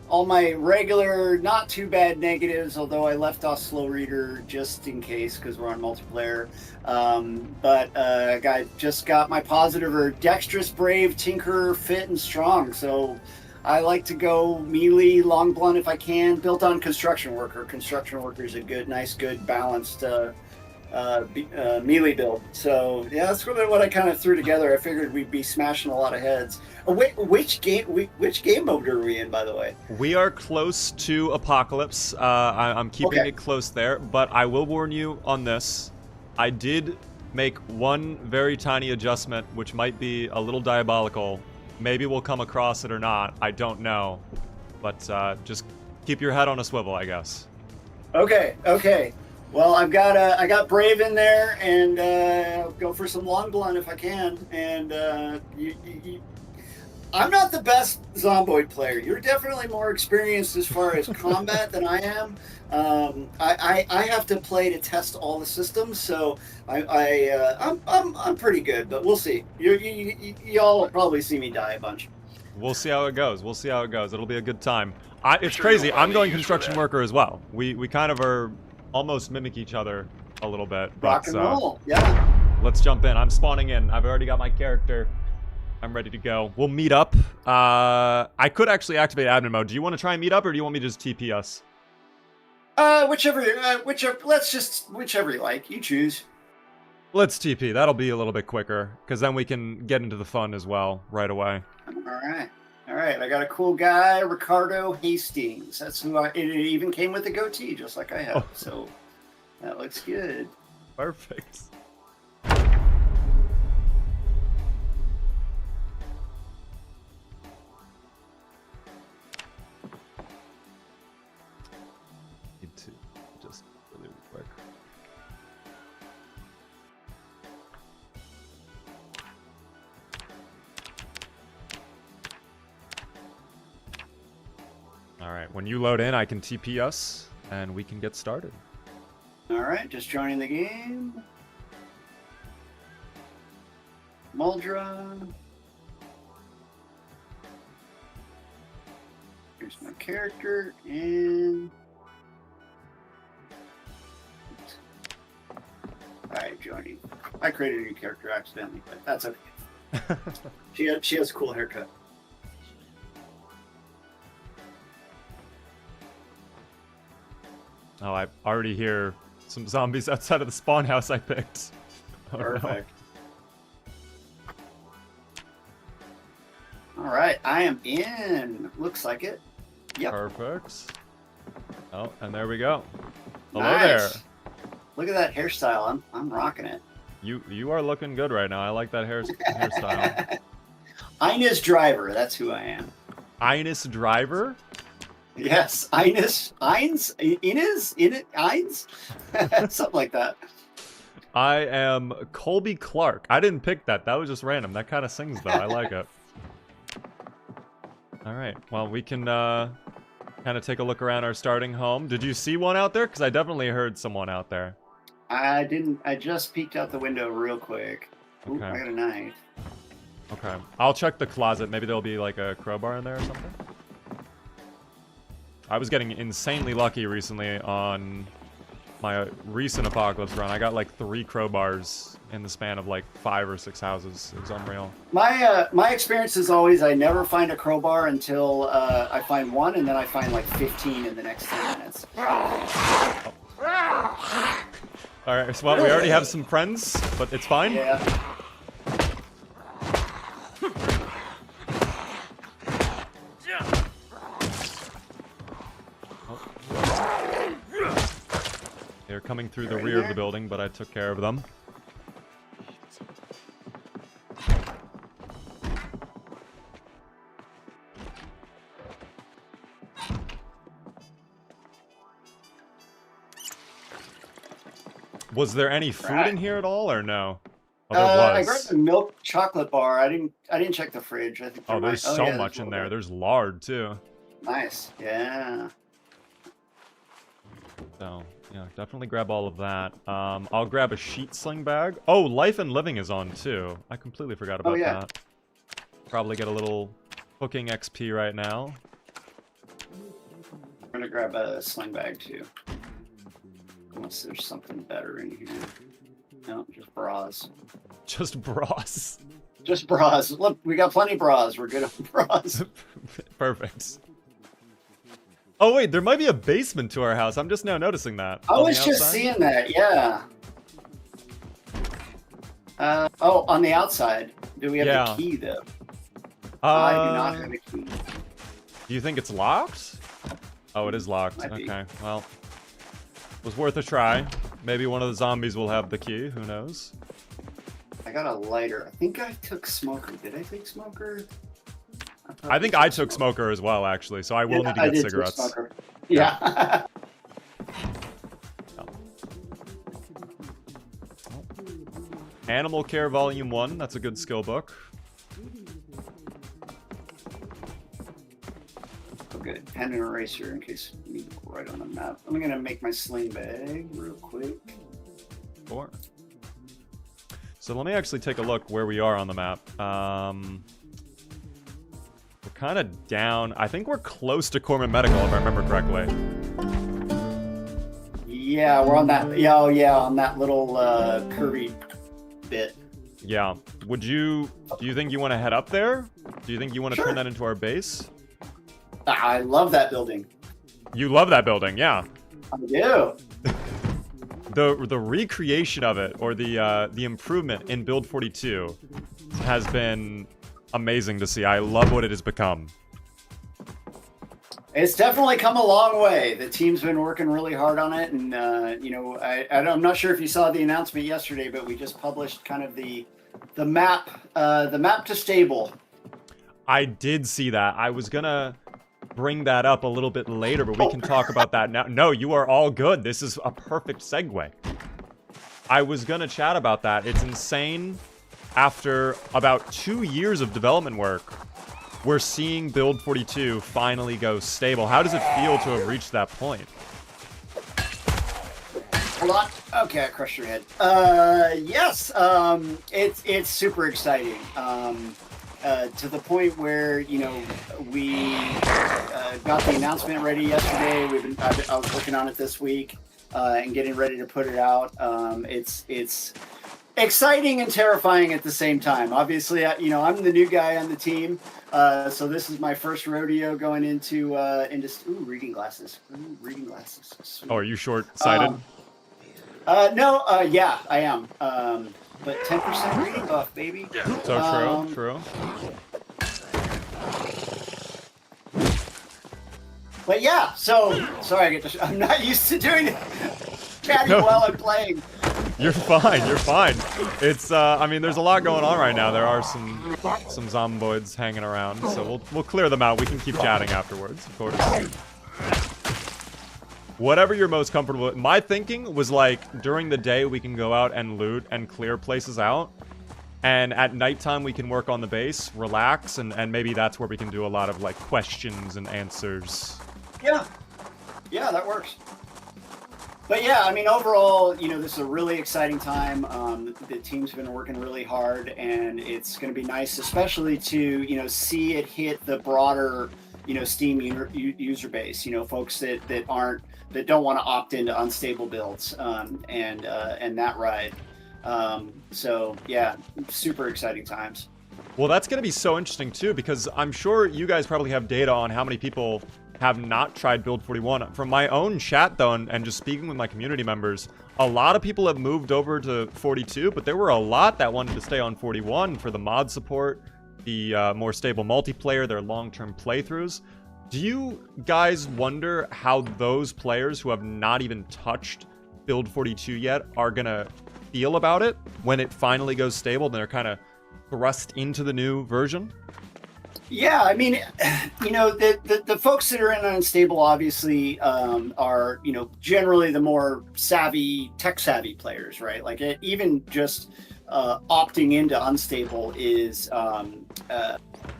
all my regular, not too bad negatives, although I left off slow reader just in case because we're on multiplayer. But I just got my positive are dexterous, brave, tinkerer, fit, and strong. So I like to go melee, long blunt if I can. Built on construction worker. Construction worker is a good, balanced melee build. So yeah, that's really what I kind of threw together. I figured we'd be smashing a lot of heads. Which game mode are we in, by the way? We are close to Apocalypse. I'm keeping it close there, but I will warn you on this. I did make one very tiny adjustment, which might be a little diabolical. Maybe we'll come across it or not. I don't know. But just keep your head on a swivel, I guess. Okay. Well, I got Brave in there, and I'll go for some long blunt if I can. And I'm not the best Zomboid player. You're definitely more experienced as far as combat than I am. I have to play to test all the systems, so I'm pretty good. But we'll see. Y'all will probably see me die a bunch. We'll see how it goes. It'll be a good time. It's crazy. I'm going construction worker as well. We kind of are almost mimic each other a little bit. Rock and roll, yeah. Let's jump in. I'm spawning in. I've already got my character. I'm ready to go. We'll meet up. I could actually activate admin mode. Do you want to try and meet up, or do you want me to just TP us? Whichever you like. You choose. Let's TP. That'll be a little bit quicker, because then we can get into the fun as well right away. All right. I got a cool guy, Ricardo Hastings. That's who it even came with a goatee, just like I have. Oh. So that looks good. Perfect. Need to just really quick. Alright, when you load in, I can TP us, and we can get started. Alright, just joining the game. Muldra. Here's my character, and... Alright, joining. I created a new character accidentally, but that's okay. She has a cool haircut. Oh, I already hear some zombies outside of the spawn house I picked. Oh, perfect. No. All right, I am in. Looks like it. Yep. Perfect. Oh, and there we go. Hello nice. There. Look at that hairstyle. I'm rocking it. You are looking good right now. I like that hairstyle. Ines Driver. That's who I am. Ines Driver? Yes, Ines, something like that. I am Colby Clark. I didn't pick that. That was just random. That kind of sings though. I like it. All right. Well, we can kind of take a look around our starting home. Did you see one out there? Because I definitely heard someone out there. I didn't. I just peeked out the window real quick. Ooh, okay. I got a knife. Okay. I'll check the closet. Maybe there'll be like a crowbar in there or something. I was getting insanely lucky recently on my recent Apocalypse run. I got like 3 crowbars in the span of like 5 or 6 houses. It was unreal. My experience is always I never find a crowbar until I find one, and then I find like 15 in the next 10 minutes. Oh. All right, so well, we already have some friends, but it's fine. Yeah. They're coming through the rear of the building, but I took care of them. Was there any food in here at all, or no? Oh, there was. I grabbed a milk chocolate bar. I didn't check the fridge. I think. There's so much in there. There's lard too. Nice. Yeah. So, yeah, definitely grab all of that. I'll grab a sheet sling bag. Oh, Life and Living is on, too. I completely forgot about that. Probably get a little cooking XP right now. gonna grab a sling bag too. Unless there's something better in here. No, just bras. Just bras. Just bras. Look, we got plenty of bras. We're good on bras. Perfect. Oh wait, there might be a basement to our house. I'm just now noticing that. I was just seeing that, yeah. Oh, on the outside. Do we have the key though? I do not have a key. Do you think it's locked? Oh, it is locked. Okay, well, it was worth a try. Maybe one of the zombies will have the key. Who knows? I got a lighter. I think I took smoker. Did I take smoker? I think I took smoker as well, actually. So I will need to get cigarettes. Yeah. Animal Care Volume 1. That's a good skill book. Okay, pen and eraser in case you need to write on the map. I'm gonna make my sling bag real quick. Sure. So let me actually take a look where we are on the map. We're kind of down. I think we're close to Corman Medical, if I remember correctly. Yeah, we're on that. Yeah, oh yeah, on that little curvy bit. Yeah. Do you think you want to head up there? Do you think you want to turn that into our base? I love that building. You love that building, yeah. I do. The recreation of it, or the improvement in Build 42 has been amazing to see. I love what it has become. It's definitely come a long way. The team's been working really hard on it, and you know, I'm not sure if you saw the announcement yesterday, but we just published kind of the map to stable. I did see that. I was gonna bring that up a little bit later, but we can talk about that now. No, you are all good. This is a perfect segue. I was gonna chat about that. It's insane. After about 2 years of development work, we're seeing Build 42 finally go stable. How does it feel to have reached that point? Hold on. Okay, I crushed your head. Yes, it's super exciting. To the point where, you know, we got the announcement ready yesterday. I was working on it this week and getting ready to put it out. It's exciting and terrifying at the same time. Obviously, you know, I'm the new guy on the team, so this is my first rodeo going into reading glasses. Ooh, reading glasses. Sweet. Oh, are you short-sighted? No, yeah, I am. But 10% reading buff, baby. So true. But yeah, so sorry, I'm not used to doing it. Chatting while I'm playing. You're fine. It's I mean, there's a lot going on right now. There are some zomboids hanging around, so we'll clear them out. We can keep chatting afterwards, of course. Whatever you're most comfortable with. My thinking was like during the day we can go out and loot and clear places out, and at nighttime we can work on the base, relax, and maybe that's where we can do a lot of like questions and answers. Yeah, that works. But yeah, I mean, overall, you know, this is a really exciting time. The team's been working really hard, and it's going to be nice, especially to, you know, see it hit the broader, you know, Steam user base. You know, folks that don't want to opt into unstable builds, and that ride. So yeah, super exciting times. Well, that's going to be so interesting too, because I'm sure you guys probably have data on how many people have not tried Build 41. From my own chat, though, and just speaking with my community members, a lot of people have moved over to 42, but there were a lot that wanted to stay on 41 for the mod support, the more stable multiplayer, their long-term playthroughs. Do you guys wonder how those players who have not even touched Build 42 yet are going to feel about it when it finally goes stable and they're kind of thrust into the new version? Yeah, I mean, you know, the folks that are in unstable obviously are, you know, generally the more tech savvy players, right? Like even just opting into unstable is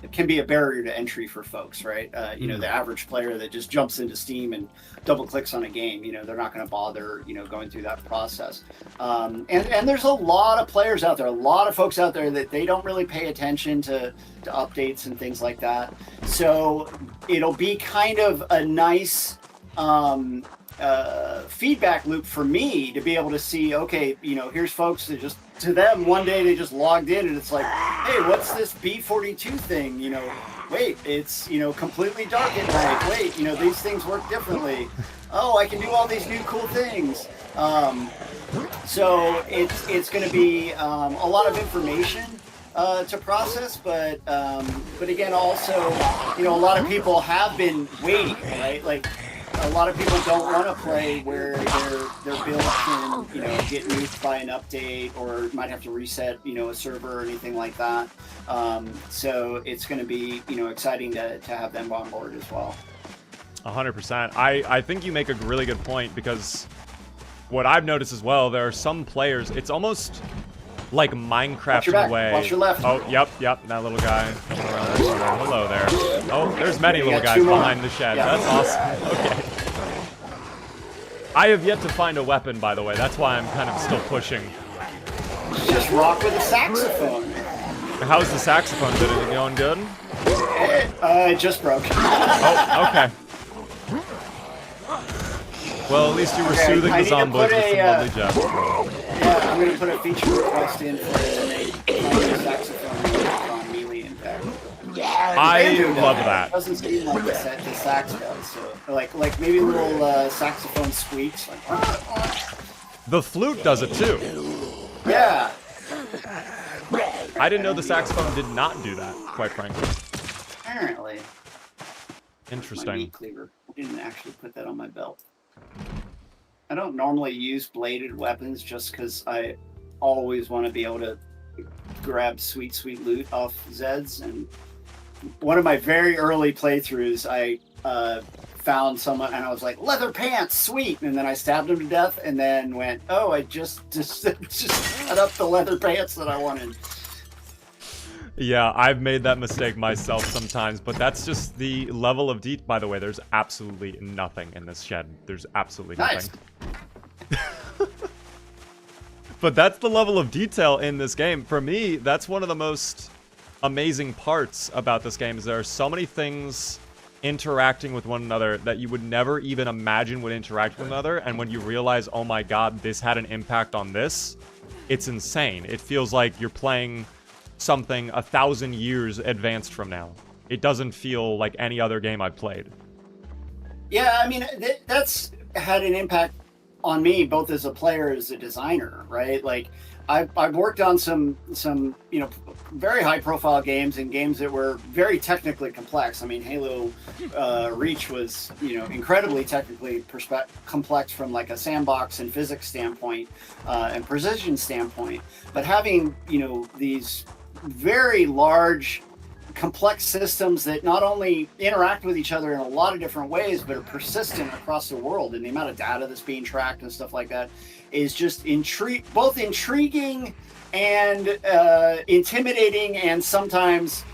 it can be a barrier to entry for folks, right? You know, the average player that just jumps into Steam and double clicks on a game, you know, they're not going to bother, you know, going through that process. And there's a lot of players out there, a lot of folks out there that they don't really pay attention to updates and things like that. So it'll be kind of a nice feedback loop for me to be able to see, okay, here's folks that just, to them, one day they just logged in and it's like, hey, what's this B42 thing? Wait, it's, completely dark at night. Wait, these things work differently. Oh, I can do all these new cool things. So it's going to be a lot of information to process, but again, also, a lot of people have been waiting, right? Like, a lot of people don't want to play where their build can, get nuked by an update or might have to reset, a server or anything like that. So it's going to be, exciting to have them on board as well. 100%. I think you make a really good point, because what I've noticed as well, there are some players, it's almost like Minecraft in a way. Watch your left. Oh, yep, that little guy. Hello there. Oh, there's many little guys behind the shed. Yeah. That's awesome. Okay. I have yet to find a weapon, by the way. That's why I'm kind of still pushing. Just rock with a saxophone. How's the saxophone? Is it going good? It just broke. Oh, okay. Well, at least you were soothing the Zomboid with some lovely jazz. Yeah, I'm going to put a feature request in for the saxophone on melee impact. I love that. It doesn't seem like the sax does. So, like maybe little saxophone squeaks. The flute does it too. Yeah. I didn't know the saxophone did not do that, quite frankly. Apparently. Interesting. My meat cleaver. I didn't actually put that on my belt. I don't normally use bladed weapons just because I always want to be able to grab sweet loot off Zeds. And one of my very early playthroughs, I found someone and I was like, leather pants, sweet. And then I stabbed him to death and then went, oh, I just cut up the leather pants that I wanted. Yeah, I've made that mistake myself sometimes, but that's just the level of detail. By the way, there's absolutely nothing in this shed. There's absolutely nothing. Nice. But that's the level of detail in this game. For me, that's one of the most amazing parts about this game, is there are so many things interacting with one another that you would never even imagine would interact with one another, and when you realize, oh my god, this had an impact on this, it's insane. It feels like you're playing something 1,000 years advanced from now. It doesn't feel like any other game I've played. Yeah, I mean, that's had an impact on me, both as a player, as a designer, right? Like, I've worked on some very high profile games and games that were very technically complex. I mean, Halo Reach was, incredibly technically complex from like a sandbox and physics standpoint and precision standpoint. But having, these very large, complex systems that not only interact with each other in a lot of different ways, but are persistent across the world, and the amount of data that's being tracked and stuff like that is just both intriguing and intimidating, and sometimes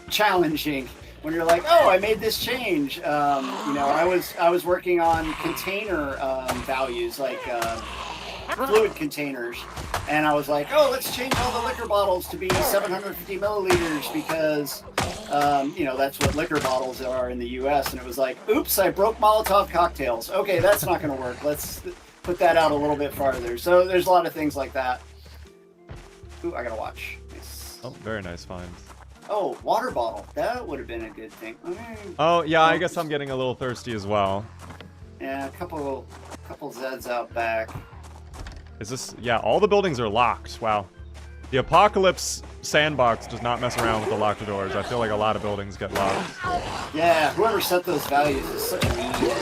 challenging. When you're like, oh, I made this change. I was working on container values, like fluid containers, and I was like, oh, let's change all the liquor bottles to be 750 milliliters because that's what liquor bottles are in the US. And it was like, oops, I broke Molotov cocktails. Okay, that's not going to work. Let's put that out a little bit farther. So there's a lot of things like that. Ooh, I gotta watch. Nice. Oh, very nice find. Oh, water bottle. That would have been a good thing. Oh yeah, I guess I'm getting a little thirsty as well. Yeah, a couple Zeds out back. Is this... Yeah, all the buildings are locked. Wow. The Apocalypse sandbox does not mess around with the locked doors. I feel like a lot of buildings get locked. Yeah, whoever set those values is such an idiot.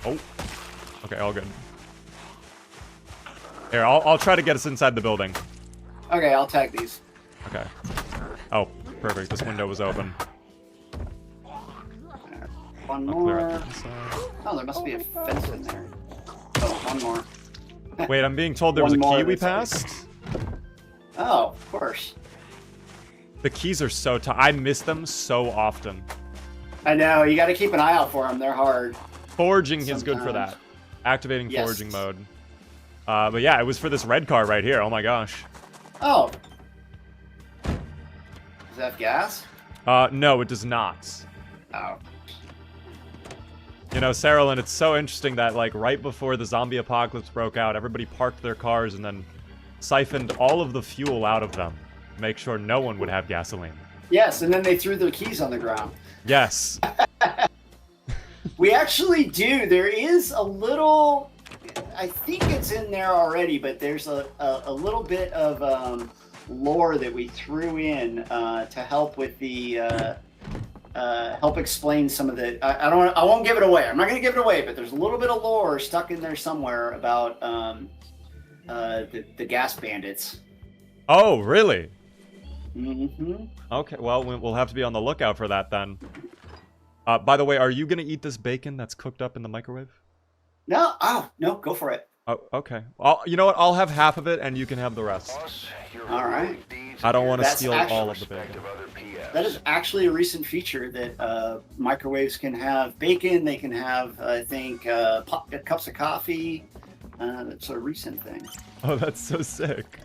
Oh. Okay, all good. Here, I'll try to get us inside the building. Okay, I'll tag these. Okay. Oh, perfect. This window was open. One more. Oh, there must be a fence in there. Oh, one more. Wait, I'm being told there was a key we passed? Oh, of course. The keys are so tough. I miss them so often. I know. You got to keep an eye out for them. They're hard. Foraging is good for that. Activating foraging mode. But yeah, it was for this red car right here. Oh my gosh. Oh. Does that have gas? No, it does not. Oh. You know, Sarah, it's so interesting that, like, right before the zombie apocalypse broke out, everybody parked their cars and then siphoned all of the fuel out of them to make sure no one would have gasoline. Yes, and then they threw their keys on the ground. Yes. We actually do. There is a little... I think it's in there already, but there's a little bit of lore that we threw in to help with the... help explain some of the. I won't give it away. I'm not going to give it away, but there's a little bit of lore stuck in there somewhere about the gas bandits. Oh, really? Mm-hmm. Okay, well, we'll have to be on the lookout for that then. By the way, are you going to eat this bacon that's cooked up in the microwave? No. Oh, no. Go for it. Oh, okay. You know what? I'll have half of it, and you can have the rest. All right. I don't want to steal all of the bacon. That is actually a recent feature that microwaves can have bacon. They can have, I think, cups of coffee. That's a recent thing. Oh, that's so sick.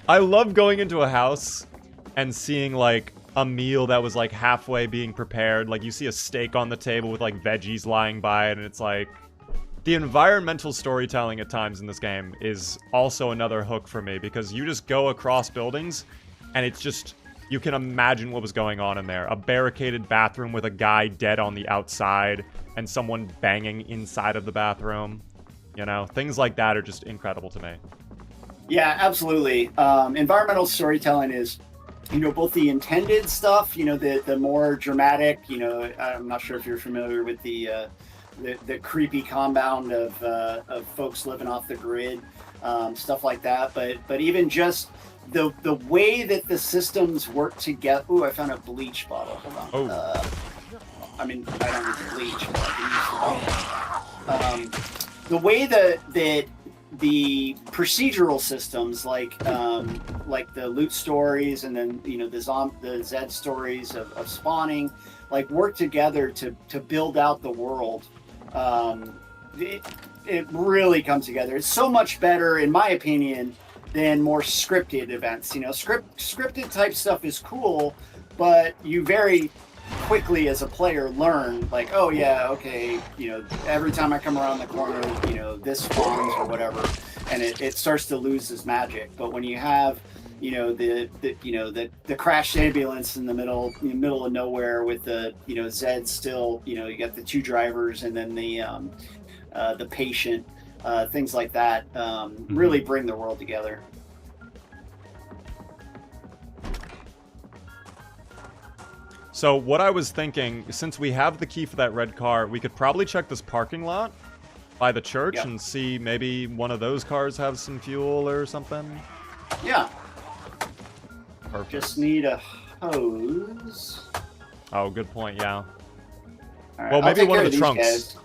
I love going into a house and seeing, like, a meal that was, like, halfway being prepared. Like, you see a steak on the table with, like, veggies lying by it, and it's like... The environmental storytelling at times in this game is also another hook for me, because you just go across buildings, and it's just... You can imagine what was going on in there. A barricaded bathroom with a guy dead on the outside, and someone banging inside of the bathroom. You know, things like that are just incredible to me. Yeah, absolutely. Environmental storytelling is, you know, both the intended stuff, you know, the more dramatic, you know, I'm not sure if you're familiar with the creepy compound of folks living off the grid, stuff like that. But even just the way that the systems work together. Ooh, I found a bleach bottle. Hold on. Oh. I mean, I don't need bleach, but I can use the way that the procedural systems, like the loot stories, and then, you know, the Zed stories of spawning, like, work together to build out the world. It really comes together. It's so much better, in my opinion, than more scripted events. You know, scripted type stuff is cool, but you very quickly as a player learn, like, oh yeah, okay, you know, every time I come around the corner, you know, this spawns or whatever, and it starts to lose its magic. But when you have, you know, the crashed ambulance in the middle of nowhere with the, you know, Zed still, you know, you got the two drivers and then the patient, things like that, really bring the world together. So what I was thinking, since we have the key for that red car, we could probably check this parking lot by the church and see maybe one of those cars have some fuel or something. Yeah. Perfect. Just need a hose. Oh, good point, yeah. All right, well, maybe one of the trunks. Guys.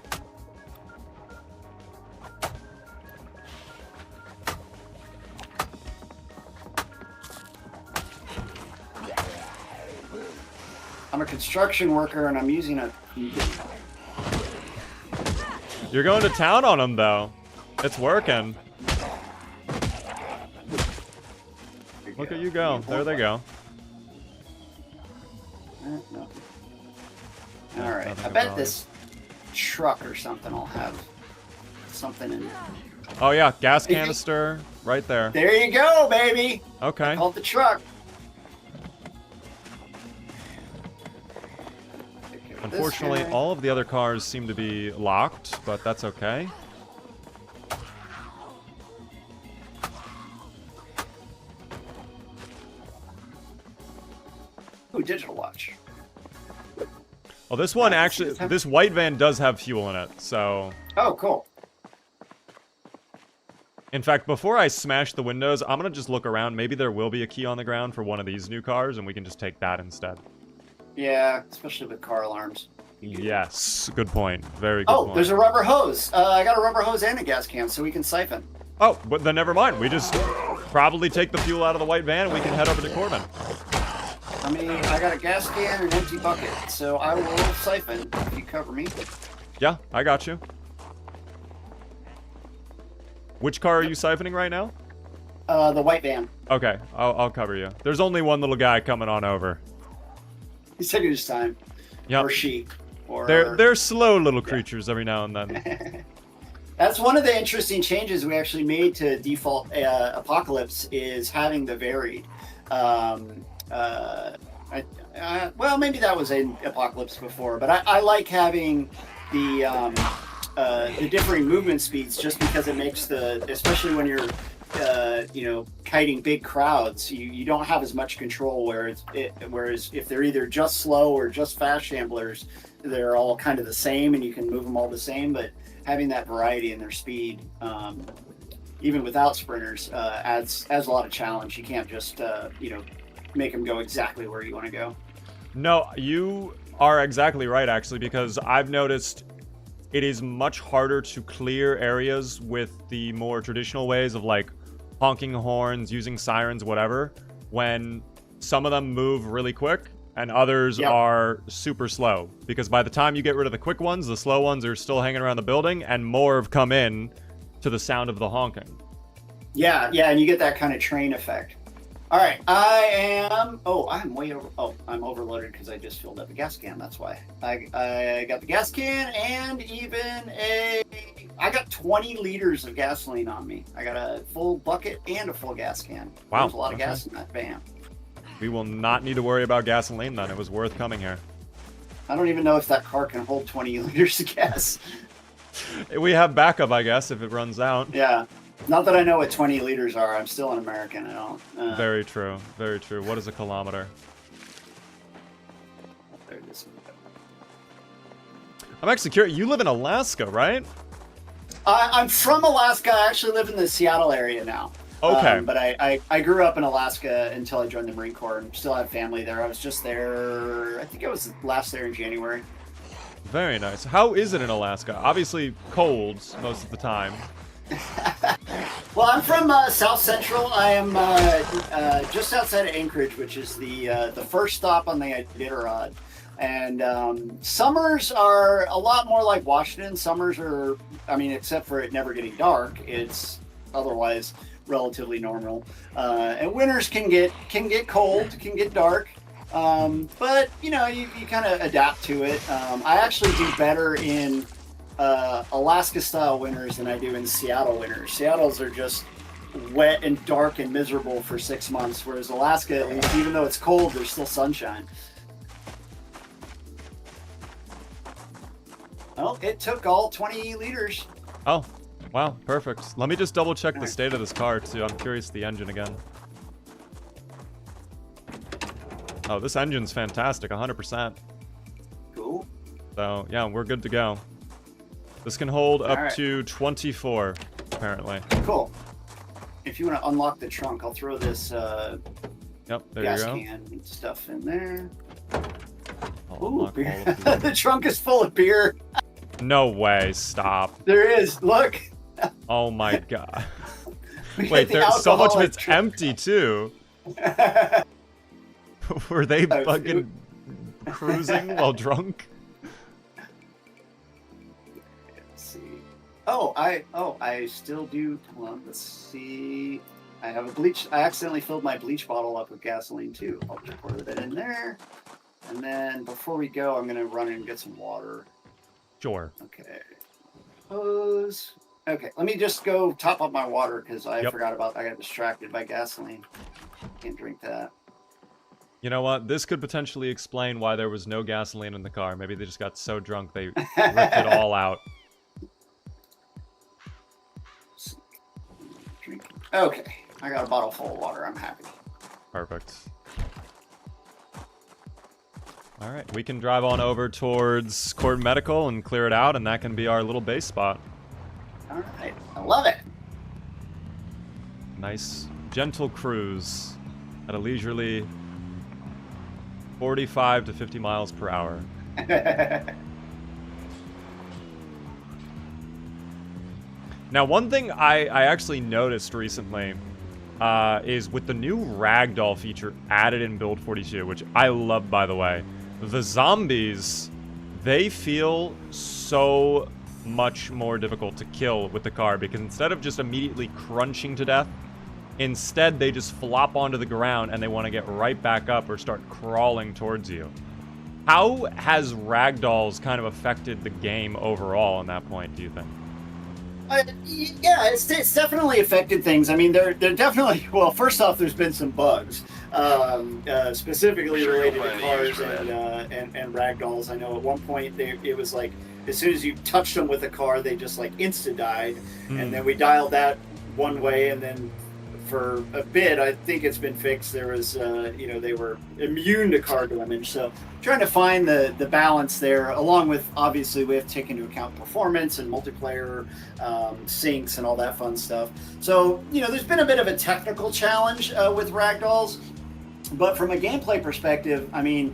I'm a construction worker and I'm using a... You're going to town on them, though. It's working. Look at you go. There they go. No. All right. I bet this truck or something will have something in it. Oh, yeah. Gas canister right there. There you go, baby. Okay. Called the truck. Unfortunately, all of the other cars seem to be locked, but that's okay. Ooh, digital watch. Well, this one actually, this white van does have fuel in it, so... Oh, cool. In fact, before I smash the windows, I'm gonna just look around. Maybe there will be a key on the ground for one of these new cars, and we can just take that instead. Yeah, especially with car alarms. Yes, good point. Very good point. Oh, there's a rubber hose. I got a rubber hose and a gas can, so we can siphon. Oh, but then never mind. We just probably take the fuel out of the white van, and we can head over to Corbin. I mean, I got a gas can and an empty bucket, so I will siphon if you cover me. Yeah, I got you. Which car are you siphoning right now? The white van. Okay, I'll cover you. There's only one little guy coming on over. He's taking his time. Yep. Or she. Or They're slow little creatures every now and then. That's one of the interesting changes we actually made to default Apocalypse is having the varied. Well, maybe that was in Apocalypse before, but I like having the differing movement speeds just because it makes especially when you're kiting big crowds, you don't have as much control. Whereas if they're either just slow or just fast shamblers, they're all kind of the same and you can move them all the same. But having that variety in their speed, even without sprinters, adds a lot of challenge. You can't just make them go exactly where you want to go. No, you are exactly right, actually, because I've noticed it is much harder to clear areas with the more traditional ways of like honking horns, using sirens, whatever, when some of them move really quick and others are super slow. Because by the time you get rid of the quick ones, the slow ones are still hanging around the building and more have come in to the sound of the honking. Yeah, and you get that kind of train effect. All right, I'm way over. Oh, I'm overloaded because I just filled up a gas can. That's why. I got the gas can and I got 20 liters of gasoline on me. I got a full bucket and a full gas can. Wow. There's a lot of gas in that van. We will not need to worry about gasoline then. It was worth coming here. I don't even know if that car can hold 20 liters of gas. We have backup, I guess, if it runs out. Yeah. Not that I know what 20 liters are. I'm still an American. I don't. Very true. Very true. What is a kilometer? There it is. I'm actually curious. You live in Alaska, right? I'm from Alaska. I actually live in the Seattle area now. Okay. But I grew up in Alaska until I joined the Marine Corps and still have family there. I was just there, I think it was last there in January. Very nice. How is it in Alaska? Obviously cold most of the time. Well, I'm from South Central. I am just outside of Anchorage, which is the first stop on the Iditarod. And summers are a lot more like Washington. Summers are, except for it never getting dark, it's otherwise relatively normal. And winters can get cold, can get dark. But you kind of adapt to it. I actually do better in Alaska style winters than I do in Seattle winters. Seattle's are just wet and dark and miserable for 6 months, whereas Alaska, at least, even though it's cold, there's still sunshine. Well, it took all 20 liters. Oh, wow, perfect. Let me just double check the state of this car too. I'm curious the engine again. Oh, this engine's fantastic, 100%. Cool. So, yeah, we're good to go. This can hold up to 24, apparently. Cool. If you want to unlock the trunk, I'll throw this there gas you go. can and stuff in there. Ooh, beer. The trunk is full of beer. No way, stop. There is, look. Oh my god. Wait, there's so much of it's empty, too. Were they fucking cruising while drunk? I still do. Hold on, let's see. I have a bleach. I accidentally filled my bleach bottle up with gasoline too. I'll just pour that in there. And then before we go, I'm gonna run in and get some water. Sure. Okay. Hose. Okay, let me just go top up my water because I got distracted by gasoline. Can't drink that. You know what? This could potentially explain why there was no gasoline in the car. Maybe they just got so drunk they ripped it all out. Okay, I got a bottle full of water. I'm happy. Perfect. All right, we can drive on over towards Court Medical and clear it out, and that can be our little base spot. All right, I love it. Nice, gentle cruise at a leisurely 45 to 50 miles per hour. Now, one thing I actually noticed recently is with the new ragdoll feature added in Build 42, which I love, by the way, the zombies, they feel so much more difficult to kill with the car because instead of just immediately crunching to death, instead they just flop onto the ground and they want to get right back up or start crawling towards you. How has ragdolls kind of affected the game overall on that point, do you think? Yeah, it's definitely affected things. I mean, they're definitely, well, first off, there's been some bugs, specifically related to cars and ragdolls. I know at one point it was like as soon as you touched them with a car, they just like insta died, and then we dialed that one way, and then for a bit, I think it's been fixed. There was, they were immune to car damage. So trying to find the balance there, along with obviously we have to take into account performance and multiplayer syncs and all that fun stuff. So, there's been a bit of a technical challenge with ragdolls, but from a gameplay perspective, I mean,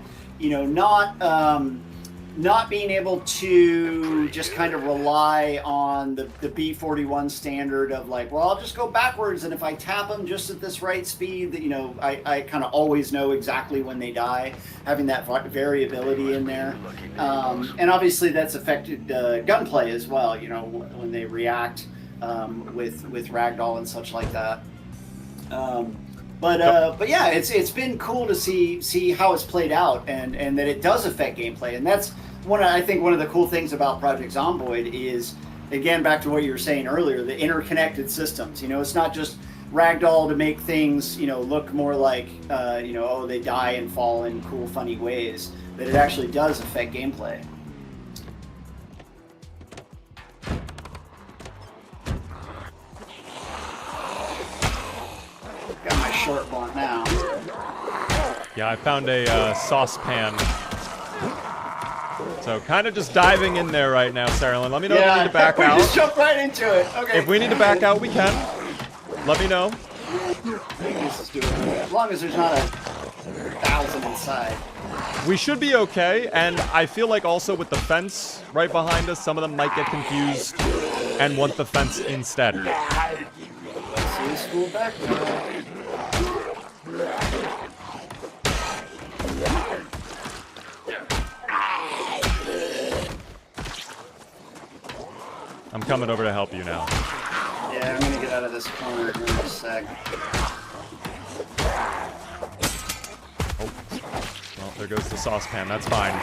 not being able to just kind of rely on the B41 standard of like, well, I'll just go backwards, and if I tap them just at this right speed, I kind of always know exactly when they die, having that variability in there. And obviously that's affected gunplay as well, when they react with ragdoll and such like that. But yeah, it's been cool to see how it's played out and that it does affect gameplay, and that's I think one of the cool things about Project Zomboid is, again, back to what you were saying earlier, the interconnected systems. It's not just ragdoll to make things look more like they die and fall in cool, funny ways. That it actually does affect gameplay. Got my short blunt now. Yeah, I found a saucepan. So kind of just diving in there right now, Sarah. Let me know if we need to back out. Just jump right into it. Okay. If we need to back out, we can. Let me know. Let's do it. As long as there's not 1,000 inside. We should be okay, and I feel like also with the fence right behind us, some of them might get confused and want the fence instead. Let's see the school back. I'm coming over to help you now. Yeah, I'm gonna get out of this corner in a sec. Oh, well, there goes the saucepan. That's fine.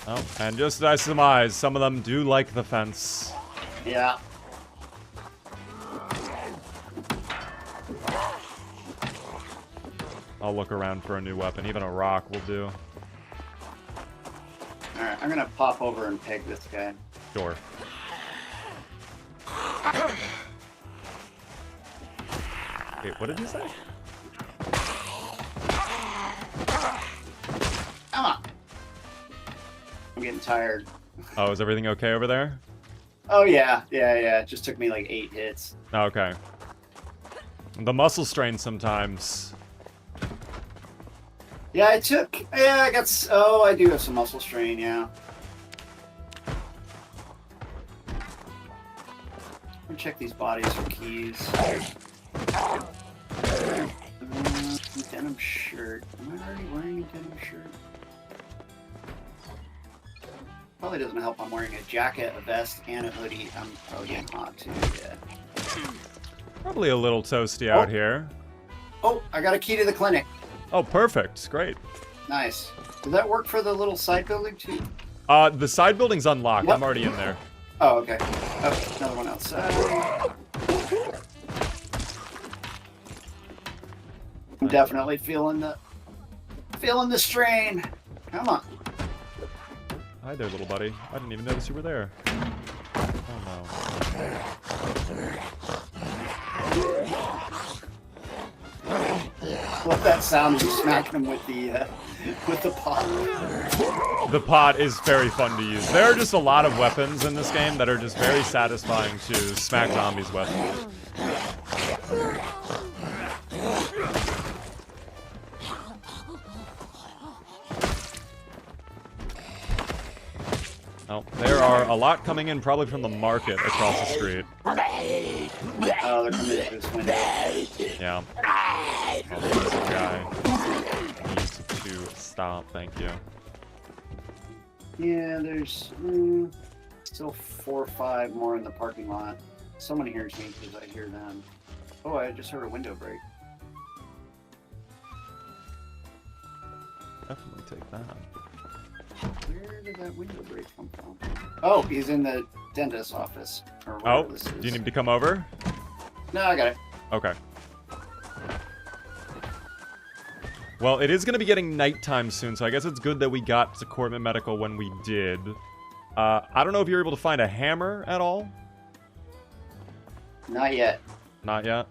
Oh, and just as I surmise, some of them do like the fence. Yeah. I'll look around for a new weapon. Even a rock will do. Alright, I'm gonna pop over and peg this guy. Sure. Wait, what did you say? Come on. I'm getting tired. Oh, is everything okay over there? Oh yeah. It just took me like 8 hits. Okay. The muscle strain sometimes. Yeah, I got. Oh, I do have some muscle strain. Yeah. Let me check these bodies for keys. Denim shirt. Am I already wearing a denim shirt? Probably doesn't help. I'm wearing a jacket, a vest, and a hoodie. I'm probably getting hot too. Yeah. Probably a little toasty out here. Oh, I got a key to the clinic. Oh, perfect. Great. Nice. Did that work for the little side building too? The side building's unlocked. What? I'm already in there. Oh, okay. Oh, another one outside. I'm definitely feeling the strain. Come on. Hi there, little buddy. I didn't even notice you were there. Oh no. Love that sound of smacking him with the pot. The pot is very fun to use. There are just a lot of weapons in this game that are just very satisfying to smack zombies with. Oh, there are a lot coming in probably from the market across the street. Oh, they're coming in through this window. Yeah. Oh, there's a guy. Needs to stop, thank you. Yeah, there's still 4 or 5 more in the parking lot. Someone hears me because I hear them. Oh, I just heard a window break. Definitely take that. Where did that window break come from? Oh, he's in the dentist's office. Or Oh, this is. do you need me to come over? No, I got it. Okay. Well, it is going to be getting nighttime soon, so I guess it's good that we got to Corbin Medical when we did. I don't know if you're able to find a hammer at all. Not yet. Not yet?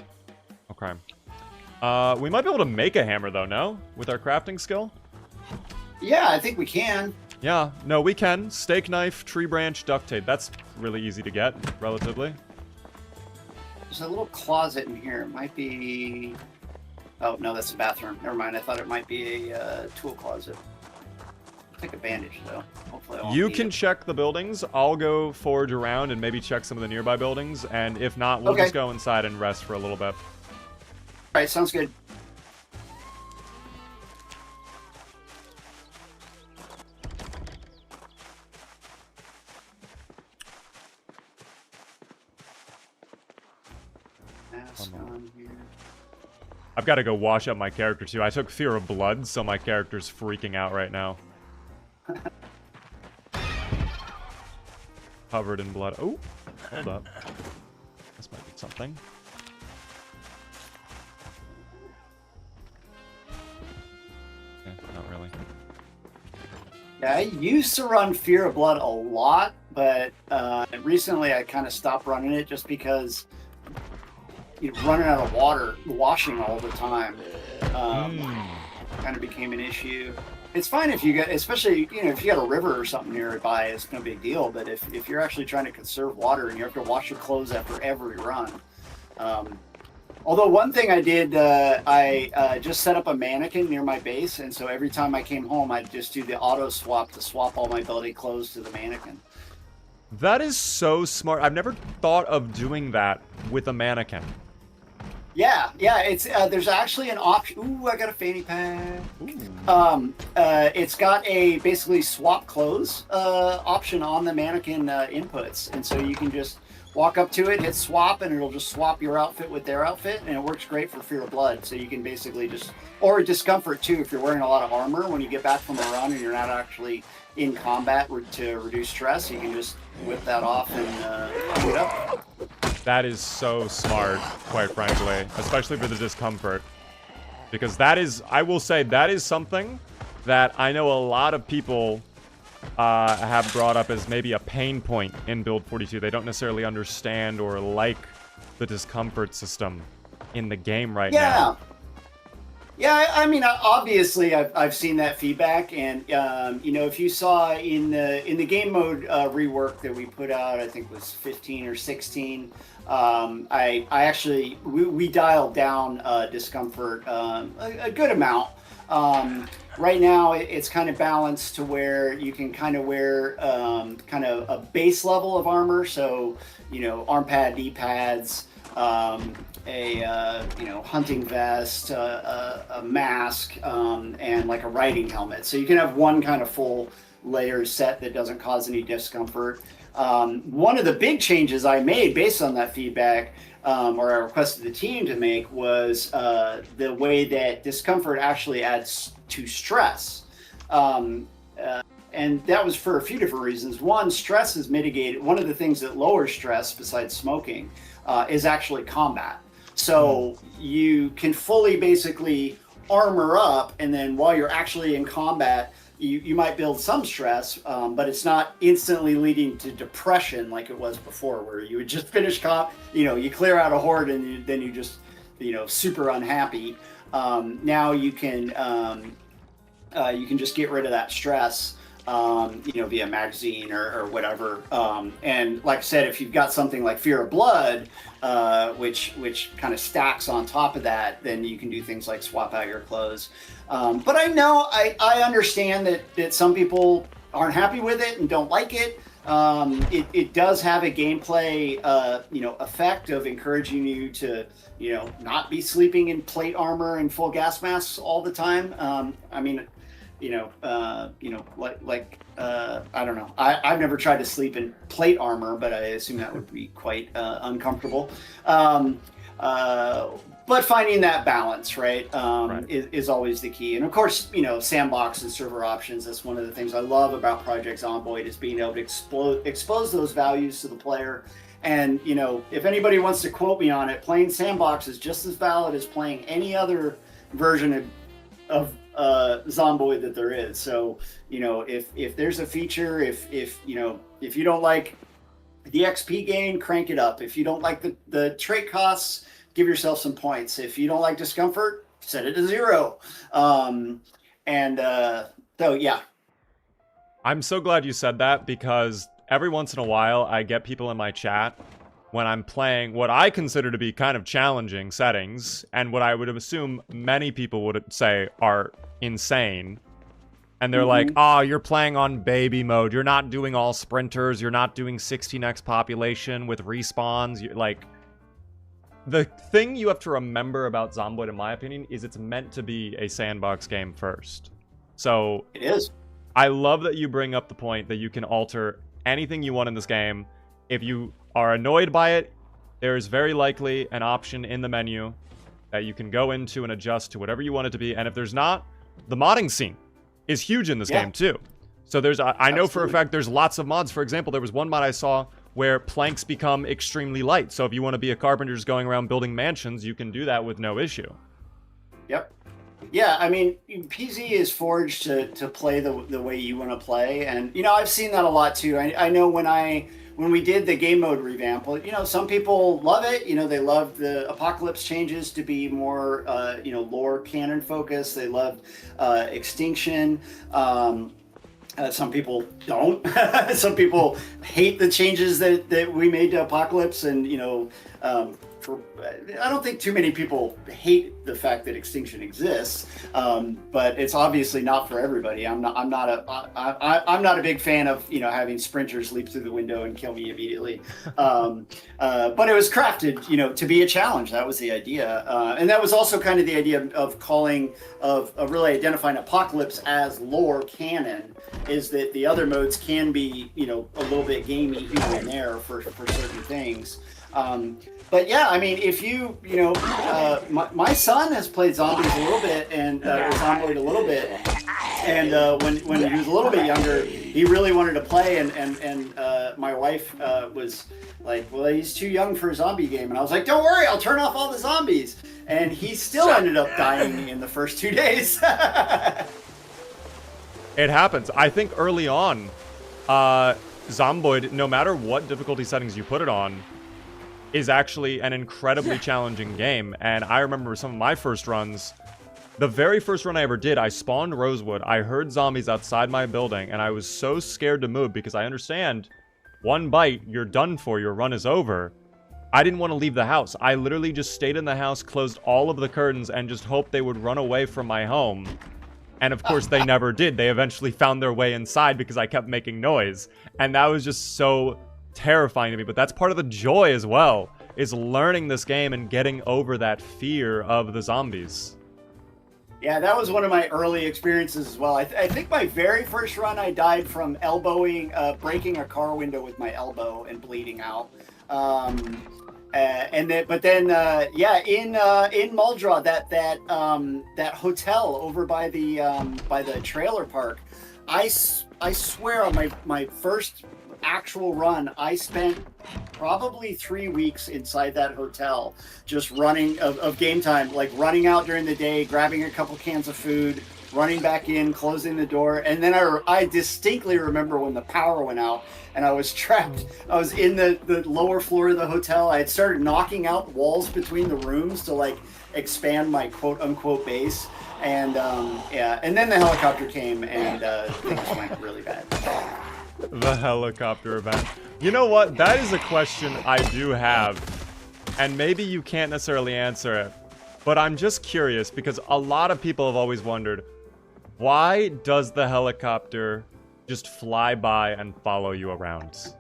Okay. We might be able to make a hammer, though, no? With our crafting skill? Yeah, I think we can. Yeah, no, we can. Steak knife, tree branch, duct tape. That's really easy to get, relatively. There's a little closet in here. It might be... Oh, no, that's the bathroom. Never mind. I thought it might be a tool closet. I'll take a bandage, though. Hopefully I won't You need can it. check the buildings. I'll go forge around and maybe check some of the nearby buildings. And if not, we'll Okay. just go inside and rest for a little bit. All right, sounds good. Mask on here. I've got to go wash up my character, too. I took Fear of Blood, so my character's freaking out right now. Covered in blood. Oh, hold up. This might be something. Eh, not really. Yeah, I used to run Fear of Blood a lot, but recently I kind of stopped running it just because you're running out of water, washing all the time, kind of became an issue. It's fine if you get, especially, you know, if you got a river or something nearby, it's no big deal. But if you're actually trying to conserve water and you have to wash your clothes after every run. Although one thing I did, I just set up a mannequin near my base, and so every time I came home, I'd just do the auto swap to swap all my belly clothes to the mannequin. That is so smart. I've never thought of doing that with a mannequin. Yeah, it's there's actually an option. Ooh, I got a fanny pack. It's got a basically swap clothes option on the mannequin inputs, and so you can just walk up to it, hit swap, and it'll just swap your outfit with their outfit, and it works great for Fear of Blood. So you can basically just, or discomfort too, if you're wearing a lot of armor when you get back from a run and you're not actually in combat to reduce stress, you can just whip that off and shoot up. That is so smart, quite frankly, especially for the discomfort. Because that is, I will say, that is something that I know a lot of people have brought up as maybe a pain point in Build 42. They don't necessarily understand or like the discomfort system in the game right now. Yeah, I mean, obviously, I've seen that feedback, and you know, if you saw in the game mode rework that we put out, I think it was 15 or 16. I actually we dialed down discomfort a good amount. Right now, it's kind of balanced to where you can kind of wear kind of a base level of armor, so you know, arm pad, knee pads. You know, hunting vest, a mask, and like a riding helmet. So you can have one kind of full layer set that doesn't cause any discomfort. One of the big changes I made based on that feedback, or I requested the team to make, was the way that discomfort actually adds to stress. And that was for a few different reasons. One, stress is mitigated. One of the things that lowers stress, besides smoking, is actually combat. So you can fully basically armor up, and then while you're actually in combat, you might build some stress, but it's not instantly leading to depression like it was before, where you would just finish you know, you clear out a horde and then you just, you know, super unhappy. Now you can just get rid of that stress. You know, via magazine or whatever. And like I said, if you've got something like Fear of Blood, which kind of stacks on top of that, then you can do things like swap out your clothes. But I understand that some people aren't happy with it and don't like it. It does have a gameplay, you know, effect of encouraging you to, you know, not be sleeping in plate armor and full gas masks all the time. I mean, you know, I don't know. I've never tried to sleep in plate armor, but I assume that would be quite uncomfortable. but finding that balance, right, Right. is always the key. And of course, sandbox and server options. That's one of the things I love about Project Zomboid is being able to expose those values to the player. And if anybody wants to quote me on it, playing sandbox is just as valid as playing any other version of Zomboid that there is. So if there's a feature, if you don't like the XP gain, crank it up. If you don't like the trait costs, give yourself some points. If you don't like discomfort, set it to 0. So yeah. I'm so glad you said that, because every once in a while I get people in my chat when I'm playing what I consider to be kind of challenging settings, and what I would assume many people would say are insane. And they're like, oh, you're playing on baby mode. You're not doing all sprinters. You're not doing 16x population with respawns. You're like, the thing you have to remember about Zomboid, in my opinion, is it's meant to be a sandbox game first. So it is. I love that you bring up the point that you can alter anything you want in this game. If you are annoyed by it, there is very likely an option in the menu that you can go into and adjust to whatever you want it to be. And if there's not, the modding scene is huge in this game too. So there's, I know for a fact there's lots of mods. For example, there was one mod I saw where planks become extremely light. So if you want to be a carpenter just going around building mansions, you can do that with no issue. Yep. Yeah, I mean, PZ is forged to play the way you want to play. And, I've seen that a lot too. I know when we did the game mode revamp, some people love it. They love the Apocalypse changes to be more, lore canon focused. They loved Extinction. Some people don't. Some people hate the changes that we made to Apocalypse. And, I don't think too many people hate the fact that Extinction exists, but it's obviously not for everybody. I'm not a big fan of having sprinters leap through the window and kill me immediately. But it was crafted to be a challenge. That was the idea, and that was also kind of the idea of really identifying Apocalypse as lore canon. Is that the other modes can be a little bit gamey here and there for certain things. But yeah, I mean, if my son has played Zombies a little bit and Zomboid a little bit, and when he was a little bit younger, he really wanted to play, and my wife was like, well, he's too young for a zombie game, and I was like, don't worry, I'll turn off all the zombies, and he still ended up dying in the first 2 days. It happens. I think early on, Zomboid, no matter what difficulty settings you put it on, is actually an incredibly challenging game. And I remember some of my first runs, the very first run I ever did, I spawned Rosewood, I heard zombies outside my building, and I was so scared to move because I understand, one bite, you're done for, your run is over. I didn't want to leave the house. I literally just stayed in the house, closed all of the curtains, and just hoped they would run away from my home. And of course they never did. They eventually found their way inside because I kept making noise. And that was just so terrifying to me, but that's part of the joy as well, is learning this game and getting over that fear of the zombies. Yeah, that was one of my early experiences as well. I think my very first run I died from breaking a car window with my elbow and bleeding out. In Muldraw, that hotel over by the trailer park, I swear on my first actual run, I spent probably 3 weeks inside that hotel, just running of game time, like running out during the day, grabbing a couple cans of food, running back in, closing the door. And then I distinctly remember when the power went out and I was trapped. I was in the lower floor of the hotel. I had started knocking out walls between the rooms to like expand my quote unquote base. And and then the helicopter came and things went really bad. The helicopter event. You know what? That is a question I do have, and maybe you can't necessarily answer it, but I'm just curious because a lot of people have always wondered, why does the helicopter just fly by and follow you around?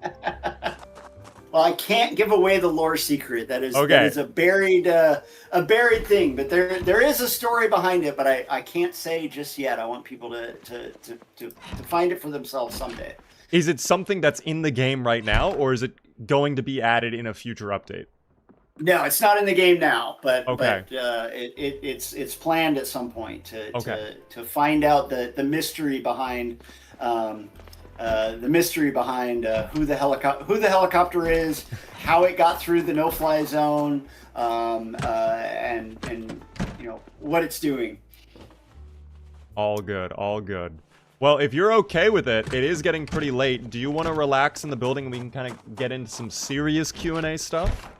Well, I can't give away the lore secret. That is a buried thing. But there is a story behind it, but I can't say just yet. I want people to find it for themselves someday. Is it something that's in the game right now, or is it going to be added in a future update? No, it's not in the game now, but Okay. it's planned at some point Okay. to find out the mystery behind um, who the helicopter is, how it got through the no-fly zone, and what it's doing. All good, all good. Well, if you're okay with it, it is getting pretty late. Do you want to relax in the building and we can kind of get into some serious Q&A stuff?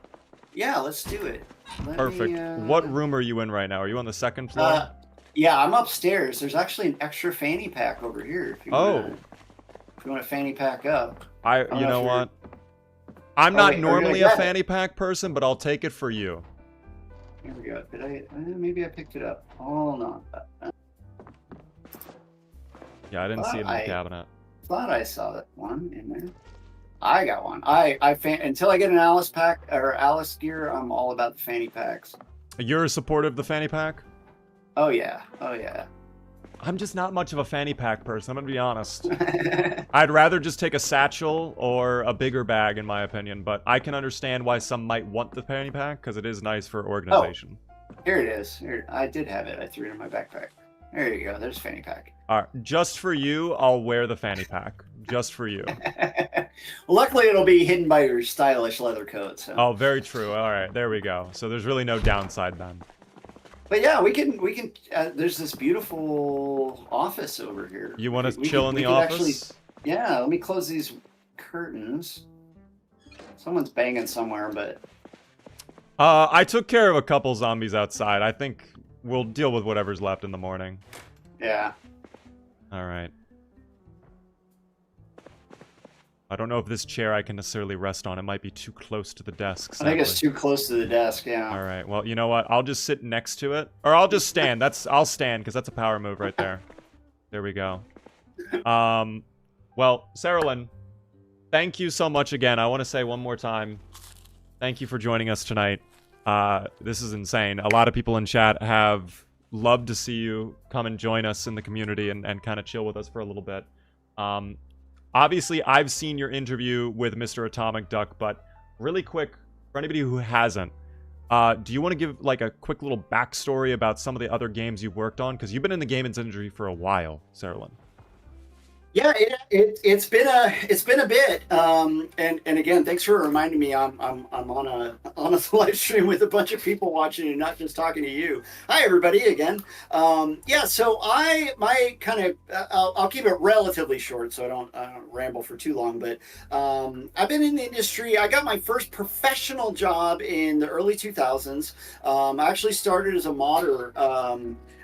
Yeah, let's do it. Perfect. What room are you in right now? Are you on the second floor? Yeah, I'm upstairs. There's actually an extra fanny pack over here. If you want to fanny pack up. You know what? I'm not normally a fanny pack person, but I'll take it for you. Here we go. Did I? Maybe I picked it up. Hold on. Yeah, I didn't see it in the cabinet. Thought I saw that one in there. I got one. Until I get an Alice pack or Alice gear, I'm all about the fanny packs. You're a supporter of the fanny pack? Oh yeah. Oh yeah. I'm just not much of a fanny pack person, I'm gonna be honest. I'd rather just take a satchel or a bigger bag, in my opinion, but I can understand why some might want the fanny pack, because it is nice for organization. Oh, here it is. Here, I did have it. I threw it in my backpack. There you go. There's fanny pack. All right, just for you, I'll wear the fanny pack. Just for you. Well, luckily it'll be hidden by your stylish leather coat. So. Oh, very true. All right, there we go. So there's really no downside then. But yeah, we can. There's this beautiful office over here. You want to chill in the office? Actually, yeah. Let me close these curtains. Someone's banging somewhere, but. I took care of a couple zombies outside. I think we'll deal with whatever's left in the morning. Yeah. All right. I don't know if this chair I can necessarily rest on. It might be too close to the desk. Sadly. I think it's too close to the desk, yeah. All right. Well, you know what? I'll just sit next to it. Or I'll just stand. I'll stand, because that's a power move right there. There we go. Well, Saralyn, thank you so much again. I want to say one more time, thank you for joining us tonight. This is insane. A lot of people in chat have loved to see you come and join us in the community and kind of chill with us for a little bit. Obviously, I've seen your interview with Mr. Atomic Duck, but really quick, for anybody who hasn't, do you want to give like a quick little backstory about some of the other games you've worked on? Because you've been in the gaming industry for a while, Saralyn. Yeah, it's been a bit, and again, thanks for reminding me. I'm on a live stream with a bunch of people watching and not just talking to you. Hi everybody again. Yeah, so I'll keep it relatively short so I don't ramble for too long. But I've been in the industry. I got my first professional job in the early 2000s. I actually started as a modder.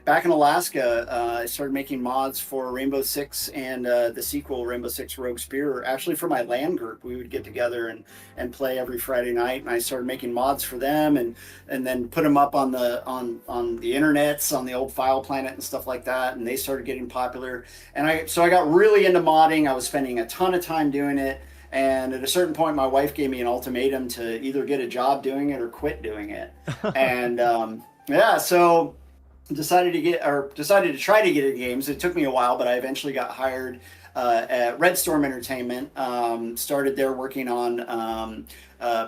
Back in Alaska, I started making mods for Rainbow Six and the sequel, Rainbow Six Rogue Spear. Actually, for my LAN group, we would get together and play every Friday night. And I started making mods for them and then put them up on the internets, on the old File Planet and stuff like that. And they started getting popular. And so I got really into modding. I was spending a ton of time doing it. And at a certain point, my wife gave me an ultimatum to either get a job doing it or quit doing it. And yeah, so. Decided to try to get into games. It took me a while, but I eventually got hired at Red Storm Entertainment. Started there working on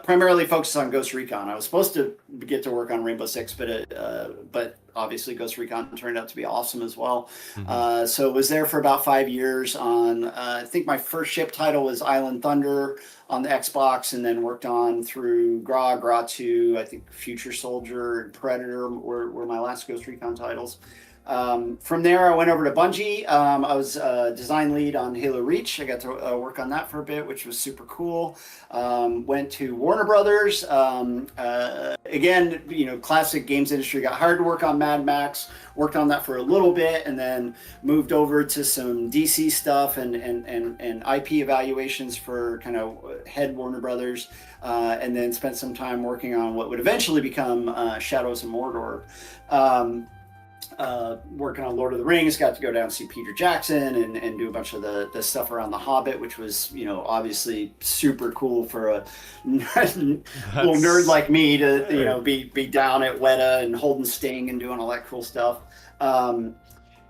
primarily focused on Ghost Recon. I was supposed to get to work on Rainbow Six, but obviously Ghost Recon turned out to be awesome as well. Mm-hmm. So was there for about 5 years on, I think my first ship title was Island Thunder on the Xbox, and then worked on through Gra 2, I think Future Soldier and Predator were my last Ghost Recon titles. From there, I went over to Bungie. I was design lead on Halo Reach. I got to work on that for a bit, which was super cool. Went to Warner Brothers. Again, classic games industry. Got hired to work on Mad Max. Worked on that for a little bit, and then moved over to some DC stuff and IP evaluations for kind of head Warner Brothers. And then spent some time working on what would eventually become Shadows of Mordor. Working on Lord of the Rings, got to go down and see Peter Jackson and do a bunch of the stuff around The Hobbit, which was, obviously super cool for a little nerd like me to, be down at Weta and holding Sting and doing all that cool stuff.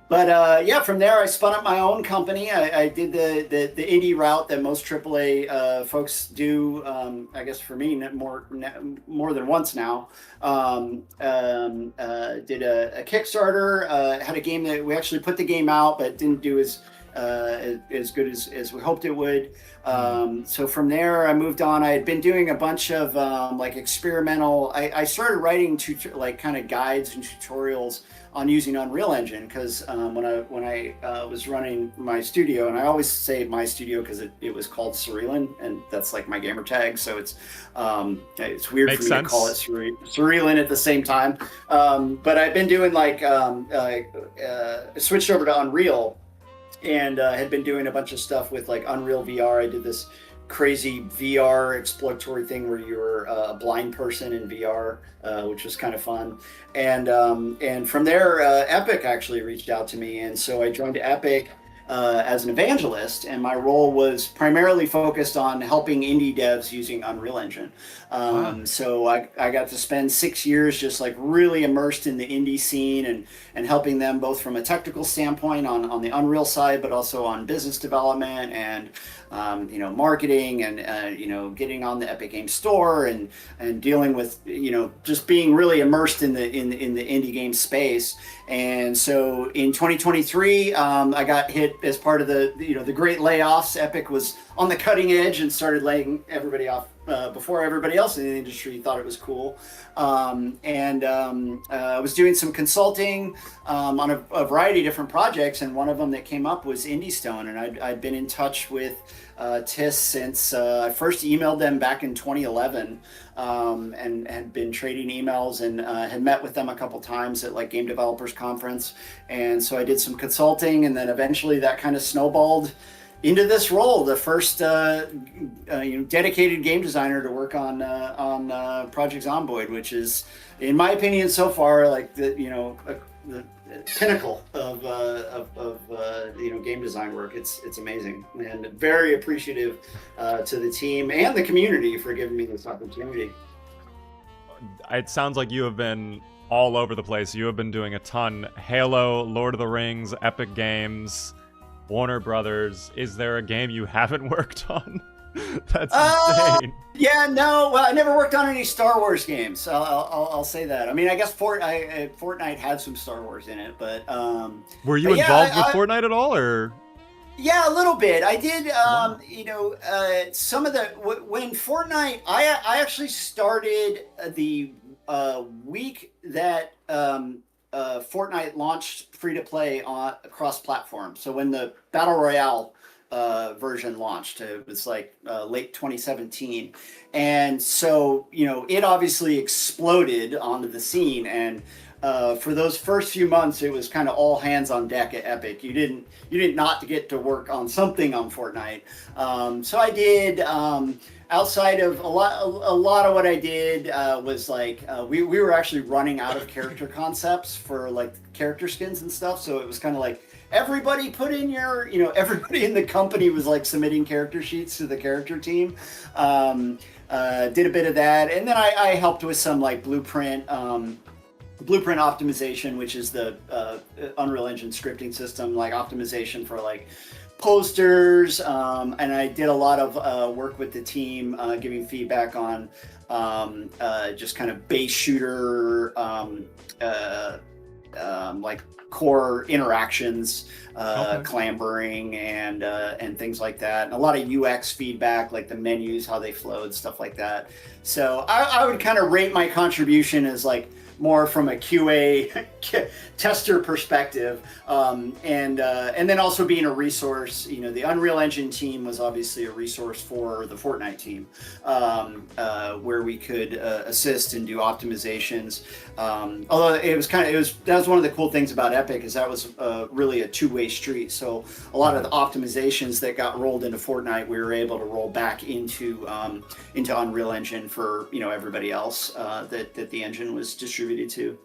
Yeah, from there I spun up my own company. I did the indie route that most AAA folks do. I guess for me, more than once now. Did a Kickstarter. Had a game that we actually put the game out, but didn't do as good as we hoped it would. So from there, I moved on. I had been doing a bunch of like experimental. I started writing like kind of guides and tutorials on using Unreal Engine because when I was running my studio, and I always say my studio because it was called Cerealin, and that's like my gamer tag. So it's weird Makes for me sense. to call it Cerealin at the same time. But I've been doing like switched over to Unreal and had been doing a bunch of stuff with like Unreal VR. I did this crazy VR exploratory thing where you're a blind person in VR, which was kind of fun. And from there, Epic actually reached out to me, and so I joined Epic as an evangelist, and my role was primarily focused on helping indie devs using Unreal Engine. So I got to spend 6 years just like really immersed in the indie scene and helping them both from a technical standpoint on the Unreal side, but also on business development and marketing and getting on the Epic Games Store and dealing with just being really immersed in the indie game space. And so in 2023, I got hit as part of the great layoffs. Epic was on the cutting edge and started laying everybody off before everybody else in the industry thought it was cool. I was doing some consulting on a variety of different projects, and one of them that came up was IndieStone, and I'd been in touch with TIS since I first emailed them back in 2011, and had been trading emails and had met with them a couple times at like Game Developers Conference. And so I did some consulting, and then eventually that kind of snowballed into this role, the first dedicated game designer to work on Project Zomboid, which is, in my opinion, so far like the pinnacle of game design work. It's amazing, and very appreciative to the team and the community for giving me this opportunity. It sounds like you have been all over the place. You have been doing a ton. Halo, Lord of the Rings, Epic Games, Warner Brothers. Is there a game you haven't worked on? That's insane. Yeah, no. Well, I never worked on any Star Wars games. So I'll say that. I mean, I guess Fortnite had some Star Wars in it, but were you involved with Fortnite at all, or? Yeah, a little bit. I did. Some of the when Fortnite. I actually started the week that Fortnite launched free to play on across platforms. So when the Battle Royale version launched, it was like late 2017, and so it obviously exploded onto the scene. And for those first few months, it was kind of all hands on deck at Epic. You didn't not get to work on something on Fortnite. So I did. Outside of a lot of what I did was like we were actually running out of character concepts for like character skins and stuff. So it was kind of like everybody put in your everybody in the company was like submitting character sheets to the character team. Did a bit of that, and then I helped with some like blueprint optimization, which is the Unreal Engine scripting system, like optimization for like posters, and I did a lot of work with the team, giving feedback on just kind of base shooter, like core interactions, clambering, and things like that, and a lot of UX feedback, like the menus, how they flowed, stuff like that. So I would kind of rate my contribution as like more from a QA tester perspective, and then also being a resource. The Unreal Engine team was obviously a resource for the Fortnite team, where we could assist and do optimizations. Although that was one of the cool things about Epic, is that was really a two-way street. So a lot of the optimizations that got rolled into Fortnite, we were able to roll back into Unreal Engine for everybody else that the engine was distributed to.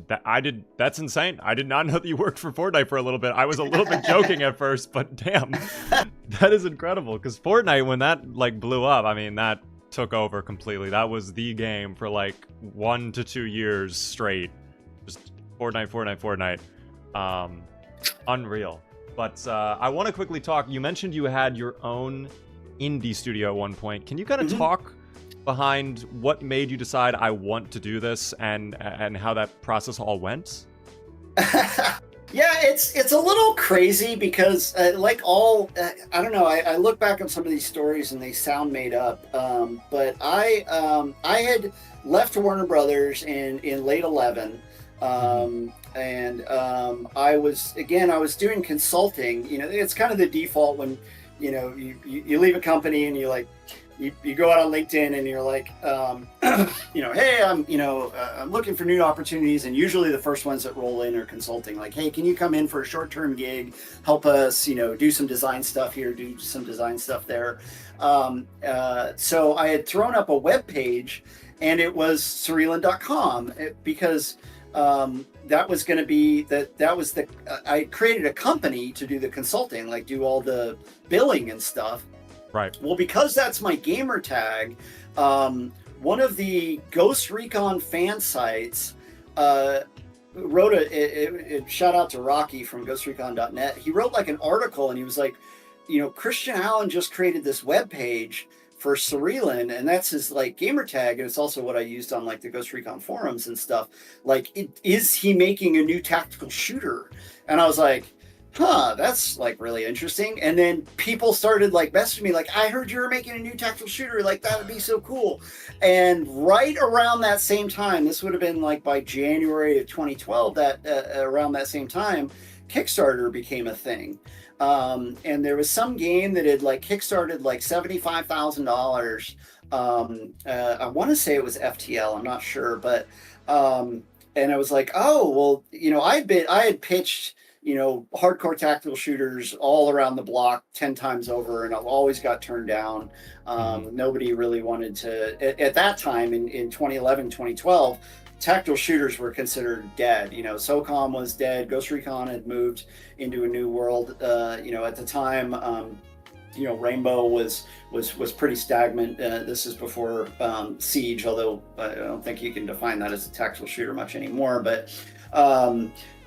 That's insane. I did not know that you worked for Fortnite for a little bit. I was a little bit joking at first, but damn, that is incredible. Because Fortnite, when that like blew up, I mean, that took over completely. That was the game for like 1 to 2 years straight. Just Fortnite. Unreal. But I want to quickly talk. You mentioned you had your own indie studio at one point. Can you kind of talk behind what made you decide I want to do this and how that process all went? Yeah, it's a little crazy because I don't know. I look back on some of these stories and they sound made up. But I had left Warner Brothers in late 11. And I was doing consulting. You know, it's kind of the default when, you know, you leave a company and you go out on LinkedIn and you're like, you know, hey, I'm looking for new opportunities. And usually the first ones that roll in are consulting. Like, hey, can you come in for a short-term gig, help us, you know, do some design stuff here, do some design stuff there. So I had thrown up a web page, and it was Cerealand.com because that was going to be I created a company to do the consulting, like do all the billing and stuff. Right. Well, because that's my gamer tag, one of the Ghost Recon fan sites wrote a shout out to Rocky from GhostRecon.net. He wrote like an article, and he was like, you know, Christian Allen just created this web page for Cerealand, and that's his like gamer tag, and it's also what I used on like the Ghost Recon forums and stuff. Like, is he making a new tactical shooter? And I was like, huh, that's like really interesting. And then people started like messaging me like, I heard you were making a new tactical shooter, like that would be so cool. And right around that same time, this would have been like by January of 2012, that around that same time, Kickstarter became a thing. And there was some game that had like kickstarted like $75,000. I want to say it was FTL, I'm not sure, but and I was like, oh well, you know, I had pitched, you know, hardcore tactical shooters all around the block 10 times over, and I've always got turned down. Nobody really wanted to at that time in 2011, 2012. Tactical shooters were considered dead. You know, SOCOM was dead. Ghost Recon had moved into a new world. You know, at the time, you know, Rainbow was pretty stagnant. This is before Siege, although I don't think you can define that as a tactical shooter much anymore. But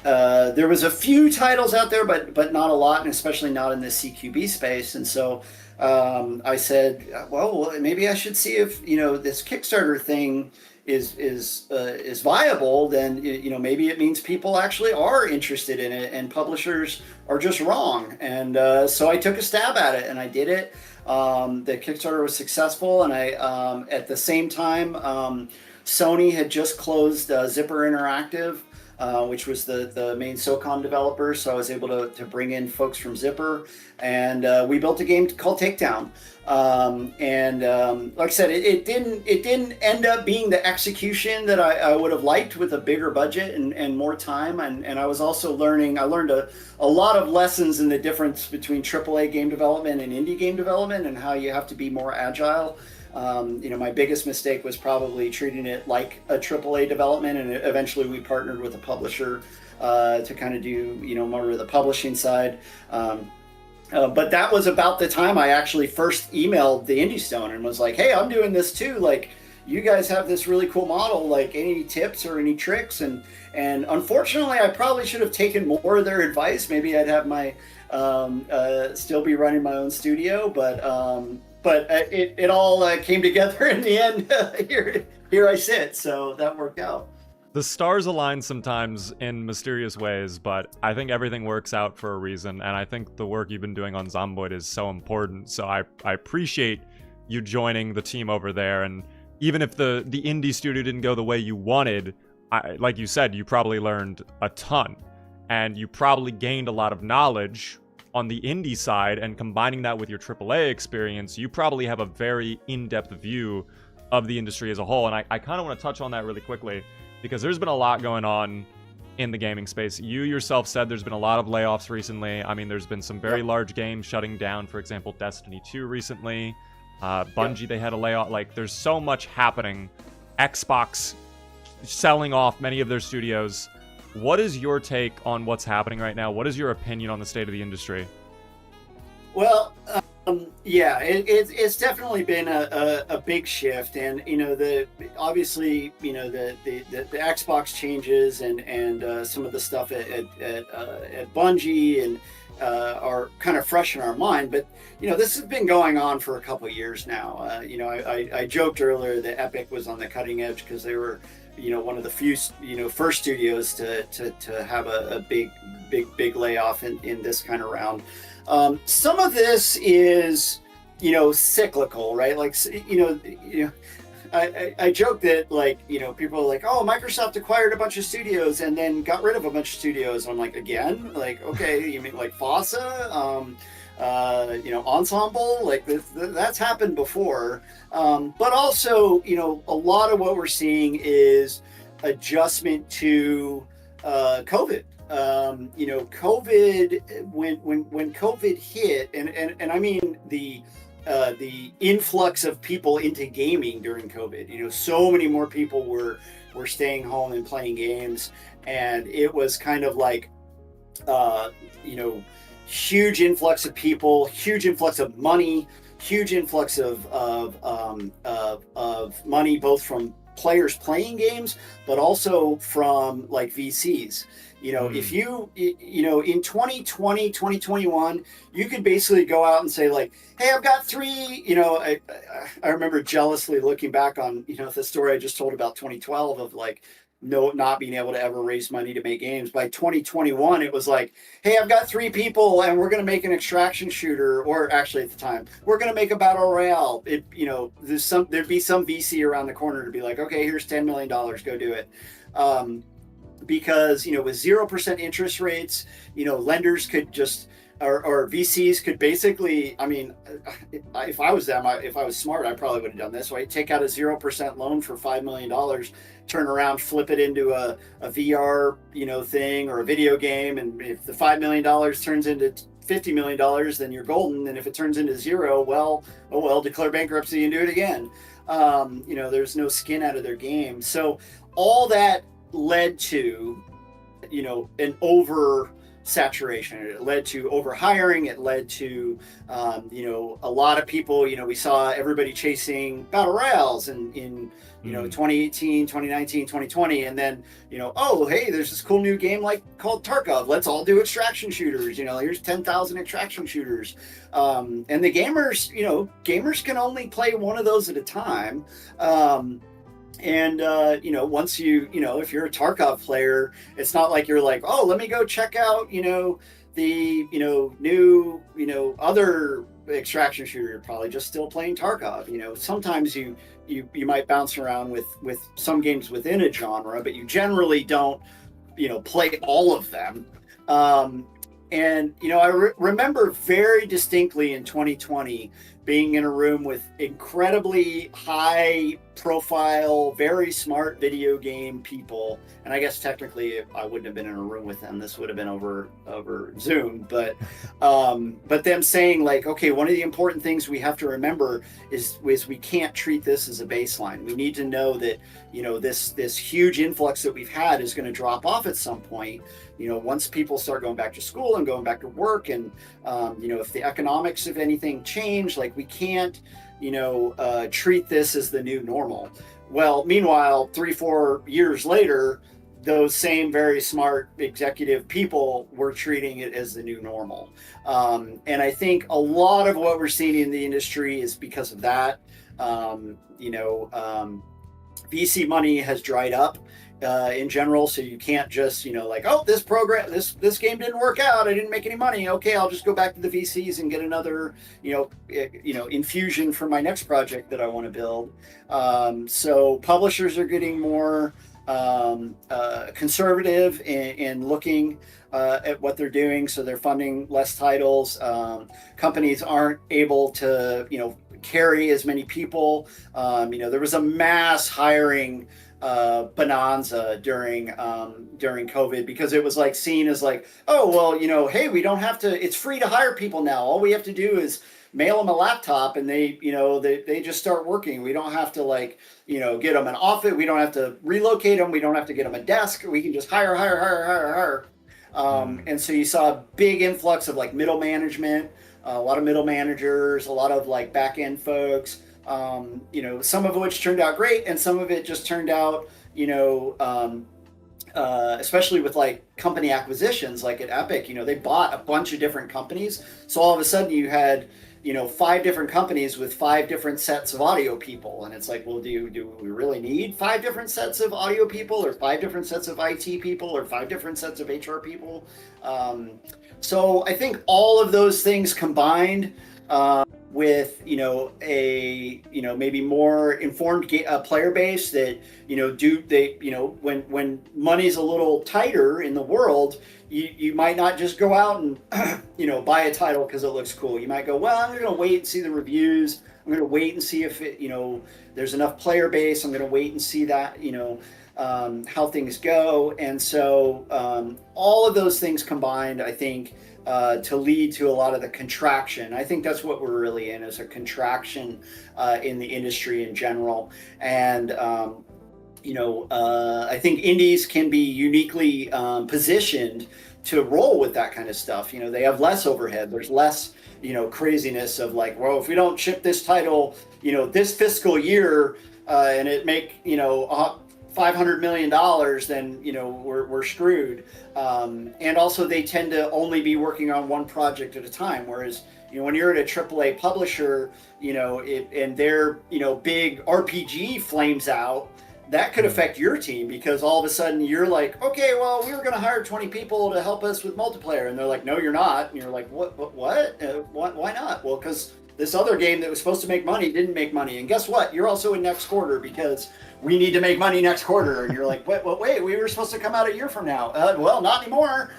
there was a few titles out there, but not a lot, and especially not in the CQB space. And so I said, well, maybe I should see if, you know, this Kickstarter thing is viable. Then, you know, maybe it means people actually are interested in it, and publishers are just wrong. And so I took a stab at it, and I did it. The Kickstarter was successful, and I at the same time, Sony had just closed Zipper Interactive, which was the main SOCOM developer. So I was able to bring in folks from Zipper, and we built a game called Takedown. Like I said, it didn't end up being the execution that I would have liked with a bigger budget and more time. And I was also I learned a lot of lessons in the difference between AAA game development and indie game development, and how you have to be more agile. You know, my biggest mistake was probably treating it like a AAA development, and eventually we partnered with a publisher to kind of do, you know, more of the publishing side. But that was about the time I actually first emailed the Indie Stone and was like, hey, I'm doing this too. Like, you guys have this really cool model, like any tips or any tricks? And unfortunately, I probably should have taken more of their advice. Maybe I'd have my, still be running my own studio, but it all came together in the end. Here I sit. So that worked out. The stars align sometimes in mysterious ways, but I think everything works out for a reason, and I think the work you've been doing on Zomboid is so important. So I appreciate you joining the team over there, and even if the indie studio didn't go the way you wanted, like you said, you probably learned a ton, and you probably gained a lot of knowledge on the indie side, and combining that with your AAA experience, you probably have a very in-depth view of the industry as a whole. And I kind of want to touch on that really quickly, because there's been a lot going on in the gaming space. You yourself said there's been a lot of layoffs recently. I mean, there's been some very large games shutting down. For example, Destiny 2 recently. Bungie, they had a layoff. Like, there's so much happening. Xbox selling off many of their studios. What is your take on what's happening right now? What is your opinion on the state of the industry? Well, Yeah, it's definitely been a big shift, and the obviously the Xbox changes and some of the stuff at Bungie and are kind of fresh in our mind. But this has been going on for a couple of years now. I joked earlier that Epic was on the cutting edge because they were one of the few first studios to have a big layoff in this kind of round. Some of this is, cyclical, right? Like, I joke that people are like, oh, Microsoft acquired a bunch of studios and then got rid of a bunch of studios. I'm like, again, like, okay, you mean like FOSSA, Ensemble, like that's happened before. But also, a lot of what we're seeing is adjustment to COVID. COVID, when COVID hit, and I mean the influx of people into gaming during COVID. So many more people were staying home and playing games, and it was kind of like, huge influx of people, huge influx of money, huge influx of money, both from players playing games, but also from like VCs. If you in 2020, 2021, you could basically go out and say like, hey, I've got three, I remember jealously looking back on, the story I just told about 2012 of like, not being able to ever raise money to make games. By 2021, it was like, hey, I've got three people and we're going to make an extraction shooter, or actually at the time, we're going to make a battle royale. There'd be some VC around the corner to be like, okay, here's $10 million, go do it. Because, with 0% interest rates, lenders could just, or VCs could basically, I mean, if I was them, if I was smart, I probably would have done this, right? Take out a 0% loan for $5 million, turn around, flip it into a VR, thing or a video game. And if the $5 million turns into $50 million, then you're golden. And if it turns into zero, well, declare bankruptcy and do it again. There's no skin out of their game. So all that led to, an over saturation. It led to over hiring. It led to, a lot of people, we saw everybody chasing battle royales in 2018, 2019, 2020. And then, oh, hey, there's this cool new game called Tarkov. Let's all do extraction shooters. Here's 10,000 extraction shooters. And the gamers can only play one of those at a time. And once if you're a Tarkov player, it's not like you're like, oh, let me go check out, the, new, other extraction shooter. You're probably just still playing Tarkov. Sometimes you might bounce around with some games within a genre, but you generally don't, play all of them. And I remember very distinctly in 2020 being in a room with incredibly high profile, very smart video game people. And I guess technically I wouldn't have been in a room with them. This would have been over Zoom. But them saying like, okay, one of the important things we have to remember is we can't treat this as a baseline. We need to know that, this huge influx that we've had is going to drop off at some point. Once people start going back to school and going back to work, and if the economics of anything change, like we can't, treat this as the new normal. Well, meanwhile, 3-4 years later, those same very smart executive people were treating it as the new normal. And I think a lot of what we're seeing in the industry is because of that. VC money has dried up in general, so you can't just like, oh, this game didn't work out, I didn't make any money, okay, I'll just go back to the VCs and get another infusion for my next project that I want to build. So publishers are getting more conservative in looking at what they're doing, so they're funding less titles. Companies aren't able to carry as many people. There was a mass hiring bonanza during COVID, because it was like seen as like, oh, well, hey, we don't have to, it's free to hire people now. All we have to do is mail them a laptop and they just start working. We don't have to get them an office. We don't have to relocate them. We don't have to get them a desk. We can just hire. And so you saw a big influx of like middle management, a lot of middle managers, a lot of like back end folks. Some of which turned out great, and some of it just turned out, especially with like company acquisitions, like at Epic, they bought a bunch of different companies. So all of a sudden you had, 5 different companies with 5 different sets of audio people. And it's like, well, do we really need 5 different sets of audio people, or 5 different sets of IT people, or 5 different sets of HR people? So I think all of those things combined, with a maybe more informed player base that when money's a little tighter in the world, you might not just go out and buy a title because it looks cool. You might go, well, I'm going to wait and see the reviews. I'm going to wait and see if there's enough player base. I'm going to wait and see that how things go. And so all of those things combined, I think, to lead to a lot of the contraction. I think that's what we're really in, is a contraction in the industry in general. And I think indies can be uniquely positioned to roll with that kind of stuff. They have less overhead. There's less craziness of like, well, if we don't ship this title this fiscal year and it make $500 million, then we're screwed. And also they tend to only be working on one project at a time, whereas when you're at a AAA publisher, and their big RPG flames out, that could affect your team, because all of a sudden you're like, okay, well, we were going to hire 20 people to help us with multiplayer, and they're like, no, you're not. And you're like, what? Why not? Well, because this other game that was supposed to make money didn't make money, and guess what? You're also in next quarter because we need to make money next quarter. And you're like, wait, we were supposed to come out a year from now. Well, not anymore.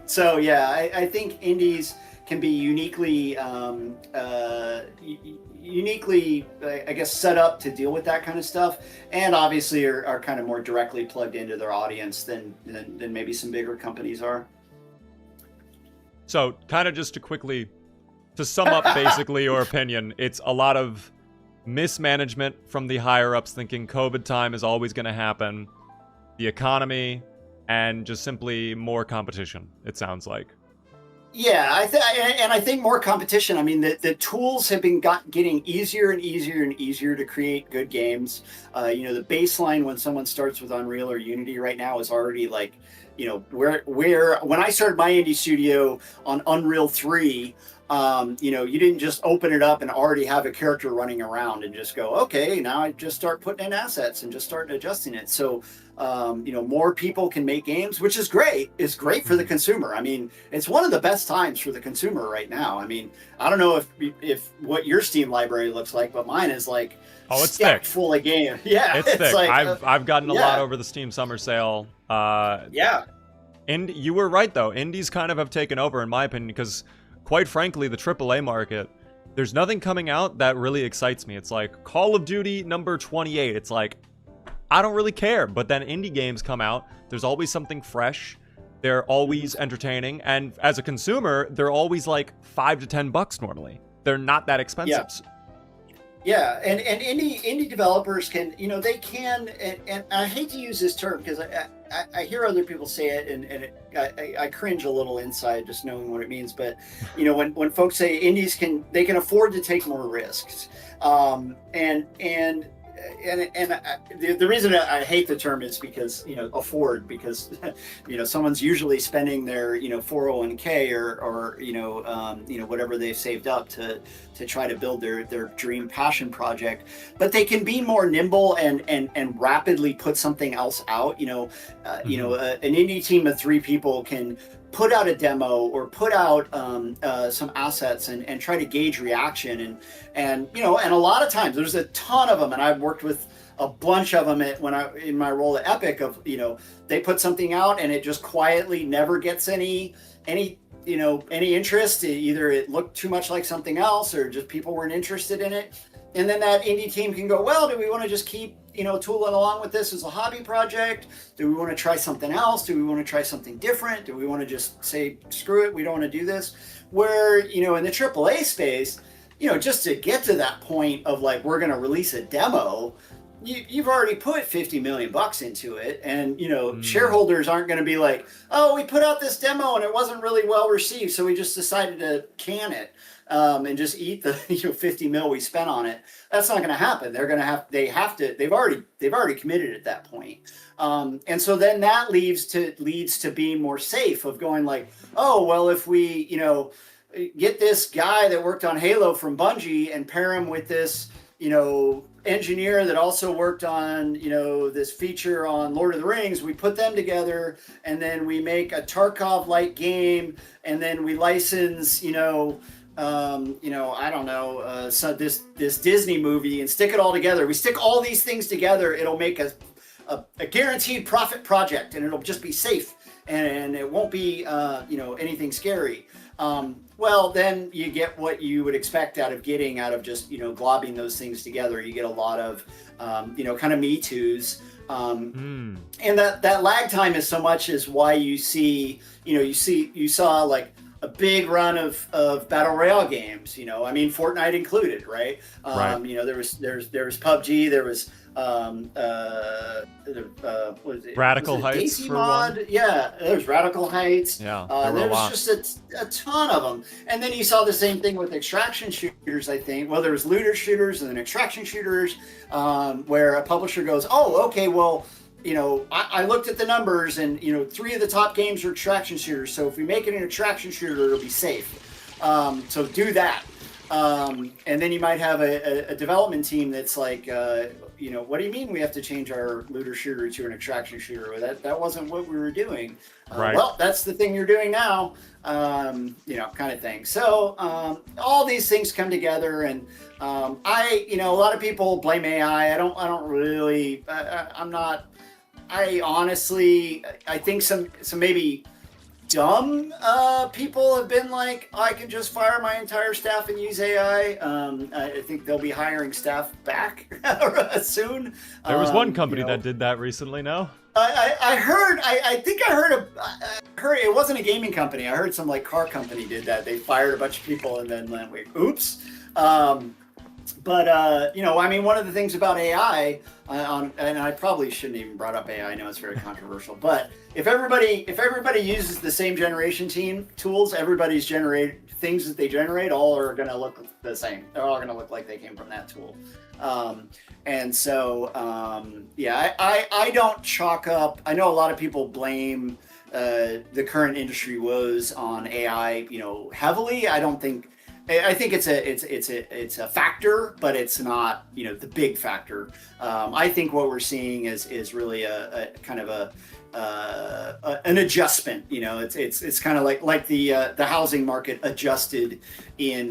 So yeah, I think indies can be uniquely, I guess, set up to deal with that kind of stuff, and obviously are kind of more directly plugged into their audience than maybe some bigger companies are. So kind of just to sum up basically your opinion, it's a lot of mismanagement from the higher ups, thinking COVID time is always going to happen, the economy, and just simply more competition, it sounds like. Yeah, I think more competition. I mean, the tools have been getting easier and easier and easier to create good games. The baseline when someone starts with Unreal or Unity right now is already like, where when I started my indie studio on Unreal 3, you didn't just open it up and already have a character running around and just go, okay, now I just start putting in assets and just start adjusting it. So, more people can make games, which is great. It's great for the consumer. I mean, it's one of the best times for the consumer right now. I mean, I don't know if what your Steam library looks like, but mine is like, it's thick, full of games. Yeah, it's thick. Like, I've gotten a lot over the Steam summer sale. Yeah. And you were right though. Indies kind of have taken over, in my opinion, because quite frankly, the AAA market, there's nothing coming out that really excites me. It's like Call of Duty number 28. It's like, I don't really care. But then indie games come out. There's always something fresh. They're always entertaining. And as a consumer, they're always like $5 to $10 normally. They're not that expensive. Yeah, and indie developers can, they can, and I hate to use this term because I hear other people say it, and I cringe a little inside just knowing what it means. But when folks say indies they can afford to take more risks, and the reason I hate the term is because afford, because someone's usually spending their 401k or whatever they've saved up to try to build their dream passion project, but they can be more nimble and rapidly put something else out. An indie team of 3 people can put out a demo or put out some assets and try to gauge reaction, and a lot of times there's a ton of them, and I've worked with a bunch of them in my role at Epic of they put something out and it just quietly never gets any interest. Either it looked too much like something else or just people weren't interested in it, and then that indie team can go, well, do we want to just keep tooling along with this as a hobby project? Do we want to try something else? Do we want to try something different? Do we want to just say, screw it, we don't want to do this? Where, in the AAA space, just to get to that point of like, we're going to release a demo, you've already put 50 million bucks into it, and Mm. shareholders aren't going to be like, oh, we put out this demo and it wasn't really well received, so we just decided to can it and just eat the 50 mil we spent on it. That's not going to happen. They've already committed at that point. And so then that leads to being more safe, of going like, oh, well, if we get this guy that worked on Halo from Bungie and pair him with this engineer that also worked on this feature on Lord of the Rings, we put them together, and then we make a Tarkov-like game, and then we license I don't know, so this Disney movie, and stick it all together. We stick all these things together, it'll make a guaranteed profit project, and it'll just be safe, and it won't be anything scary. Well, then you get what you would expect out of just globbing those things together. You get a lot of kind of Me Too's, and that lag time is so much is why you saw like a big run of battle royale games. I mean, Fortnite included, right? Right. There was PUBG, there was what is it? Radical was it Heights Daisy for mod? one. Yeah, there's Radical Heights. Yeah, there was just a ton of them. And then you saw the same thing with extraction shooters, I think. Well, there was looter shooters and then extraction shooters, where a publisher goes, oh, okay, well, I looked at the numbers, and 3 of the top games are extraction shooters. So if we make it an extraction shooter, it'll be safe. So do that. And then you might have a development team that's like, what do you mean we have to change our looter shooter to an extraction shooter? That wasn't what we were doing. Right. Well, that's the thing you're doing now, kind of thing. So all these things come together, and a lot of people blame AI. I don't really. I'm not. I honestly, I think some maybe dumb people have been like, I can just fire my entire staff and use AI. I think they'll be hiring staff back soon. There was one company that did that recently, no? I heard it wasn't a gaming company. I heard some like car company did that. They fired a bunch of people and then went, oops. But I mean, one of the things about AI, and I probably shouldn't even brought up AI. I know it's very controversial, but if everybody uses the same generation tools, everybody's things that they generate all are going to look the same. They're all going to look like they came from that tool. And so, I don't chalk up. I know a lot of people blame the current industry woes on AI, heavily. I think it's a factor, but it's not the big factor. I think what we're seeing is really a kind of an adjustment. It's kind of like the housing market adjusted in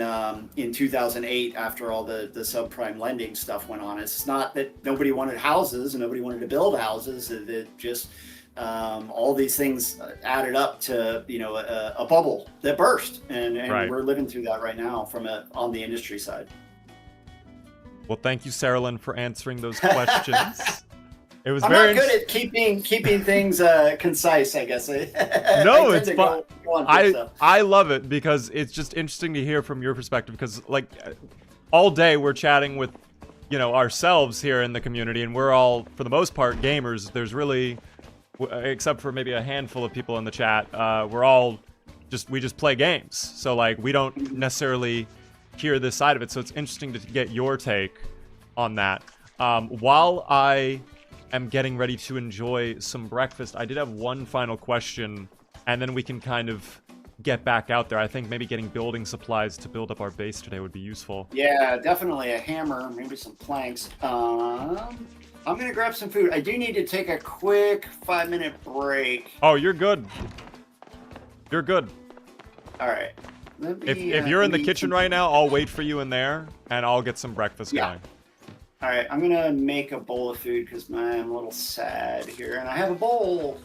2008 after all the subprime lending stuff went on. It's not that nobody wanted houses and nobody wanted to build houses. It just all these things added up to a bubble that burst, and right. We're living through that right now on the industry side. Well, thank you, Sarah Lynn, for answering those questions. It was I'm very not good at keeping things concise, I guess. No, it's fun. I love it because it's just interesting to hear from your perspective, because like all day we're chatting with ourselves here in the community, and we're all, for the most part, gamers. There's really, except for maybe a handful of people in the chat, we're all we just play games. So like we don't necessarily hear this side of it. So it's interesting to get your take on that. While I am getting ready to enjoy some breakfast, I did have one final question, and then we can kind of get back out there. I think maybe getting building supplies to build up our base today would be useful. Yeah, definitely a hammer, maybe some planks. I'm gonna grab some food. I do need to take a quick 5-minute break. Oh, you're good. You're good. All right. If you're in the kitchen right now, I'll wait for you in there, and I'll get some breakfast going. All right, I'm gonna make a bowl of food because I'm a little sad here, and I have a bowl.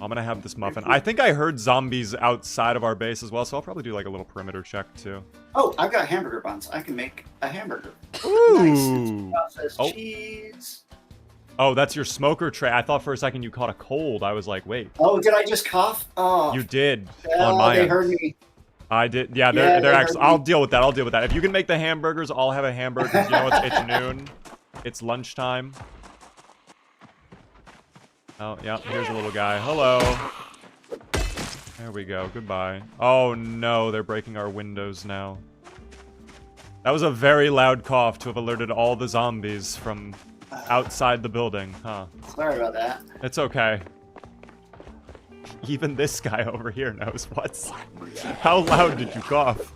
I'm gonna have this muffin. I think I heard zombies outside of our base as well, so I'll probably do like a little perimeter check too. Oh, I've got hamburger buns. I can make a hamburger. Ooh. Nice. Processed cheese. Oh, that's your smoker tray. I thought for a second you caught a cold. I was like, wait. Oh, did I just cough? Oh, you did. Well, on my they end. heard me. I did. Yeah, they're actually. I'll deal with that. If you can make the hamburgers, I'll have a hamburger. You know, it's noon. It's lunchtime. Oh, yeah, here's a little guy. Hello. There we go. Goodbye. Oh, no, they're breaking our windows now. That was a very loud cough to have alerted all the zombies from outside the building, huh? Sorry about that. It's okay. Even this guy over here knows what's... How loud did you cough?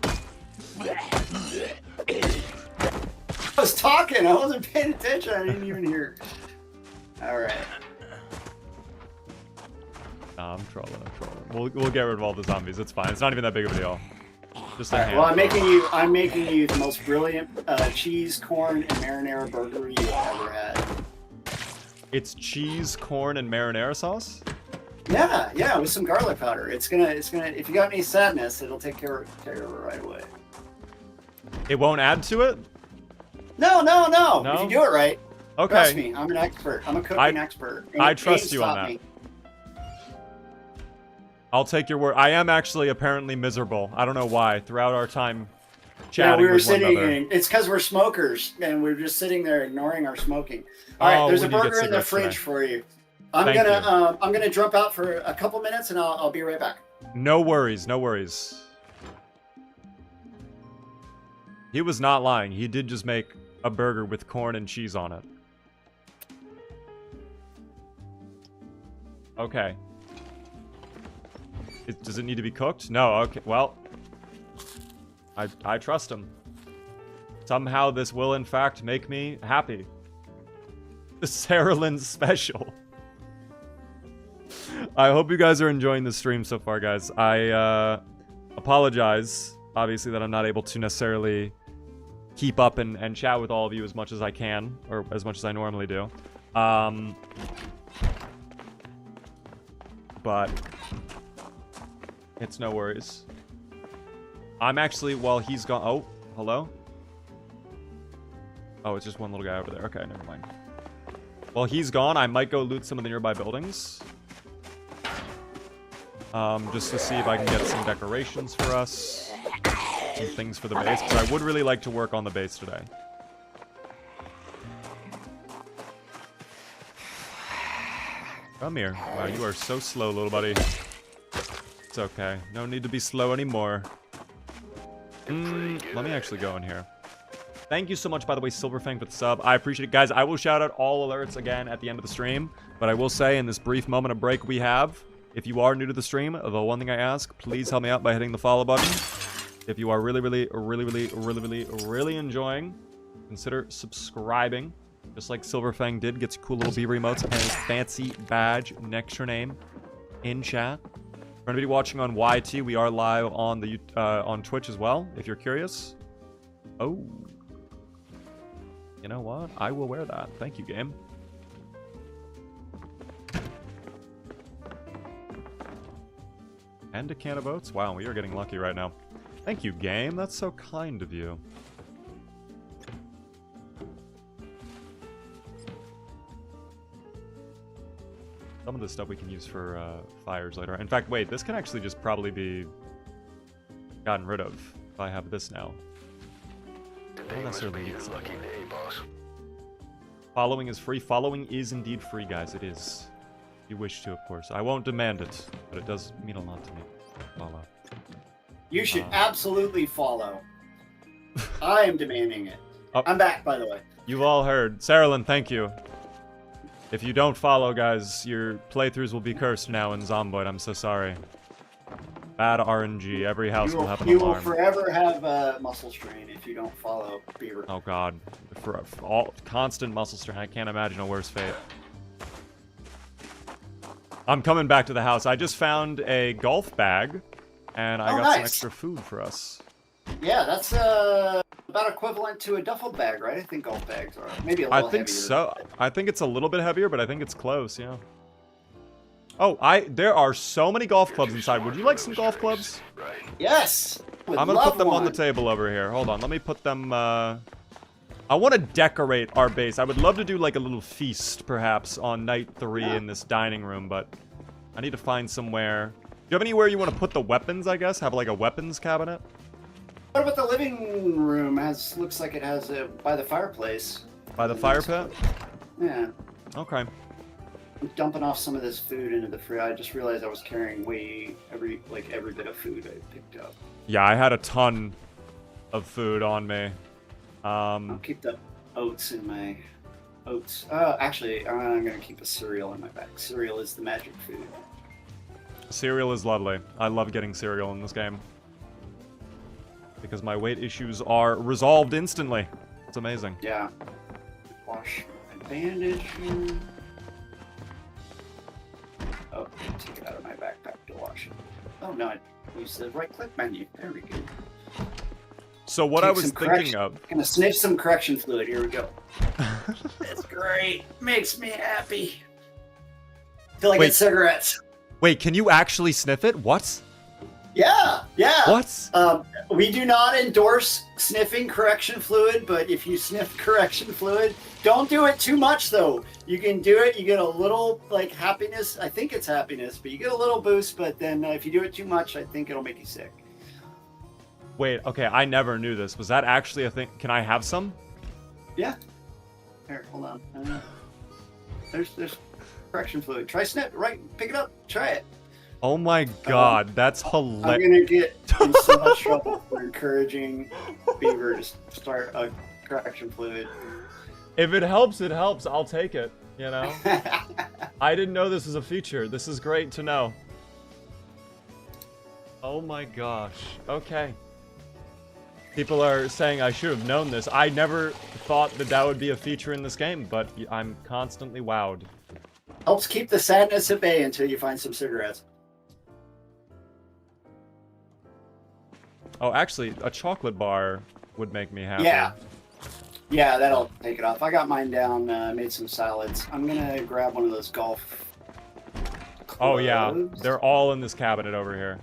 I was talking. I wasn't paying attention. I didn't even hear. All right. Nah, I'm trolling. We'll get rid of all the zombies. It's fine. It's not even that big of a deal. Just a All right, handful. well, I'm making you the most brilliant cheese, corn, and marinara burger you've ever had. It's cheese, corn, and marinara sauce? Yeah, with some garlic powder. It's gonna. If you got any sadness, it'll take care of it right away. It won't add to it? No. No? If you do it right, Okay. trust me, I'm an expert. I'm a cooking expert. I trust you on taught that. me. I'll take your word. I am actually apparently miserable. I don't know why. Throughout our time Yeah, chatting we were with one sitting. another. It's because we're smokers, and we're just sitting there ignoring our smoking. All right, there's we a need to get burger in the cigarettes fridge today. for you. I'm Thank gonna jump out for a couple minutes, and I'll be right back. No worries, no worries. He was not lying. He did just make a burger with corn and cheese on it. Okay. Does it need to be cooked? No, okay. Well, I trust him. Somehow this will, in fact, make me happy. The Sarah Lynn special. I hope you guys are enjoying the stream so far, guys. I apologize, obviously, that I'm not able to necessarily keep up and chat with all of you as much as I can, or as much as I normally do. But it's no worries. I'm actually, while he's gone... Oh, hello? Oh, it's just one little guy over there. Okay, never mind. While he's gone, I might go loot some of the nearby buildings. Just to see if I can get some decorations for us. Some things for the base, because I would really like to work on the base today. Come here. Wow, you are so slow, little buddy. It's okay. No need to be slow anymore. Let me actually go in here. Thank you so much, by the way, Silverfang, for the sub. I appreciate it. Guys, I will shout out all alerts again at the end of the stream. But I will say, in this brief moment of break we have, if you are new to the stream, the one thing I ask, please help me out by hitting the follow button. If you are really enjoying, consider subscribing. Just like Silverfang did, gets cool little beaver emotes and his fancy badge next to your name in chat. For anybody watching on YT, we are live on the on Twitch as well, if you're curious. Oh. You know what? I will wear that. Thank you, game. And a can of oats? Wow, we are getting lucky right now. Thank you, game. That's so kind of you. Some of this stuff we can use for fires later. In fact, wait, this can actually just probably be gotten rid of if I have this now. I don't necessarily need some. Following is free. Following is indeed free, guys. It is. If you wish to, of course. I won't demand it, but it does mean a lot to me. Follow. You should absolutely follow. I am demanding it. Oh. I'm back, by the way. You've all heard. Saralyn, thank you. If you don't follow, guys, your playthroughs will be cursed now in Zomboid. I'm so sorry. Bad RNG. Every house will have an alarm. You will forever have muscle strain if you don't follow Beaver. Oh god. For all constant muscle strain. I can't imagine a worse fate. I'm coming back to the house. I just found a golf bag, and I got some extra food for us. Yeah, that's about equivalent to a duffel bag, right? I think golf bags are maybe a little heavier. I think so. I think it's a little bit heavier, but I think it's close, yeah. Oh, there are so many golf clubs inside. Would you like some golf clubs? Yes! I'm gonna put them on the table over here. Hold on, let me put them, I want to decorate our base. I would love to do like a little feast, perhaps, on night 3 in this dining room, but I need to find somewhere. Do you have anywhere you want to put the weapons, I guess? Have like a weapons cabinet? What about the living room? Looks like it has by the fireplace. By the fire pit? Yeah. Okay. I'm dumping off some of this food into the fridge. I just realized I was carrying every bit of food I picked up. Yeah, I had a ton of food on me. I'll keep the oats in my oats. Actually, I'm gonna keep a cereal in my bag. Cereal is the magic food. Cereal is lovely. I love getting cereal in this game. Because my weight issues are resolved instantly. It's amazing. Yeah. Wash my bandage. Oh, take it out of my backpack to wash it. Oh no, I used the right-click menu. There we go. So what I was thinking of... Gonna sniff some correction fluid. Here we go. It's great. Makes me happy. Feel like it's cigarettes. Wait, can you actually sniff it? What? Yeah. What? We do not endorse sniffing correction fluid, but if you sniff correction fluid, don't do it too much though. You can do it, you get a little like happiness. I think it's happiness, but you get a little boost, but then if you do it too much, I think it'll make you sick. Wait, okay, I never knew this. Was that actually a thing? Can I have some? Yeah. Here, hold on. There's correction fluid. Try sniff, right? Pick it up. Try it. Oh my god, that's hilarious. I'm gonna get in so much trouble for encouraging Beaver to start a correction fluid. If it helps, it helps. I'll take it, you know? I didn't know this was a feature. This is great to know. Oh my gosh. Okay. People are saying I should have known this. I never thought that would be a feature in this game, but I'm constantly wowed. Helps keep the sadness at bay until you find some cigarettes. Oh, actually, a chocolate bar would make me happy. Yeah, that'll take it off. I got mine down, made some salads. I'm gonna grab one of those golf clubs. Oh yeah, they're all in this cabinet over here.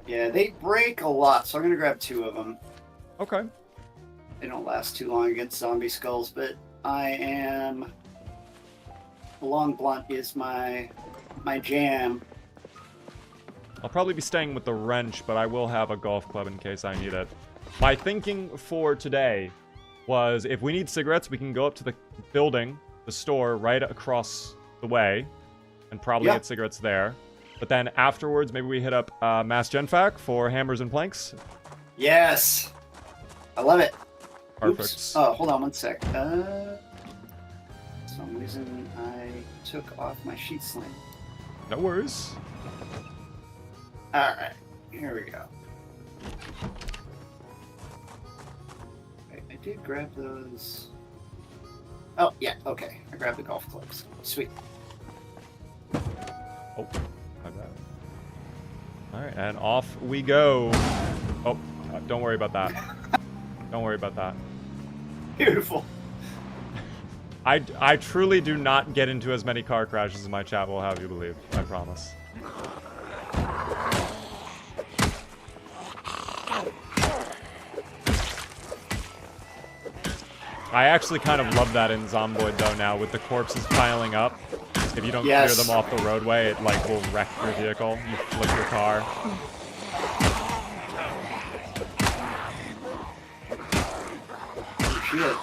Yeah, they break a lot, so I'm gonna grab 2 of them. Okay. They don't last too long against zombie skulls, but the long blunt is my jam. I'll probably be staying with the wrench, but I will have a golf club in case I need it. My thinking for today was if we need cigarettes, we can go up to the building, the store right across the way, and probably get cigarettes there. But then afterwards, maybe we hit up Mass Genfac for hammers and planks. Yes! I love it. Perfect. Oops. Oh, hold on one sec. For some reason, I took off my sheet sling. No worries. Alright, here we go. I did grab those. Oh, yeah, okay. I grabbed the golf clubs. Sweet. Oh, my bad. Alright, and off we go. Oh, don't worry about that. Don't worry about that. Beautiful. I truly do not get into as many car crashes as my chat will have you believe. I promise. I actually kind of love that in Zomboid though now, with the corpses piling up. If you don't clear them off the roadway, it like will wreck your vehicle. You flip your car.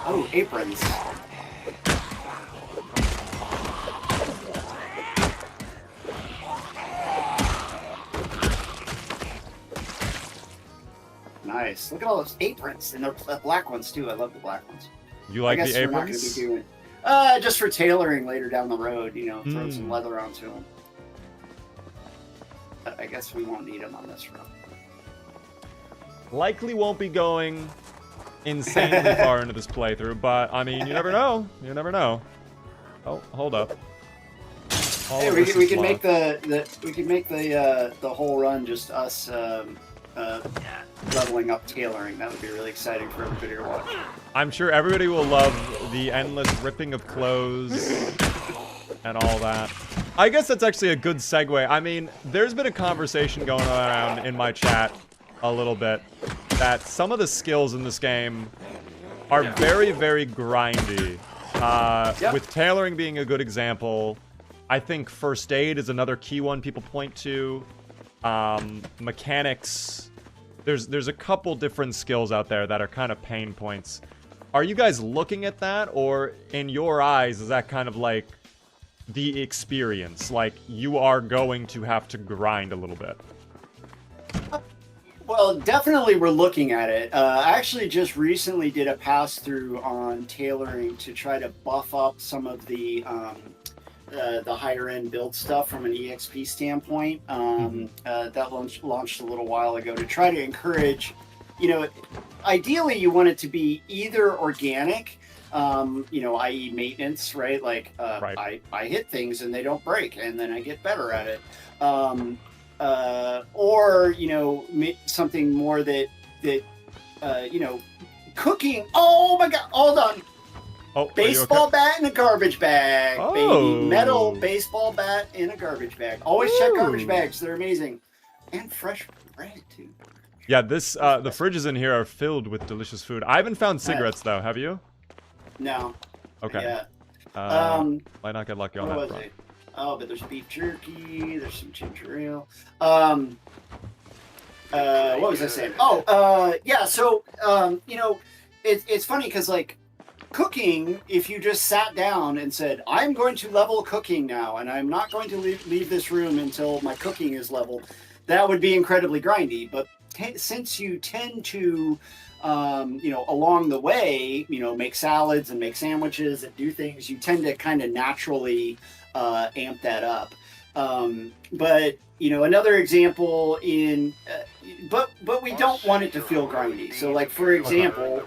Oh, aprons. Nice. Look at all those aprons, and the black ones too. I love the black ones. You like the aprons? We're not going to be doing, just for tailoring later down the road. You know, throw some leather onto them. But I guess we won't need them on this run. Likely won't be going insanely far into this playthrough, but I mean, you never know. You never know. Oh, hold up. Hey, we can make the whole run just us leveling up tailoring. That would be really exciting for everybody to watch. I'm sure everybody will love the endless ripping of clothes and all that. I guess that's actually a good segue. I mean, there's been a conversation going around in my chat a little bit that some of the skills in this game are very, very grindy. With tailoring being a good example, I think first aid is another key one people point to. Mechanics. There's a couple different skills out there that are kind of pain points. Are you guys looking at that, or in your eyes, is that kind of like the experience? Like, you are going to have to grind a little bit. Well, definitely we're looking at it. I actually just recently did a pass through on tailoring to try to buff up some of the higher end build stuff from an EXP standpoint. That launched a little while ago to try to encourage, you know, ideally you want it to be either organic, you know, i.e. maintenance, right? Like Right. I hit things and they don't break and then I get better at it. Or, you know, something more that you know, cooking. Oh my God, hold on. Oh, Baseball okay? bat in a garbage bag, Oh. baby. Metal baseball bat in a garbage bag. Always check garbage Ooh. bags. They're amazing. And fresh bread, too. Yeah, this the fridges in here are filled with delicious food. I haven't found cigarettes though. Have you? No. Okay. Yeah. Might not get lucky on What that was front. it? Oh, but there's beef jerky. There's some ginger ale. What was I saying? Oh, yeah. So, you know, it's funny because like cooking, if you just sat down and said, I'm going to level cooking now, and I'm not going to leave this room until my cooking is leveled, that would be incredibly grindy. But since you tend to, you know, along the way, you know, make salads and make sandwiches and do things, you tend to kind of naturally amp that up. But you know, another example in, but we don't want it to feel grindy. So, like for example,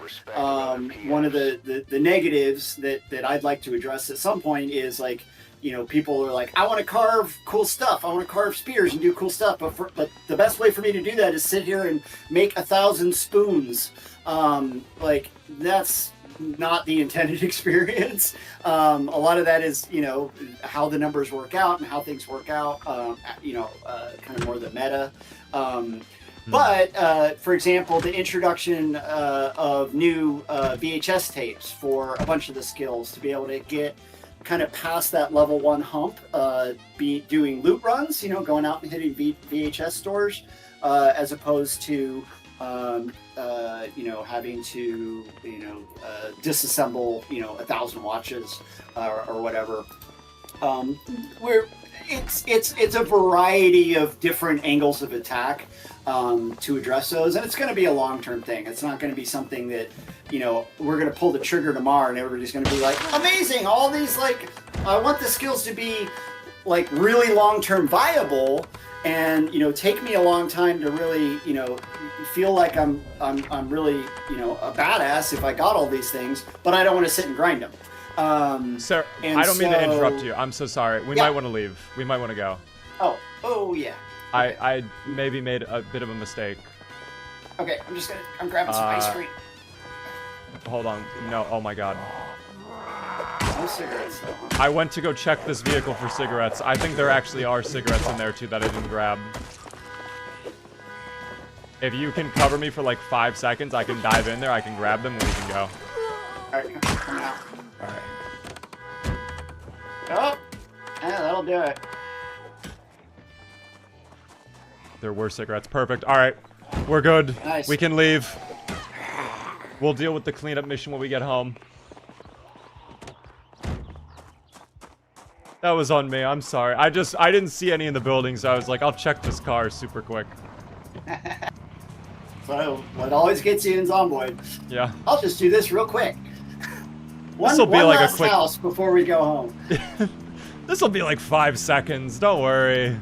one of the negatives that I'd like to address at some point is like, you know, people are like, I want to carve cool stuff. I want to carve spears and do cool stuff. But the best way for me to do that is sit here and make 1,000 spoons. Like that's not the intended experience. A lot of that is, you know, how the numbers work out and how things work out, you know, kind of more the meta. But, for example, the introduction of new VHS tapes for a bunch of the skills to be able to get kind of past that level 1 hump, be doing loot runs, you know, going out and hitting VHS stores, as opposed to you know, having to, you know, disassemble, you know, 1,000 watches or whatever. It's a variety of different angles of attack to address those, and it's going to be a long-term thing. It's not going to be something that, you know, we're going to pull the trigger tomorrow and everybody's going to be like, amazing, all these, like, I want the skills to be like really long-term viable and, you know, take me a long time to really, you know, feel like I'm really, you know, a badass if I got all these things, but I don't want to sit and grind them. Sir, I don't mean to interrupt you. I'm so sorry. We might want to leave. We might want to go. Oh yeah. Okay. I maybe made a bit of a mistake. Okay, I'm grabbing some ice cream. Hold on. No, oh my God. No cigarettes though. Huh? I went to go check this vehicle for cigarettes. I think there actually are cigarettes in there too that I didn't grab. If you can cover me for like 5 seconds, I can dive in there, I can grab them, and we can go. Alright, come out. Alright. Oh! Yeah, that'll do it. There were cigarettes. Perfect. Alright. We're good. Nice. We can leave. We'll deal with the cleanup mission when we get home. That was on me. I'm sorry. I didn't see any in the building, so I was like, I'll check this car super quick. So, what always gets you in Zomboid. Yeah. I'll just do this real quick. This'll be like last a quick house before we go home. This'll be like 5 seconds. Don't worry.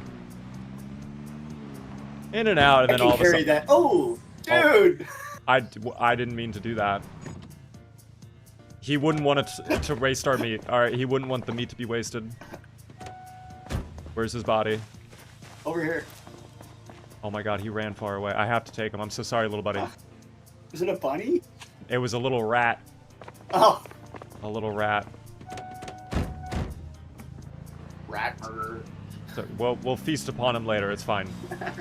In and out, and then all of a sudden. That. Oh, dude. Oh, I didn't mean to do that. He wouldn't want it to waste our meat. All right, he wouldn't want the meat to be wasted. Where's his body? Over here. Oh my God, he ran far away. I have to take him. I'm so sorry, little buddy. Is it a bunny? It was a little rat. Oh. A little rat. Rat murder. So, we'll feast upon him later. It's fine.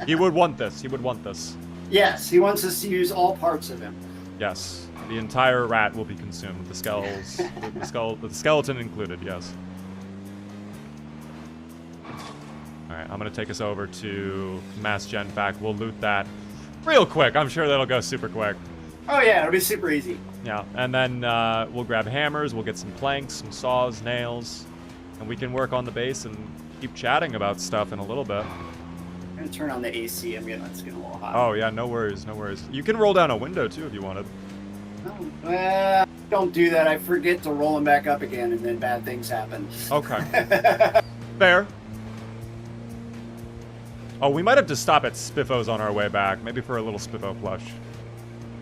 He would want this. He would want this. Yes, he wants us to use all parts of him. Yes. The entire rat will be consumed. The skulls, the skeleton included. Yes. All right, I'm gonna take us over to Mass Gen Fac. We'll loot that real quick. I'm sure that'll go super quick. Oh yeah, it'll be super easy. Yeah, and then we'll grab hammers, we'll get some planks, some saws, nails, and we can work on the base and keep chatting about stuff in a little bit. I'm gonna turn on the AC. It's getting a little hot. Oh yeah, no worries, no worries. You can roll down a window too if you wanted. No, don't do that. I forget to roll them back up again, and then bad things happen. Okay. Fair. Oh, we might have to stop at Spiffo's on our way back. Maybe for a little Spiffo plush.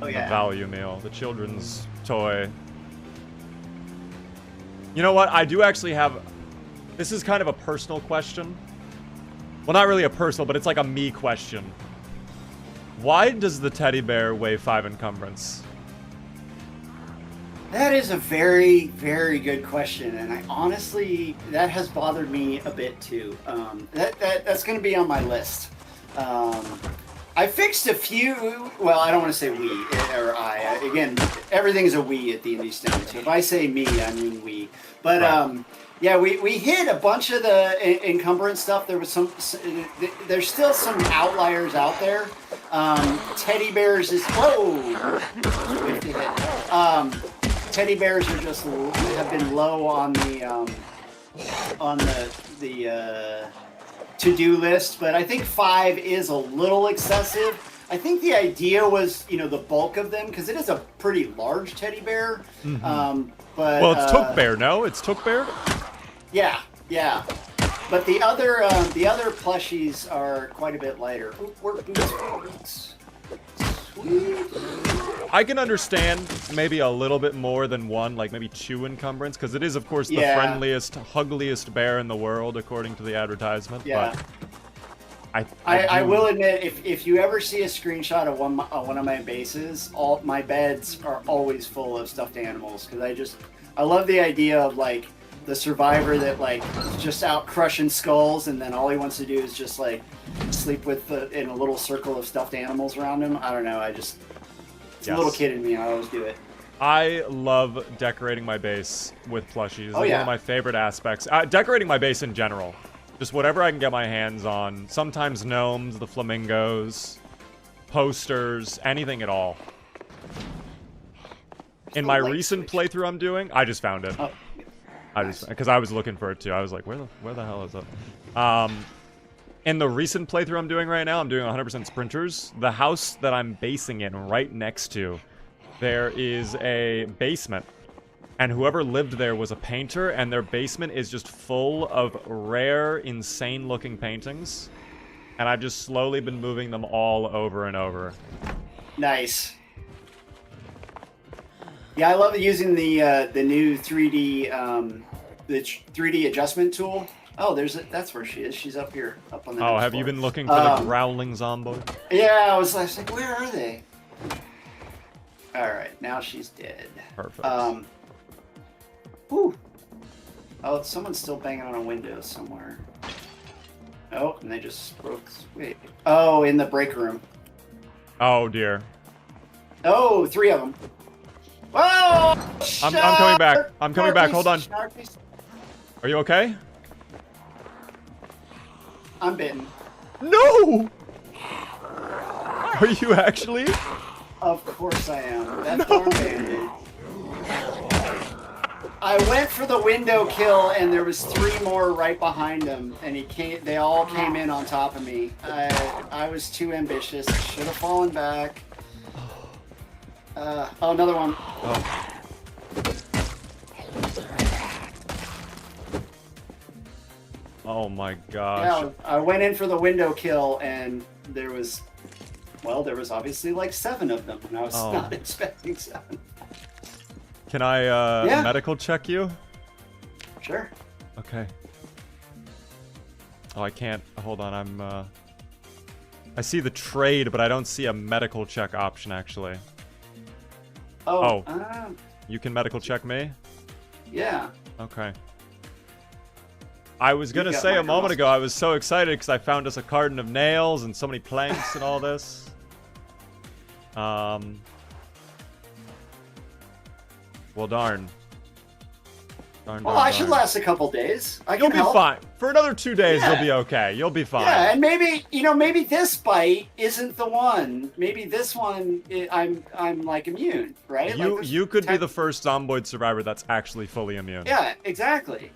Oh, yeah. The value meal. The children's toy. You know what? I do actually have... This is kind of a personal question. Well, not really a personal, but it's like a me question. Why does the teddy bear weigh 5 encumbrance? That is a very, very good question, and I honestly, that has bothered me a bit too. That's going to be on my list. I fixed a few. Well, I don't want to say we or I. Again, everything's a we at the Indie Stone. So if I say me, I mean we. But right. yeah, we hit a bunch of the encumbrance stuff. There was there's still some outliers out there. Teddy bears is teddy bears are just have been low on the to-do list, but I think 5 is a little excessive. I think the idea was, the bulk of them, because it is a pretty large teddy bear. Mm-hmm. But well, it's Took Bear, no? It's Took Bear? Yeah. But the other plushies are quite a bit lighter. Ooh, work boots. Sweet. I can understand maybe a little bit more than one, like maybe 2 encumbrance, because it is, of course, the friendliest, huggliest bear in the world, according to the advertisement. Yeah. But I will admit, if you ever see a screenshot of one of my bases, all my beds are always full of stuffed animals, because I love the idea of like the survivor that like is just out crushing skulls, and then all he wants to do is just like sleep in a little circle of stuffed animals around him. I don't know. It's a little kid in me. I always do it. I love decorating my base with plushies. Oh, It's yeah. one of my favorite aspects. Decorating my base in general. Just whatever I can get my hands on. Sometimes gnomes, the flamingos, posters, anything at all. In my recent playthrough I'm doing, I just found it. Oh, because I was looking for it too. I was like, where the hell is it? In the recent playthrough I'm doing right now, I'm doing 100% sprinters. The house that I'm basing in right next to, there is a basement. And whoever lived there was a painter, and their basement is just full of rare, insane-looking paintings. And I've just slowly been moving them all over and over. Nice. Yeah, I love using the new 3D the 3D adjustment tool. Oh, that's where she is. She's up here, up on the. Oh, next have floor. you been looking for the growling zomboid? Yeah, I was like, where are they? All right, now she's dead. Perfect. Whew. Oh, someone's still banging on a window somewhere. Oh, and they just broke. Wait. Oh, in the break room. Oh dear. Oh, 3 of them. Whoa! I'm coming back. I'm coming back. Hold on. Sharpies. Are you okay? I'm bitten. No! Are you actually? Of course I am. That darn bandit. I went for the window kill, and there was 3 more right behind him, and they all came in on top of me. I was too ambitious. I should have fallen back. Oh, another one. Oh. Oh my gosh. Yeah, I went in for the window kill, and there was obviously like 7 of them, and I was not expecting 7. Can I medical check you? Sure. Okay. Oh, I can't. Hold on. I see the trade, but I don't see a medical check option actually. Oh. You can medical check me? Yeah. Okay. I was gonna say a moment ago, I was so excited because I found us a carton of nails and so many planks and all this. Well, darn. Darn, Well, darn, I should darn. last a couple days. You'll be fine. For another 2 days, Yeah. you'll be okay. You'll be fine. Yeah, and maybe maybe this bite isn't the one. Maybe this one, I'm like immune, right? You could be the first Zomboid survivor that's actually fully immune. Yeah, exactly.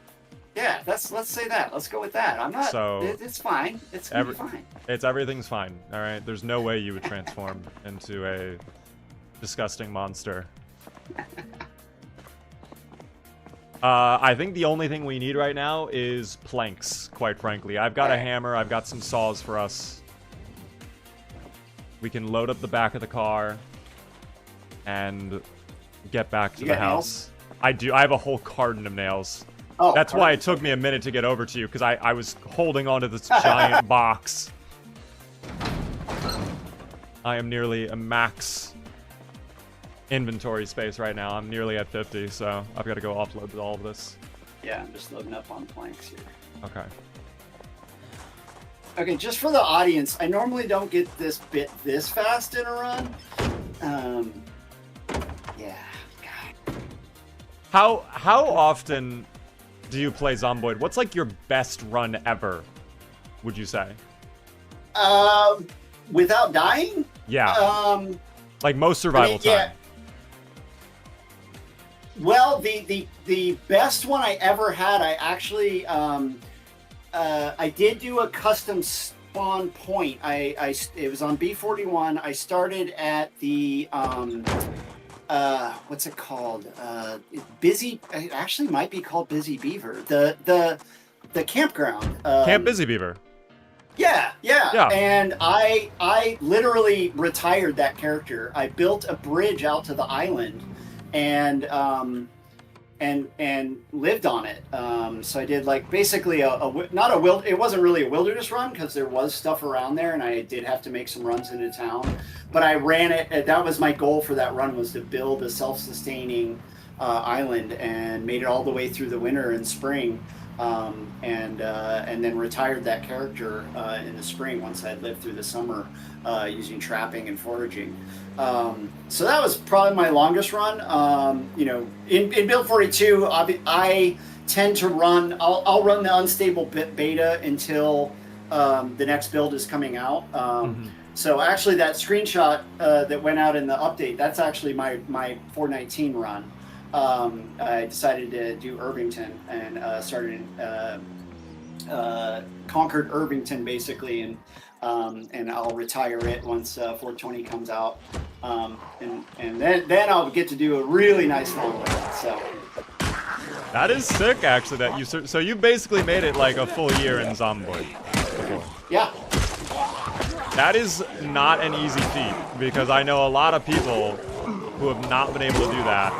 Yeah, let's say that. Let's go with that. I'm not. So It's fine. It's gonna be fine. Everything's fine. All right. There's no way you would transform into a disgusting monster. I think the only thing we need right now is planks, quite frankly. I've got a hammer. I've got some saws for us. We can load up the back of the car and get back to the house. Nails? I do. I have a whole carton of nails. Oh, that's why it took me a minute to get over to you, because I was holding onto this giant box. I am nearly a max inventory space right now. I'm nearly at 50, so I've got to go offload all of this. Yeah, I'm just loading up on planks here. Okay. Okay, just for the audience, I normally don't get this bit this fast in a run. Yeah. God. How often do you play Zomboid? What's like your best run ever, would you say? Without dying? Yeah. Like most survival time. Yeah. Well, the best one I ever had, I actually I did do a custom spawn point. It was on B41. I started at the what's it called? Busy. It actually might be called Busy Beaver. The campground. Camp Busy Beaver. Yeah. And I literally retired that character. I built a bridge out to the island, and lived on it. So I did like basically it wasn't really a wilderness run because there was stuff around there, and I did have to make some runs into town. But I ran it. That was my goal for that run, was to build a self-sustaining island, and made it all the way through the winter and spring. And then retired that character in the spring once I had lived through the summer using trapping and foraging. So that was probably my longest run. In build 42, I tend to run. I'll run the unstable beta until the next build is coming out. So actually, that screenshot that went out in the update, that's actually my 419 run. I decided to do Irvington and conquered Irvington basically, and I'll retire it once 420 comes out, and then I'll get to do a really nice long run. So that is sick, actually. That you so you basically made it like a full year in Zomboid. Yeah. That is not an easy feat, because I know a lot of people who have not been able to do that.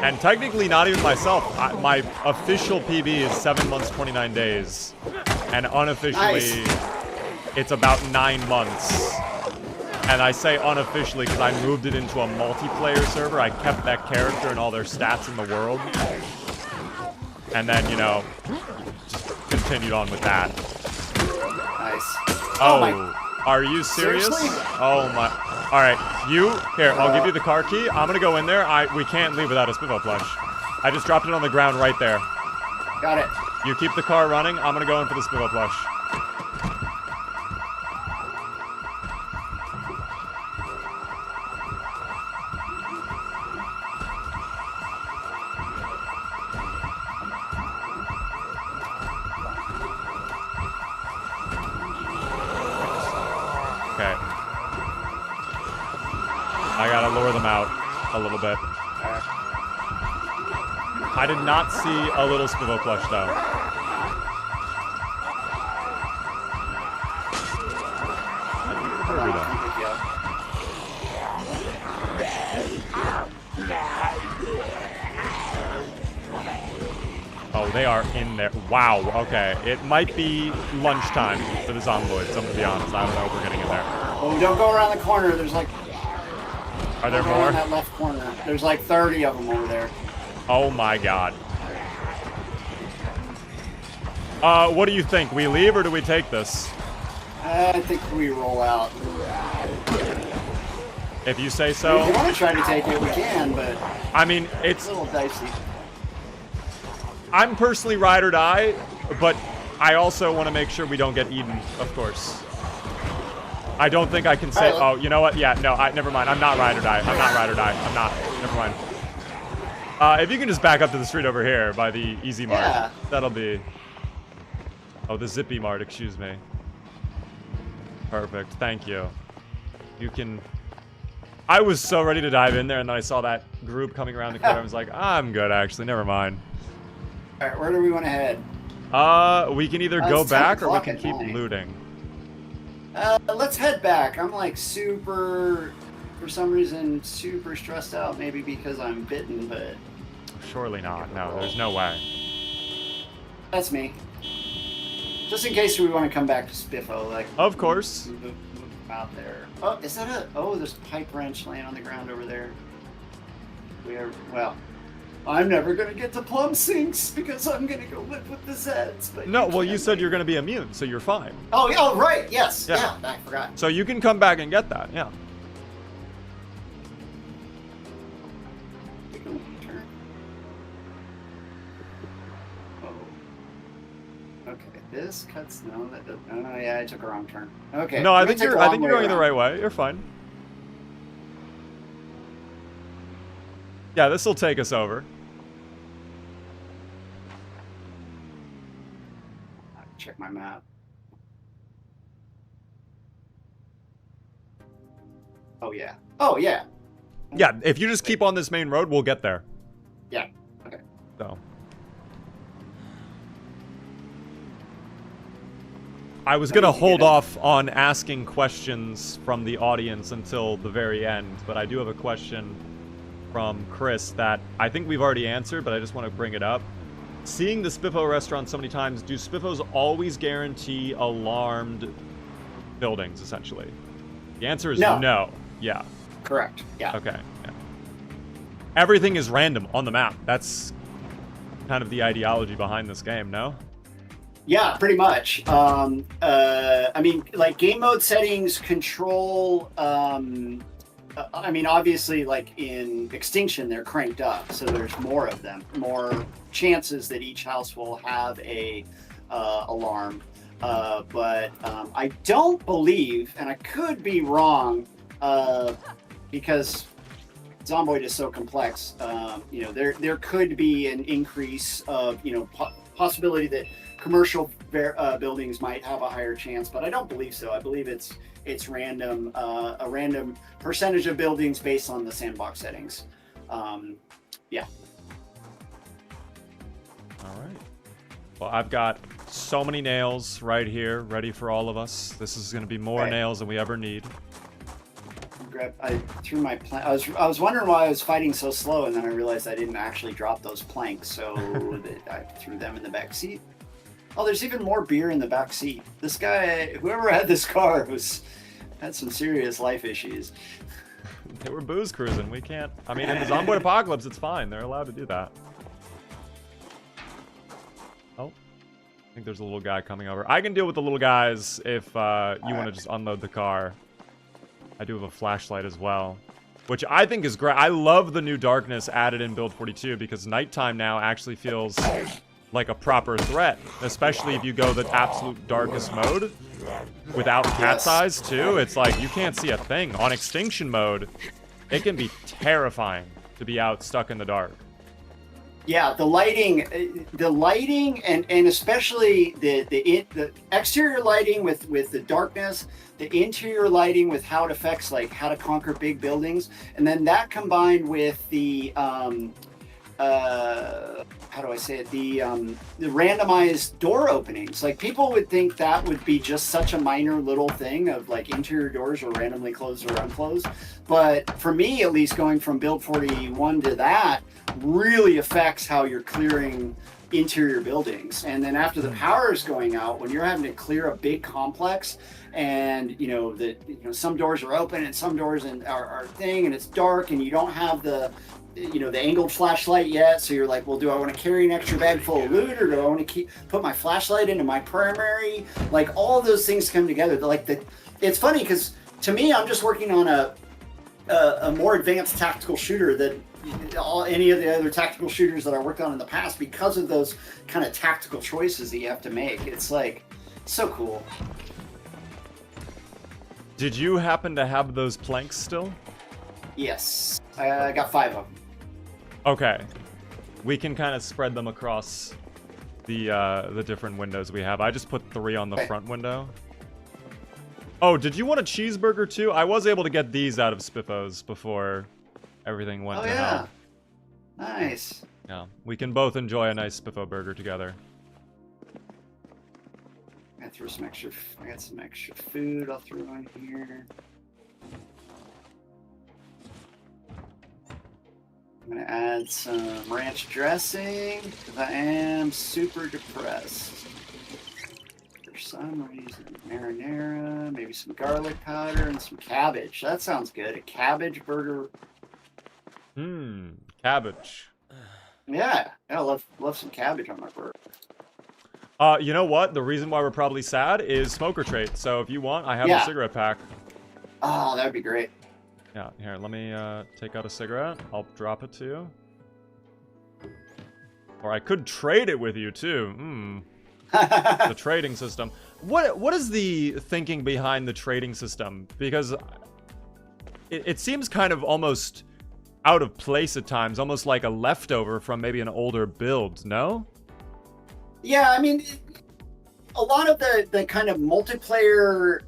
And technically not even myself. My official PB is 7 months, 29 days. And unofficially, it's about 9 months. And I say unofficially because I moved it into a multiplayer server. I kept that character and all their stats in the world. And then, just continued on with that. Nice. Oh, are you serious? Seriously? Oh my. All right, here, I'll give you the car key. I'm gonna go in there. We can't leave without a Spivo plush. I just dropped it on the ground right there. Got it. You keep the car running. I'm gonna go in for the Spivo plush. Okay. I gotta lure them out a little bit. I did not see a little Spivo plush though. Where are we though? Oh, they are in there. Wow, okay. It might be lunchtime for the Zomboids, I'm gonna be honest. I don't know if we're getting in there. Oh, don't go around the corner. There's like... Are there Go more? around that left corner. There's like 30 of them over there. Oh my god. What do you think? We leave or do we take this? I think we roll out. If you say so. If you want to try to take it, we can, but I mean, it's a little dicey. I'm personally ride or die, but I also want to make sure we don't get eaten, of course. I don't think I can say, oh, you know what? Yeah, no, never mind. I'm not ride or die. I'm not ride or die. I'm not. Never mind. If you can just back up to the street over here by the Easy Mart, Yeah. that'll be... Oh, the Zippy Mart, excuse me. Perfect, thank you. You can... I was so ready to dive in there, and then I saw that group coming around the corner. I was like, I'm good, actually. Never mind. All right, where do we want to head? We can either go back or we can keep looting. Let's head back. I'm like super, for some reason, super stressed out. Maybe because I'm bitten, but... Surely not. No, there's no way. That's me. Just in case we want to come back to Spiffo, like... Of course. Move out there. Oh, is that a... Oh, there's a pipe wrench laying on the ground over there. We are... Well... I'm never going to get to plum sinks because I'm going to go live with the Zeds. But no, well, you said you're going to be immune, so you're fine. Oh, yeah, oh, right. Yes. Yeah, I forgot. So you can come back and get that, yeah. Oh. Okay, this cuts... No, that doesn't... Oh, no, yeah, I took a wrong turn. Okay. No, I think you're going the right way. You're fine. Yeah, this will take us over. Check my map. Oh, yeah. Oh, yeah. Yeah, if you just keep on this main road, we'll get there. Yeah. Okay. So. I was going to hold off on asking questions from the audience until the very end, but I do have a question from Chris that I think we've already answered, but I just want to bring it up. Seeing the Spiffo restaurant so many times, do Spiffos always guarantee alarmed buildings, essentially? The answer is no. Yeah. Correct. Yeah. Okay. Yeah. Everything is random on the map. That's kind of the ideology behind this game, no? Yeah, pretty much. I mean, like, game mode settings control... I mean, obviously, like in Extinction, they're cranked up, so there's more of them, more chances that each house will have a alarm. But I don't believe, and I could be wrong, because Zomboid is so complex. You know, there could be an increase of, you know, possibility that commercial buildings might have a higher chance, but I don't believe so. I believe it's random, a random percentage of buildings based on the sandbox settings. Yeah. All right. Well, I've got so many nails right here, ready for all of us. This is going to be more nails than we ever need. I threw my plank. I was wondering why I was fighting so slow, and then I realized I didn't actually drop those planks, so I threw them in the back seat. Oh, there's even more beer in the back seat. This guy, whoever had this car, had some serious life issues. They were booze cruising. We can't... I mean, in the Zomboid apocalypse, it's fine. They're allowed to do that. Oh. I think there's a little guy coming over. I can deal with the little guys if you want to just unload the car. I do have a flashlight as well, which I think is great. I love the new darkness added in Build 42 because nighttime now actually feels like a proper threat, especially if you go the absolute darkest mode without cat's eyes too. It's like you can't see a thing. On Extinction mode, it can be terrifying to be out stuck in the dark. Yeah, the lighting and especially the exterior lighting with the darkness, the interior lighting with how it affects like how to conquer big buildings, and then that combined with the how do I say it? The randomized door openings. Like, people would think that would be just such a minor little thing of like interior doors are randomly closed or unclosed. But for me, at least, going from Build 41 to that really affects how you're clearing interior buildings. And then after the power is going out, when you're having to clear a big complex, and some doors are open and some doors are thing, and it's dark, and you don't have the angled flashlight yet, so you're like, well, do I want to carry an extra bag full of loot, or do I want to put my flashlight into my primary? Like, all of those things come together. It's funny because to me, I'm just working on a more advanced tactical shooter that any of the other tactical shooters that I worked on in the past because of those kind of tactical choices that you have to make. It's like so cool. Did you happen to have those planks still? Yes, I got 5 of them. Okay, we can kind of spread them across the different windows we have. I just put 3 on the front window. Oh, did you want a cheeseburger too? I was able to get these out of Spiffos before everything went to hell. Nice. Yeah, we can both enjoy a nice Spiffo burger together. I got some extra food. I'll throw in here. I'm gonna add some ranch dressing because I am super depressed. For some reason, marinara, maybe some garlic powder, and some cabbage. That sounds good. A cabbage burger. Cabbage. Yeah, I love some cabbage on my burger. You know what? The reason why we're probably sad is smoker trait. So if you want, I have a cigarette pack. Oh, that would be great. Yeah, here, let me take out a cigarette. I'll drop it to you. Or I could trade it with you too. The trading system. What is the thinking behind the trading system? Because it seems kind of almost out of place at times, almost like a leftover from maybe an older build, no? Yeah, I mean, a lot of the kind of multiplayer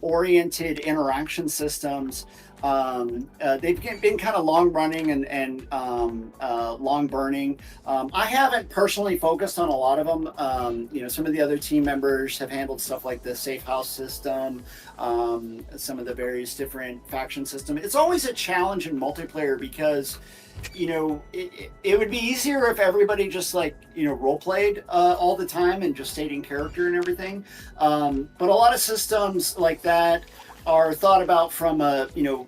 oriented interaction systems, they've been kind of long running and long burning. I haven't personally focused on a lot of them. You know, some of the other team members have handled stuff like the safe house system, some of the various different faction system. It's always a challenge in multiplayer because, you know, it would be easier if everybody just like, you know, role played all the time and just stayed in character and everything. But a lot of systems like that are thought about from a, you know,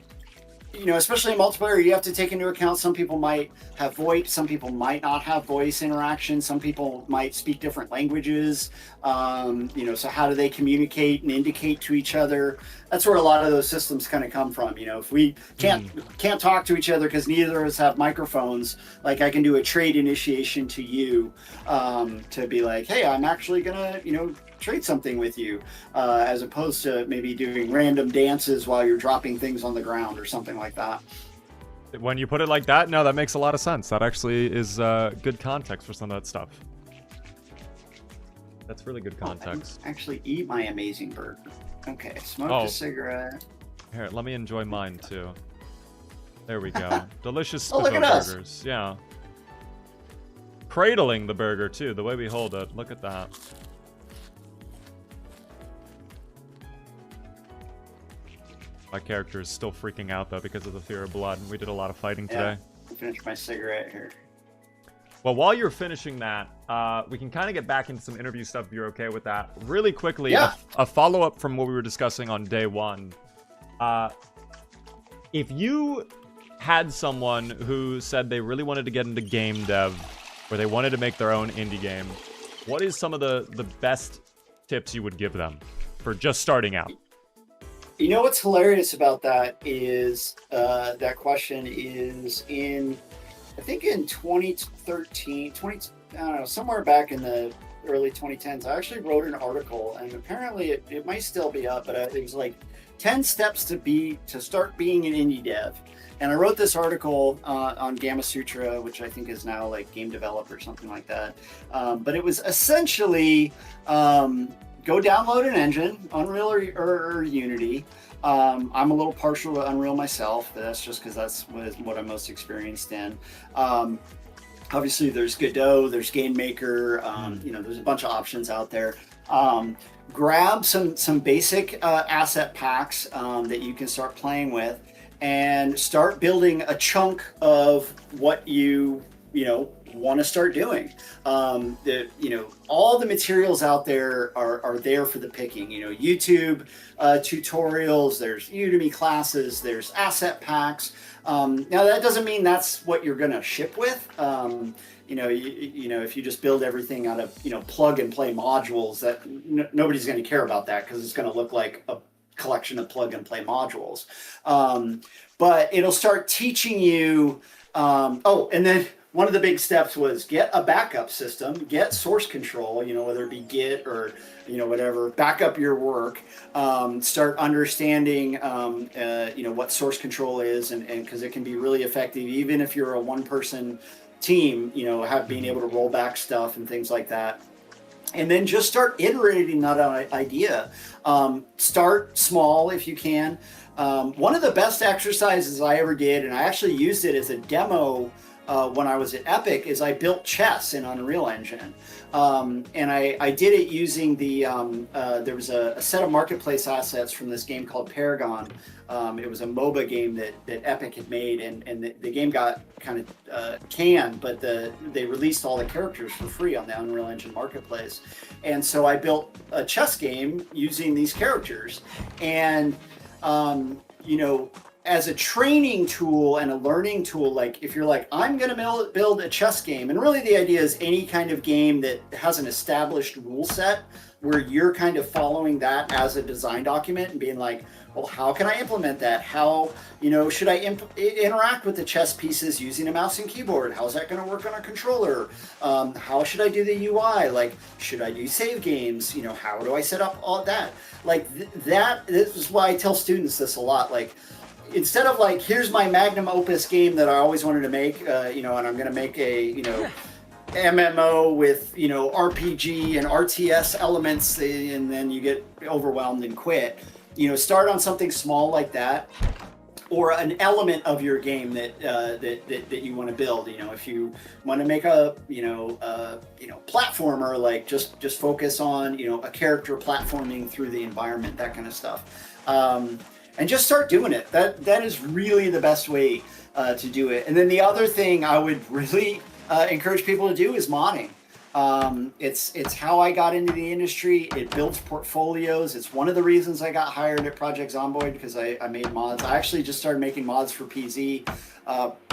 especially in multiplayer, you have to take into account some people might have VoIP, some people might not have voice interaction, some people might speak different languages. You know, so how do they communicate and indicate to each other? That's where a lot of those systems kind of come from. You know, if we can't talk to each other because neither of us have microphones, like I can do a trade initiation to you to be like, hey, I'm actually gonna, you know, trade something with you, as opposed to maybe doing random dances while you're dropping things on the ground or something like that. When you put it like that, no, that makes a lot of sense. That actually is good context for some of that stuff. That's really good context. I actually eat my amazing burger. Okay, smoke a cigarette. Here, let me enjoy mine too. There we go. Delicious look Spiffo at burgers. us. Yeah. Cradling the burger too, the way we hold it. Look at that. My character is still freaking out though because of the fear of blood, and we did a lot of fighting today. I'll finish my cigarette here. Well, while you're finishing that, we can kind of get back into some interview stuff if you're okay with that. Really quickly, a follow-up from what we were discussing on day one. If you had someone who said they really wanted to get into game dev, or they wanted to make their own indie game, what is some of the best tips you would give them for just starting out? You know what's hilarious about that is that question is I think in 2013, I don't know, somewhere back in the early 2010s, I actually wrote an article, and apparently it might still be up, but it was like 10 steps to start being an indie dev. And I wrote this article on Gamma Sutra, which I think is now like Game Developer or something like that. But it was essentially go download an engine, Unreal or Unity. I'm a little partial to Unreal myself, but that's just because that's what I'm most experienced in. Obviously, there's Godot, there's GameMaker, you know, there's a bunch of options out there. Grab some basic asset packs that you can start playing with, and start building a chunk of what you want to start doing. All the materials out there are there for the picking. You know, YouTube tutorials, there's Udemy classes, there's asset packs. Now that doesn't mean that's what you're going to ship with. If you just build everything out of plug and play modules, that nobody's going to care about that because it's going to look like a collection of plug and play modules. But it'll start teaching you. And then one of the big steps was get a backup system, get source control, whether it be Git or, whatever, back up your work, start understanding, what source control is, and because it can be really effective, even if you're a one-person team, being able to roll back stuff and things like that. And then just start iterating that idea. Start small if you can. One of the best exercises I ever did, and I actually used it as a demo when I was at Epic, is I built chess in Unreal Engine. And I did it using there was a set of marketplace assets from this game called Paragon. It was a MOBA game that Epic had made, and the game got kind of canned, but they released all the characters for free on the Unreal Engine marketplace. And so I built a chess game using these characters. And as a training tool and a learning tool, like if you're like, I'm going to build a chess game, and really the idea is any kind of game that has an established rule set where you're kind of following that as a design document and being like, well, how can I implement that? How, should I interact with the chess pieces using a mouse and keyboard? How's that going to work on a controller? How should I do the UI? Like, should I do save games? How do I set up all that? Like this is why I tell students this a lot. Like, instead of like, here's my magnum opus game that I always wanted to make, and I'm going to make a, MMO with, RPG and RTS elements, and then you get overwhelmed and quit. Start on something small like that, or an element of your game that you want to build. If you want to make a platformer, like just focus on a character platforming through the environment, that kind of stuff, and just start doing it. That is really the best way to do it. And then the other thing I would really encourage people to do is modding. It's how I got into the industry. It builds portfolios. It's one of the reasons I got hired at Project Zomboid, because I made mods. I actually just started making mods for PZ,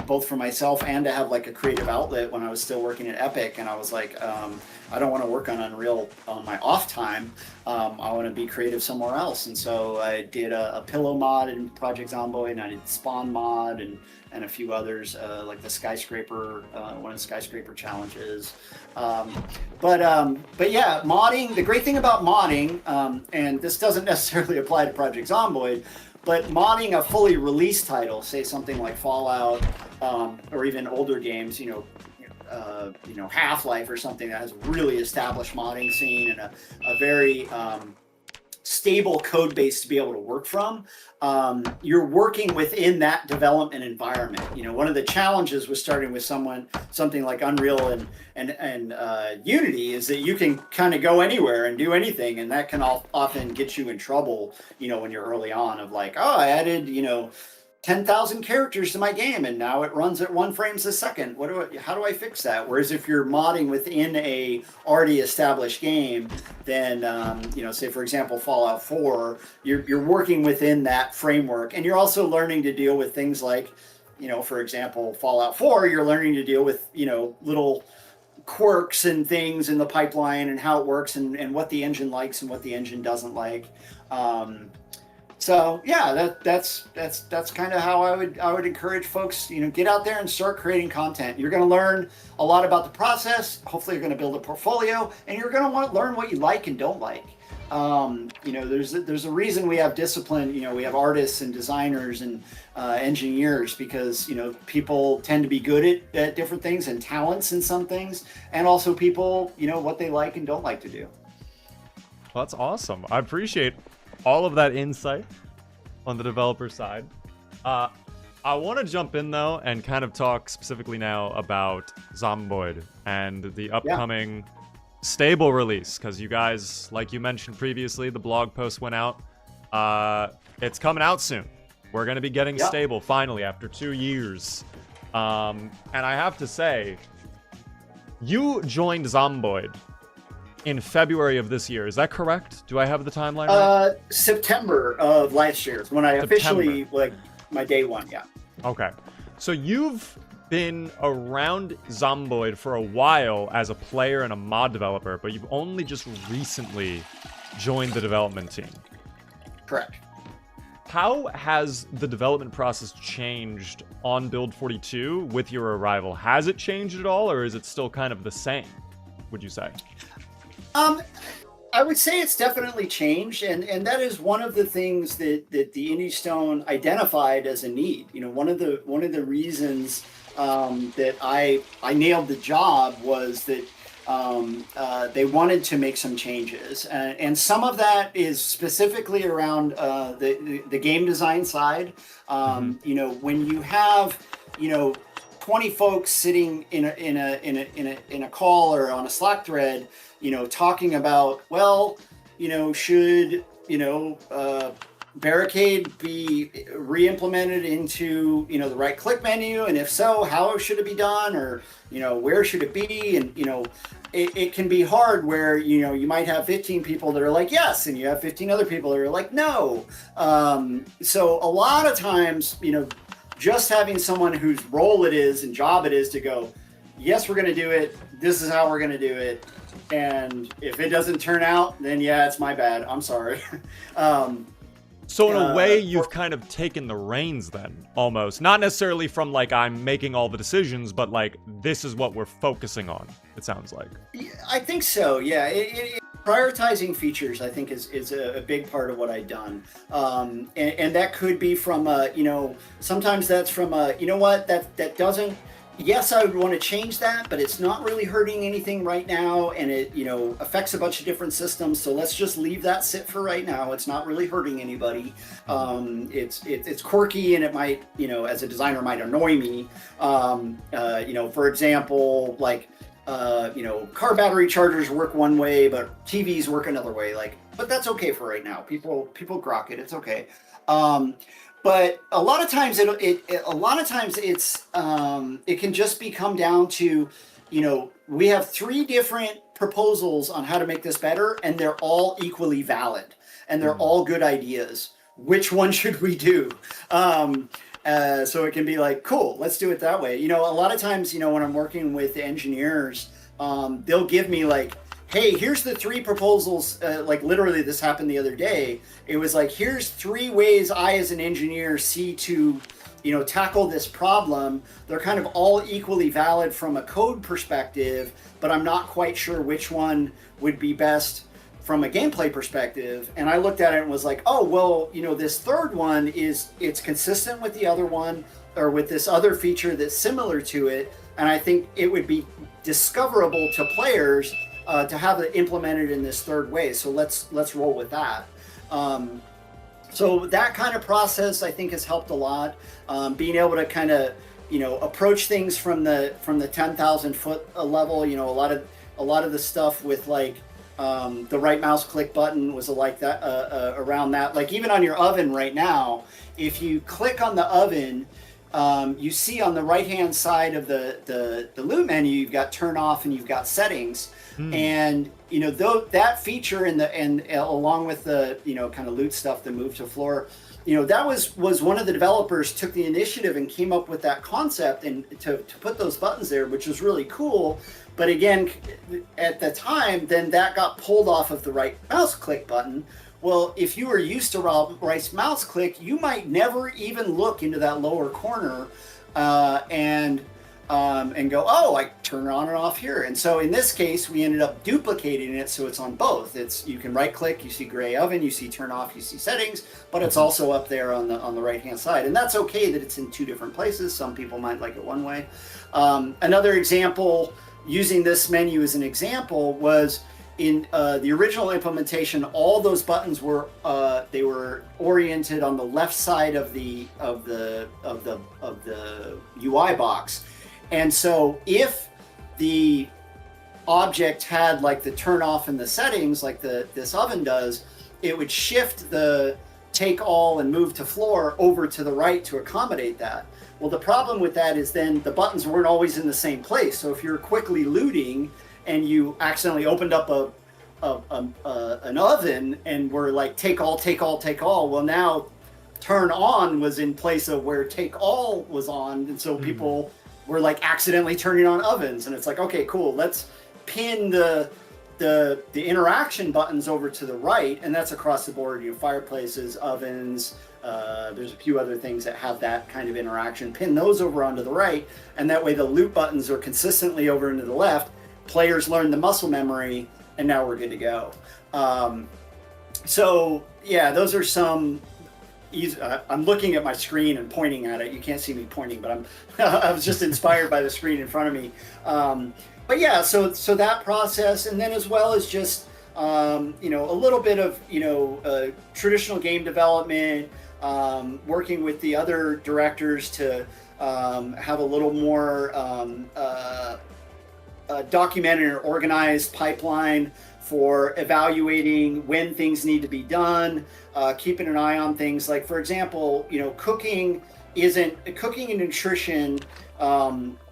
both for myself and to have like a creative outlet when I was still working at Epic. And I was like, I don't want to work on Unreal on my off time. I want to be creative somewhere else. And so I did a pillow mod in Project Zomboid, and I did Spawn mod and a few others, like the skyscraper, one of the skyscraper challenges. But yeah, modding, the great thing about modding, and this doesn't necessarily apply to Project Zomboid, but modding a fully released title, say something like Fallout, or even older games, Half-Life or something that has a really established modding scene and a very stable code base to be able to work from. You're working within that development environment. One of the challenges with starting with something like Unreal and Unity is that you can kind of go anywhere and do anything, and that can often get you in trouble. When you're early on, of like, oh, I added 10,000 characters to my game, and now it runs at 1 frames a second. How do I fix that? Whereas if you're modding within a already established game, then say for example Fallout 4, you're working within that framework, and you're also learning to deal with things like, for example Fallout 4, you're learning to deal with little quirks and things in the pipeline and how it works and what the engine likes and what the engine doesn't like. So yeah, that's kind of how I would encourage folks, get out there and start creating content. You're going to learn a lot about the process. Hopefully you're going to build a portfolio, and you're going to want to learn what you like and don't like. There's a reason we have discipline. We have artists and designers and engineers, because people tend to be good at different things and talents in some things, and also people what they like and don't like to do. Well, that's awesome. I appreciate all of that insight on the developer side. I want to jump in though and kind of talk specifically now about Zomboid and the upcoming stable release, because you guys, like you mentioned previously, the blog post went out. It's coming out soon. We're going to be getting stable finally after 2 years. And I have to say, you joined Zomboid in February of this year. Is that correct? Do I have the timeline right? September of last year is when I officially, my day one, yeah. Okay. So you've been around Zomboid for a while as a player and a mod developer, but you've only just recently joined the development team. Correct. How has the development process changed on Build 42 with your arrival? Has it changed at all, or is it still kind of the same, would you say? I would say it's definitely changed, and that is one of the things that the Indie Stone identified as a need. You know, one of the reasons that I nailed the job was that they wanted to make some changes, and some of that is specifically around the game design side. You know, when you have 20 folks sitting in a call or on a Slack thread, talking about, well, should barricade be re-implemented into the right click menu, and if so, how should it be done, or where should it be? And it can be hard where you might have 15 people that are like yes, and you have 15 other people that are like no. So a lot of times just having someone whose role it is and job it is to go, yes, we're going to do it, this is how we're going to do it, and if it doesn't turn out, then yeah, it's my bad, I'm sorry. So in a way, you've kind of taken the reins then, almost. Not necessarily from like, I'm making all the decisions, but like, this is what we're focusing on, it sounds like. I think so, yeah. Prioritizing features, I think, is a big part of what I've done. And that could be from, sometimes that's from, that doesn't, yes, I would want to change that, but it's not really hurting anything right now, and it, affects a bunch of different systems, so let's just leave that sit for right now. It's not really hurting anybody. It's quirky, and it might, as a designer, might annoy me. For example, like, car battery chargers work one way, but TVs work another way. Like, but that's okay for right now. People grok it. It's okay. But a lot of times it can just come down to, we have 3 different proposals on how to make this better, and they're all equally valid, and they're all good ideas. Which one should we do? So it can be like, cool, let's do it that way. A lot of times, when I'm working with engineers, they'll give me like, hey, here's the 3 proposals. Like literally this happened the other day. It was like, here's 3 ways I as an engineer see to, tackle this problem. They're kind of all equally valid from a code perspective, but I'm not quite sure which one would be best from a gameplay perspective. And I looked at it and was like, oh, well, this third one it's consistent with the other one, or with this other feature that's similar to it. And I think it would be discoverable to players to have it implemented in this third way. So let's roll with that. So that kind of process, I think, has helped a lot. Being able to kind of, approach things from the 10,000 foot level. A lot of the stuff with like the right mouse click button was like that around that. Like even on your oven right now, if you click on the oven, you see on the right hand side of the loot menu, you've got turn off and you've got settings. And that feature and along with the kind of loot stuff, the move to floor, that was one of the developers took the initiative and came up with that concept and to put those buttons there, which was really cool. But again, at the time, then that got pulled off of the right mouse click button. Well, if you were used to right mouse click, you might never even look into that lower corner and go, oh, I turn it on and off here. And so in this case, we ended up duplicating it, so it's on both. You can right click, you see gray oven, you see turn off, you see settings, but it's also up there on the right hand side. And that's okay that it's in 2 different places. Some people might like it one way. Another example, using this menu as an example, was in the original implementation, all those buttons were they were oriented on the left side of the UI box. And so if the object had like the turn off and the settings like this oven does, it would shift the take all and move to floor over to the right to accommodate that. Well, the problem with that is then the buttons weren't always in the same place. So if you're quickly looting and you accidentally opened up an oven and were like take all, take all, take all, well, now turn on was in place of where take all was on, and so people were like accidentally turning on ovens, and it's like, okay, cool, let's pin the interaction buttons over to the right, and that's across the board, fireplaces, ovens, There's a few other things that have that kind of interaction. Pin those over onto the right, and that way the loop buttons are consistently over into the left. Players learn the muscle memory, and now we're good to go. So yeah, those are some. I'm looking at my screen and pointing at it. You can't see me pointing, but I was just inspired by the screen in front of me. But yeah, so that process, and then as well as just a little bit of traditional game development, working with the other directors to have a little more documented and organized pipeline for evaluating when things need to be done, keeping an eye on things like, for example, cooking and nutrition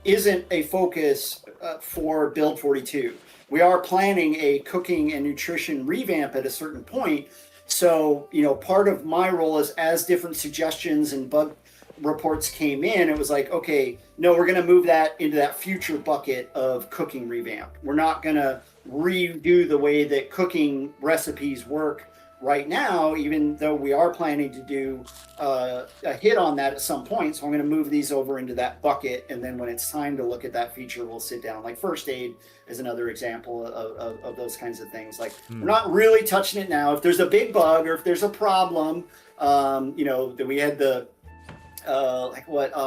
isn't a focus for Build 42. We are planning a cooking and nutrition revamp at a certain point. So, part of my role is, as different suggestions and bug reports came in, it was like, okay, no, we're going to move that into that future bucket of cooking revamp. We're not going to redo the way that cooking recipes work right now, even though we are planning to do a hit on that at some point. So I'm going to move these over into that bucket, and then when it's time to look at that feature, we'll sit down. Like first aid is another example of those kinds of things. Like we're not really touching it now. If there's a big bug or if there's a problem, that we had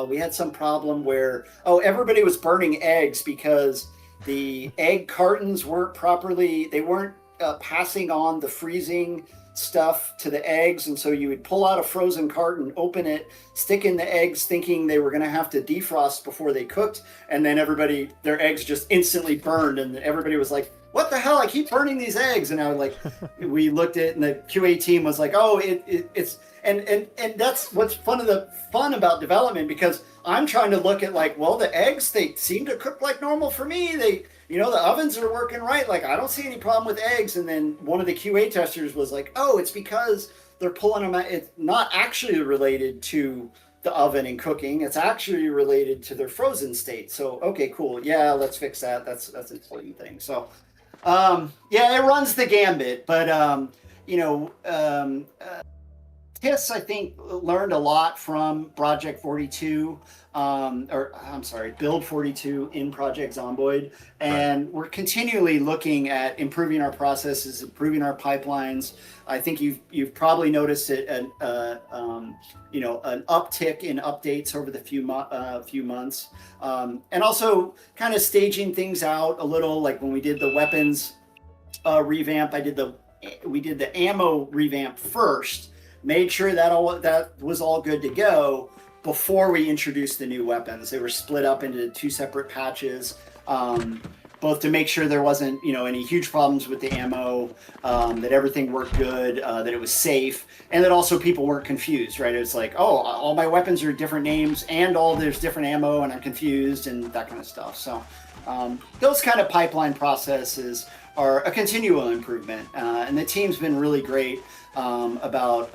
we had some problem where everybody was burning eggs because the egg cartons weren't passing on the freezing stuff to the eggs, and so you would pull out a frozen carton, open it, stick in the eggs thinking they were going to have to defrost before they cooked, and then their eggs just instantly burned, and everybody was like, what the hell, I keep burning these eggs. And I was like, we looked at it, and the QA team was like, it's and that's what's fun about development, because I'm trying to look at the eggs, they seem to cook like normal for me. The ovens are working right. Like, I don't see any problem with eggs. And then one of the QA testers was like, it's because they're pulling them out. It's not actually related to the oven and cooking. It's actually related to their frozen state. So, okay, cool. Yeah, let's fix that. That's an important thing. So, it runs the gambit. But, TIS, I think, learned a lot from Project 42, Build 42 in Project Zomboid. And we're continually looking at improving our processes, improving our pipelines. I think you've probably noticed an uptick in updates over the few months. And also kind of staging things out a little, like when we did the weapons revamp, we did the ammo revamp first. Made sure that was all good to go before we introduced the new weapons. They were split up into 2 separate patches, both to make sure there wasn't any huge problems with the ammo, that everything worked good, that it was safe, and that also people weren't confused, right? It's like, all my weapons are different names, and there's different ammo, and I'm confused, and that kind of stuff. So those kind of pipeline processes are a continual improvement, and the team's been really great about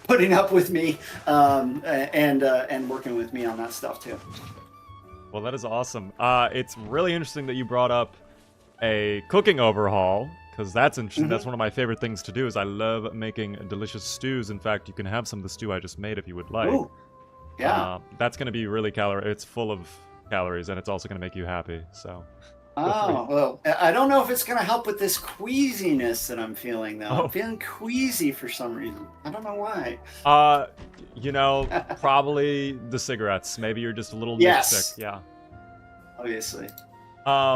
putting up with me and working with me on that stuff too. Well, that is awesome. It's really interesting that you brought up a cooking overhaul, because that's interesting. Mm-hmm. That's one of my favorite things to do. Is I love making delicious stews. In fact, you can have some of the stew I just made if you would like. Ooh. Yeah. That's going to be really It's full of calories, and it's also going to make you happy. So. Well, I don't know if it's going to help with this queasiness that I'm feeling, though. I'm feeling queasy for some reason. I don't know why. Probably the cigarettes. Maybe you're just a little sick. Yeah. Obviously.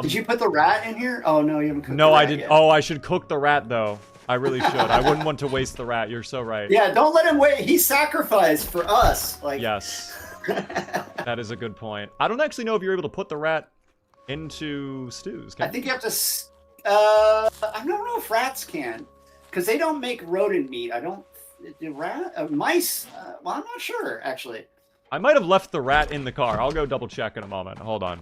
Did you put the rat in here? Oh, no, you haven't cooked the rat. No, I didn't. Oh, I should cook the rat, though. I really should. I wouldn't want to waste the rat. You're so right. Yeah, don't let him wait. He sacrificed for us. Yes. That is a good point. I don't actually know if you're able to put the rat into stews. I think you have to. I don't know if rats can, because they don't make rodent meat. Mice. Well, I'm not sure actually. I might have left the rat in the car. I'll go double check in a moment. Hold on.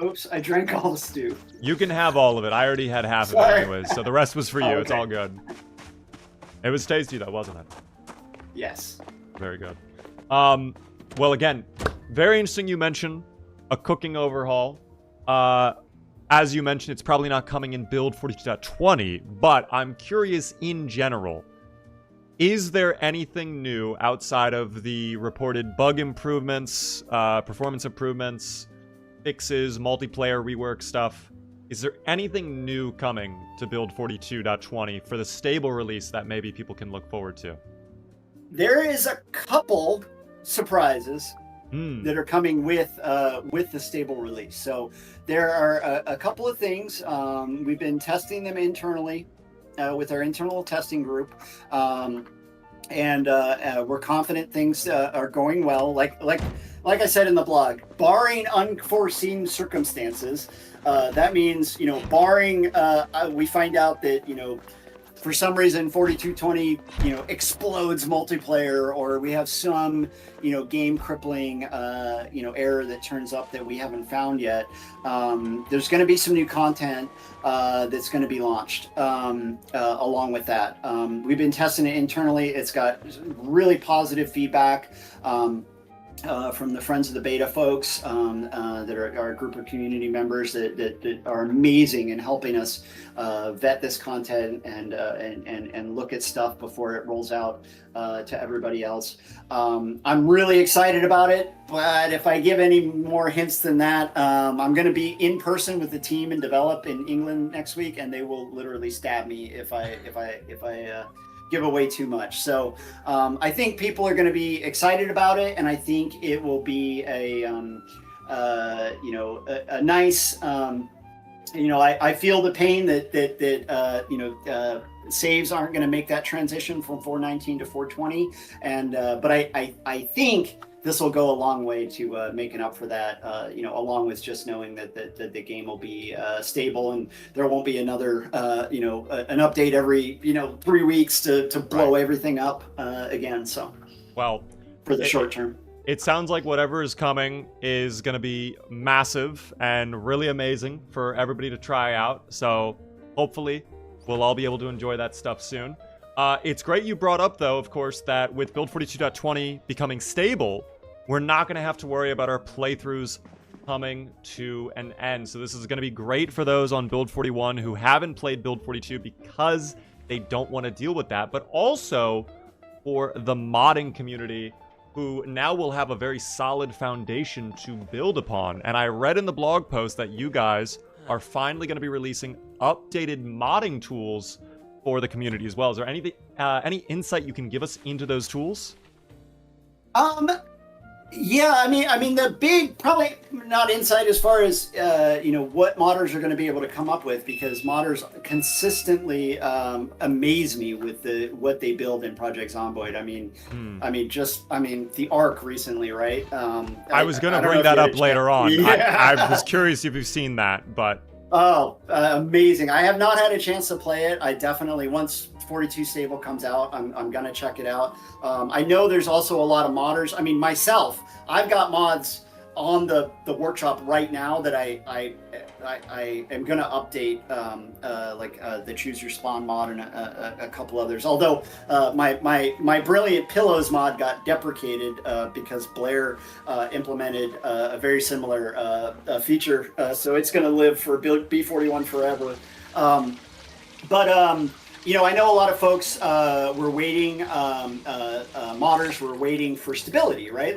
Oops! I drank all the stew. You can have all of it. I already had half of it anyways, so the rest was for you. Okay. It's all good. It was tasty though, wasn't it? Yes. Very good. Well, again, very interesting. You mentioned a cooking overhaul. As you mentioned, it's probably not coming in Build 42.20, but I'm curious in general, Is there anything new outside of the reported bug improvements, performance improvements, fixes, multiplayer rework stuff? Is there anything new coming to build 42.20 for the stable release that maybe people can look forward to? There is a couple surprises that are coming with the stable release. So there are a couple of things. We've been testing them internally with our internal testing group, and we're confident things are going well. Like I said in the blog, barring unforeseen circumstances, that means, barring we find out that, for some reason 4220 explodes multiplayer, or we have some game crippling error that turns up that we haven't found yet. There's going to be some new content that's going to be launched along with that. We've been testing it internally. It's got really positive feedback from the Friends of the Beta folks that are our group of community members that are amazing in helping us vet this content and look at stuff before it rolls out to everybody else. I'm really excited about it, but if I give any more hints than that, I'm going to be in person with the team and develop in England next week, and they will literally stab me if I give away too much. So I think people are going to be excited about it, and I think it will be a nice. I feel the pain that saves aren't going to make that transition from 419 to 420, and but I think this will go a long way to making up for that, along with just knowing that the game will be stable, and there won't be another, an update every, 3 weeks to blow everything up again. So, well, for the short term. It sounds like whatever is coming is going to be massive and really amazing for everybody to try out. So hopefully we'll all be able to enjoy that stuff soon. It's great you brought up, though, of course, that with Build 42.20 becoming stable, we're not going to have to worry about our playthroughs coming to an end. So this is going to be great for those on Build 41 who haven't played Build 42 because they don't want to deal with that, but also for the modding community who now will have a very solid foundation to build upon. And I read in the blog post that you guys are finally going to be releasing updated modding tools for the community as well. Is there anything, any insight you can give us into those tools? Yeah, I mean, the big, probably not insight as far as, what modders are going to be able to come up with, because modders consistently amaze me with what they build in Project Zomboid. I mean, the Ark recently, right? I was going to bring that up later on. Yeah. I was curious if you've seen that, but... Oh, amazing. I have not had a chance to play it. I definitely, once 42 stable comes out, I'm going to check it out. I know there's also a lot of modders. I mean, myself, I've got mods on the workshop right now that I am going to update, the Choose Your Spawn mod and a couple others. Although my Brilliant Pillows mod got deprecated because Blair implemented a very similar feature, so it's going to live for B41 forever. I know a lot of folks were waiting, modders were waiting for stability, right?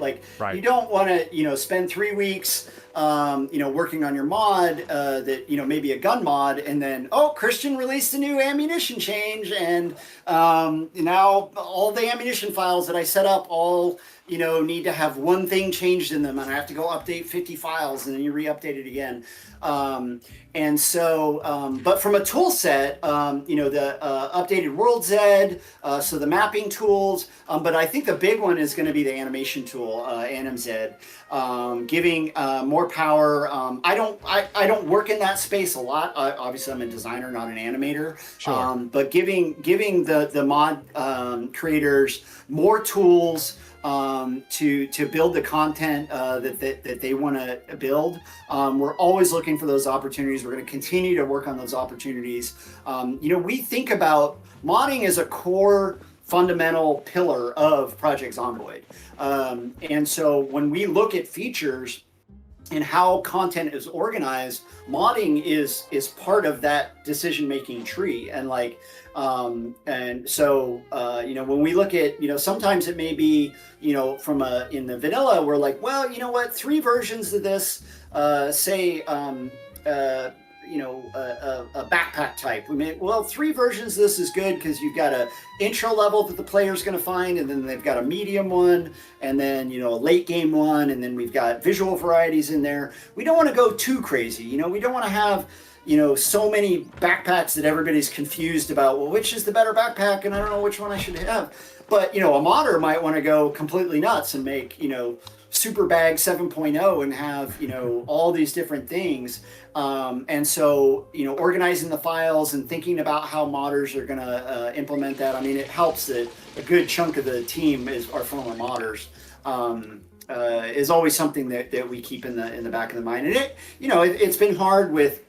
You don't want to, spend 3 weeks, working on your mod that, maybe a gun mod, and then, Christian released a new ammunition change, and now all the ammunition files that I set up all, need to have one thing changed in them, and I have to go update 50 files, and then you re-update it again. But from a tool set, the updated World Z, so the mapping tools, but I think the big one is going to be the animation tool, AnimZ, giving more power. I don't work in that space a lot. Obviously, I'm a designer, not an animator. Sure. But giving the mod creators more tools to build the content that they want to build. We're always looking for those opportunities. We're going to continue to work on those opportunities. We think about modding as a core fundamental pillar of Project Zomboid. And so when we look at features, and how content is organized, modding is part of that decision making tree. And like and so when we look at, sometimes it may be, from in the vanilla, we're like, well, you know what, 3 versions of this, say a backpack type. We made, well, 3 versions of this is good because you've got a intro level that the player's going to find, and then they've got a medium one, and then a late game one, and then we've got visual varieties in there. We don't want to go too crazy. We don't want to have so many backpacks that everybody's confused about, well, which is the better backpack, and I don't know which one I should have. But a modder might want to go completely nuts and make Super Bag 7.0 and have all these different things, and so organizing the files and thinking about how modders are going to implement that. I mean, it helps that a good chunk of the team are former modders. Is always something that we keep in the back of the mind, and it's been hard with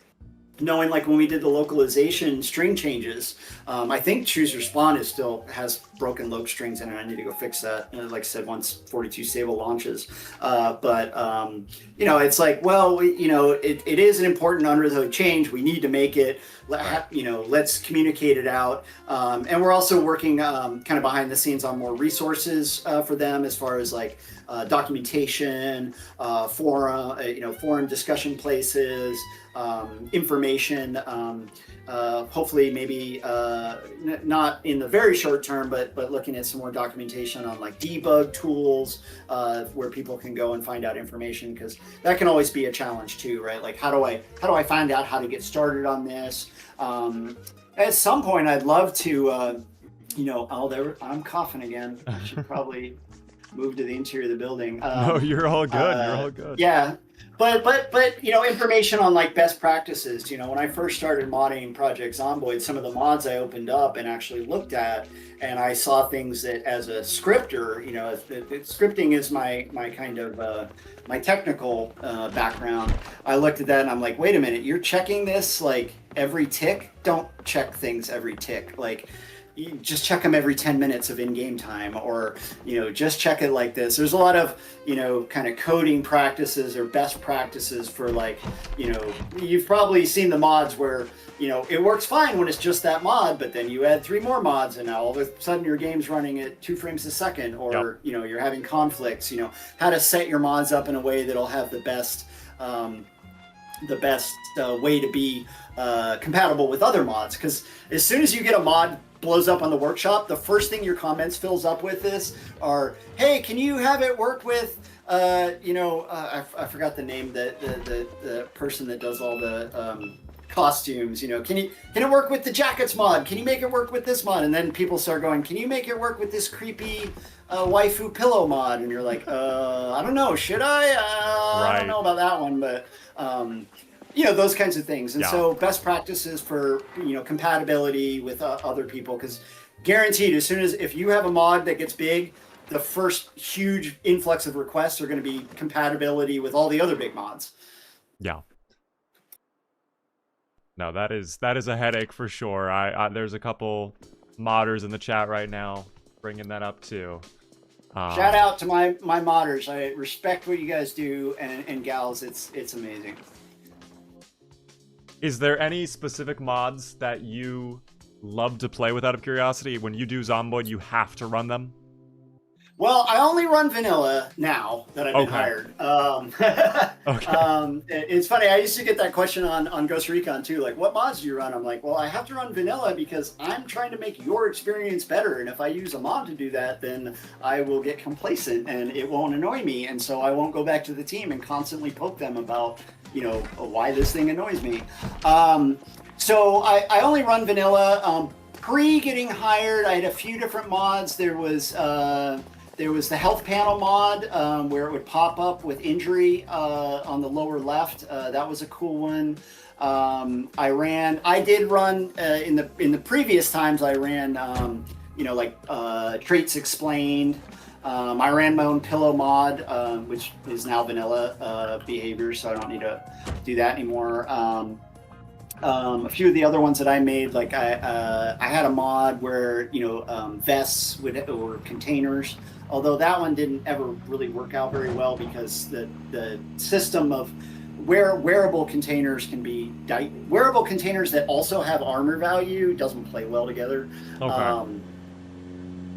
knowing, like when we did the localization string changes. I think Choose Your Spawn still has broken loc strings in it. I need to go fix that. Like I said, once 42 stable launches. It's like, well, it is an important underload change. We need to make it. Let's communicate it out. And we're also working kind of behind the scenes on more resources for them, as far as like documentation, forum discussion places, information. Hopefully, maybe not in the very short term, but looking at some more documentation on like debug tools, where people can go and find out information, because that can always be a challenge too, right? Like how do I find out how to get started on this? At some point, I'd love to, I'm coughing again. I should probably move to the interior of the building. No, you're all good. You're all good. Yeah. But information on like best practices. When I first started modding Project Zomboid, some of the mods I opened up and actually looked at, and I saw things that, as a scripter, scripting is my kind of my technical background. I looked at that and I'm like, wait a minute, you're checking this like every tick? Don't check things every tick. Like, you just check them every 10 minutes of in-game time, or just check it like this. There's a lot of kind of coding practices or best practices for, like, you've probably seen the mods where it works fine when it's just that mod, but then you add 3 more mods and now all of a sudden your game's running at 2 frames a second, or yep. You're having conflicts. How to set your mods up in a way that'll have the best way to be compatible with other mods, because as soon as you get a mod blows up on the workshop, the first thing your comments fills up with are, hey, can you have it work with I forgot the name, the person that does all the costumes, can it work with the jackets mod? Can you make it work with this mod? And then people start going, can you make it work with this creepy waifu pillow mod? And you're like, I don't know, should I? Right. I don't know about that one, but those kinds of things. And so best practices for, compatibility with other people, because guaranteed, as soon as, if you have a mod that gets big, the first huge influx of requests are going to be compatibility with all the other big mods. Yeah. No, that is a headache for sure. I there's a couple modders in the chat right now bringing that up too. Shout out to my modders. I respect what you guys do, and gals. It's amazing. Is there any specific mods that you love to play with, out of curiosity? When you do Zomboid, you have to run them? Well, I only run vanilla now that I've been hired. Okay. It's funny, I used to get that question on Ghost Recon too, like, what mods do you run? I'm like, well, I have to run vanilla because I'm trying to make your experience better, and if I use a mod to do that, then I will get complacent and it won't annoy me, and so I won't go back to the team and constantly poke them about why this thing annoys me. So I only run vanilla. Pre getting hired, I had a few different mods. There was the health panel mod, where it would pop up with injury on the lower left. That was a cool one. I did run in the previous times. I ran traits explained. I ran my own pillow mod, which is now vanilla behavior, so I don't need to do that anymore. A few of the other ones that I made, like I had a mod where vests or containers. Although that one didn't ever really work out very well because the system of wearable containers can be wearable containers that also have armor value doesn't play well together. Okay.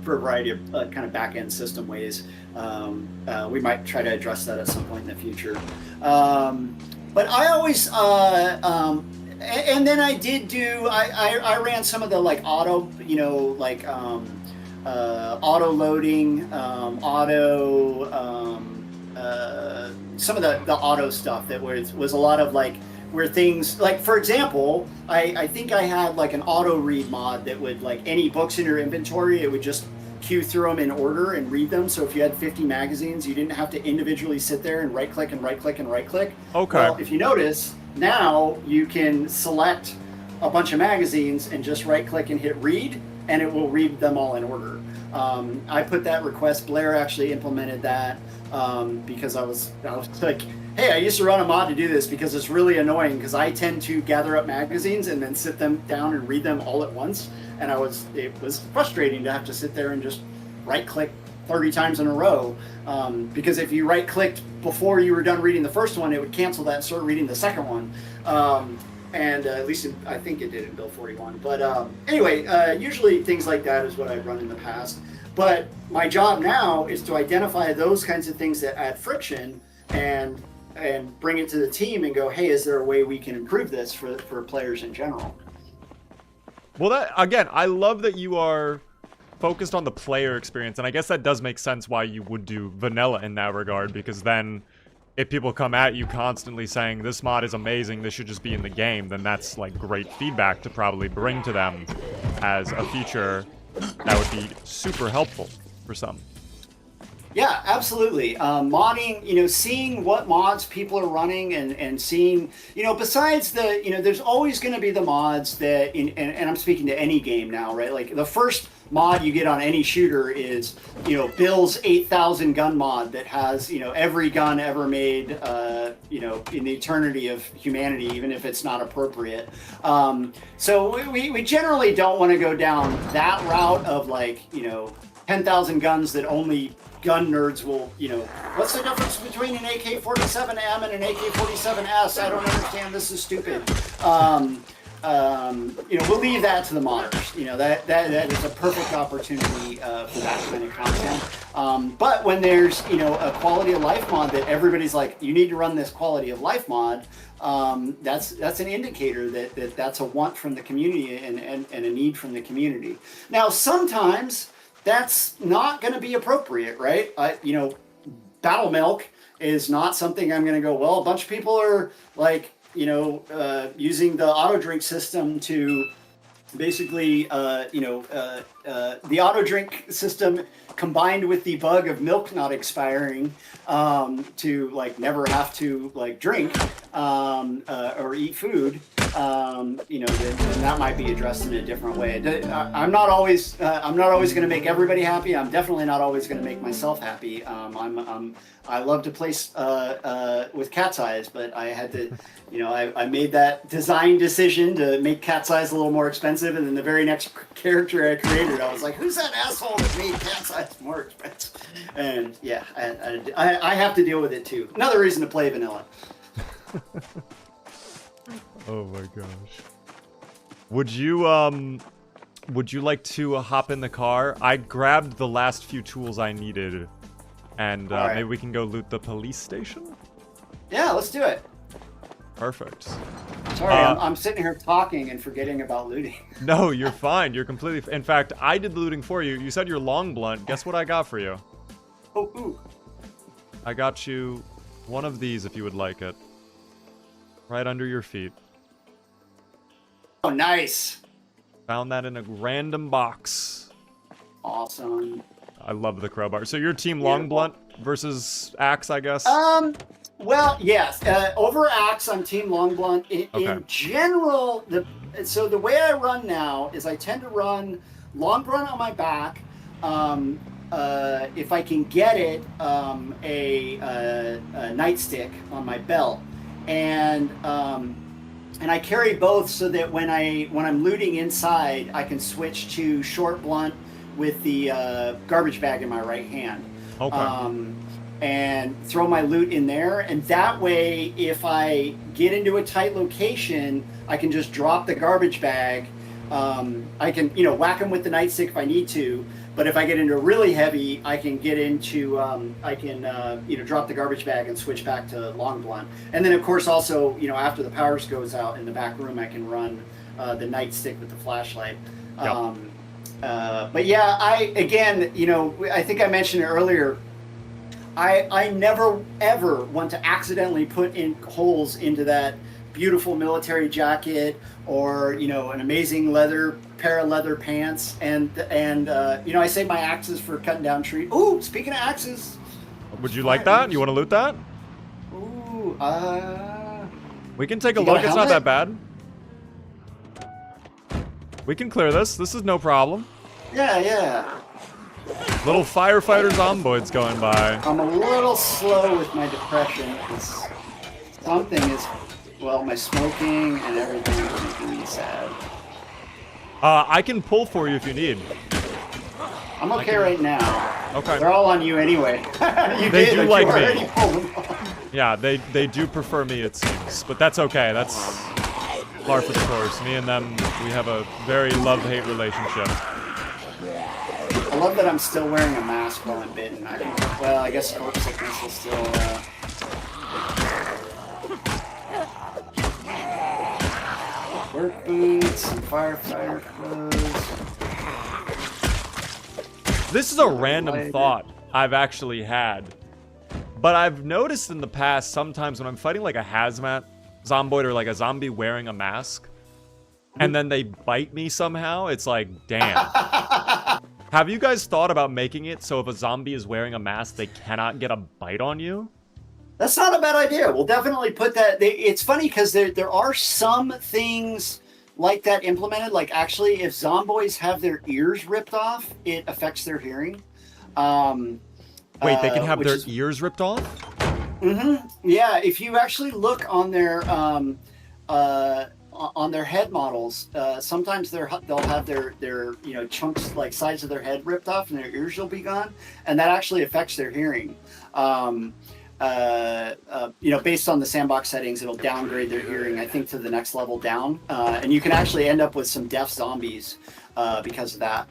For a variety of kind of back end system ways. We might try to address that at some point in the future. But I always and then I did do I ran some of the like auto auto loading some of the auto stuff that was a lot of like where things like, for example, I think I had like an auto read mod that would, like, any books in your inventory, it would just queue through them in order and read them. So if you had 50 magazines, you didn't have to individually sit there and right click and right click and right click. Okay. Well, if you notice, now you can select a bunch of magazines and just right click and hit read, and it will read them all in order. I put that request. Blair actually implemented that because I was like, hey, I used to run a mod to do this because it's really annoying because I tend to gather up magazines and then sit them down and read them all at once. And it was frustrating to have to sit there and just right click 30 times in a row. Because if you right clicked before you were done reading the first one, it would cancel that and start reading the second one. And at least I think it did in Build 41. But anyway, usually things like that is what I've run in the past. But my job now is to identify those kinds of things that add friction and bring it to the team and go, hey, is there a way we can improve this for players in general? Well, that, again, I love that you are focused on the player experience, and I guess that does make sense why you would do vanilla in that regard, because then if people come at you constantly saying, this mod is amazing, this should just be in the game, then that's like great feedback to probably bring to them as a feature that would be super helpful for some. Yeah, absolutely. Modding, seeing what mods people are running and seeing, besides there's always going to be the mods that, and I'm speaking to any game now, right? Like the first mod you get on any shooter is, Bill's 8,000 gun mod that has, every gun ever made, in the eternity of humanity, even if it's not appropriate. So we generally don't want to go down that route of like, 10,000 guns that only gun nerds will, what's the difference between an AK-47M and an AK-47S? I don't understand. This is stupid. We'll leave that to the modders. That is a perfect opportunity for that kind of content. But when there's, a quality of life mod that everybody's like, you need to run this quality of life mod, that's an indicator that's a want from the community and a need from the community. Now, sometimes that's not going to be appropriate, right? Battle Milk is not something I'm going to go, well, a bunch of people are like, using the auto drink system to basically, the auto drink system combined with the bug of milk not expiring to like never have to like drink or eat food. Then that might be addressed in a different way. I'm not always going to make everybody happy. I'm definitely not always going to make myself happy. I love to play with Cat's Eyes, but I had to, I made that design decision to make Cat's Eyes a little more expensive, and then the very next character I created, I was like, who's that asshole that made Cat's Eyes more expensive? And yeah, I have to deal with it too. Another reason to play vanilla. Oh my gosh. Would you like to hop in the car? I grabbed the last few tools I needed, and right, maybe we can go loot the police station? Yeah, let's do it. Perfect. Sorry, I'm sitting here talking and forgetting about looting. No, you're fine. You're completely... In fact, I did the looting for you. You said you're long blunt. Guess what I got for you? Oh, ooh. I got you one of these if you would like it. Right under your feet. Oh, nice. Found that in a random box. Awesome. I love the crowbar. So you're team long blunt versus axe, I guess? Well, yes. Over axe, I'm team long blunt. In general, the way I run now is I tend to run long blunt on my back. If I can get it, a nightstick on my belt. And and I carry both so that when I'm looting inside, I can switch to short blunt with the garbage bag in my right hand. Okay. And throw my loot in there, and that way, if I get into a tight location, I can just drop the garbage bag. I can, whack them with the nightstick if I need to. But if I get into really heavy, I can get into, drop the garbage bag and switch back to long blunt. And then, of course, also, after the power goes out in the back room, I can run the nightstick with the flashlight. Yep. But yeah, I think I mentioned it earlier. I never ever want to accidentally put in holes into that beautiful military jacket or an amazing pair of leather pants, and I save my axes for cutting down trees. Ooh, speaking of axes, Would you like that? You want to loot that? Ooh, we can take a look. It's not that bad. We can clear this. This is no problem. Yeah. Little firefighter zomboids going by. I'm a little slow with my depression. My smoking and everything is making me sad. I can pull for you if you need. I'm okay right now. Okay. They're all on you anyway. They do like me. Yeah, they do prefer me, it seems. But that's okay. That's par for the course. Me and them, we have a very love-hate relationship. I love that I'm still wearing a mask while I'm bitten. I guess corpse sickness will still... Work boots and firefighter clothes. This is a random thought I've actually had. But I've noticed in the past, sometimes when I'm fighting like a hazmat zomboid or like a zombie wearing a mask, and then they bite me somehow, it's like, damn. Have you guys thought about making it so if a zombie is wearing a mask, they cannot get a bite on you? That's not a bad idea. We'll definitely put that... It's funny because there are some things like that implemented. Like, actually, if zomboids have their ears ripped off, it affects their hearing. Wait, they can have their ears ripped off? Mm-hmm. Yeah, if you actually look on their head models, sometimes they'll have their chunks, like sides of their head ripped off, and their ears will be gone, and that actually affects their hearing. Based on the sandbox settings, it'll downgrade their hearing, I think, to the next level down, and you can actually end up with some deaf zombies because of that,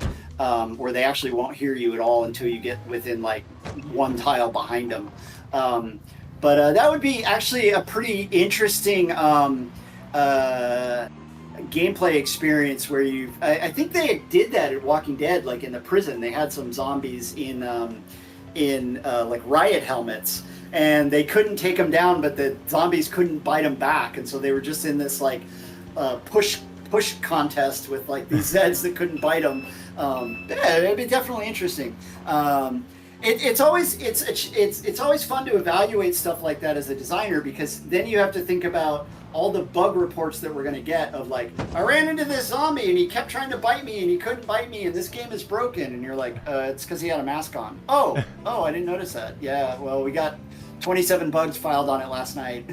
where they actually won't hear you at all until you get within like one tile behind them. But that would be actually a pretty interesting gameplay experience where I think they did that at Walking Dead, like in the prison. They had some zombies in like riot helmets, and they couldn't take them down, but the zombies couldn't bite them back, and so they were just in this like push contest with like these Zeds that couldn't bite them. It'd be definitely interesting. It's always fun to evaluate stuff like that as a designer, because then you have to think about all the bug reports that we're going to get of like, I ran into this zombie and he kept trying to bite me and he couldn't bite me and this game is broken, and you're like, it's because he had a mask on. Oh, I didn't notice that. Yeah, well, we got 27 bugs filed on it last night.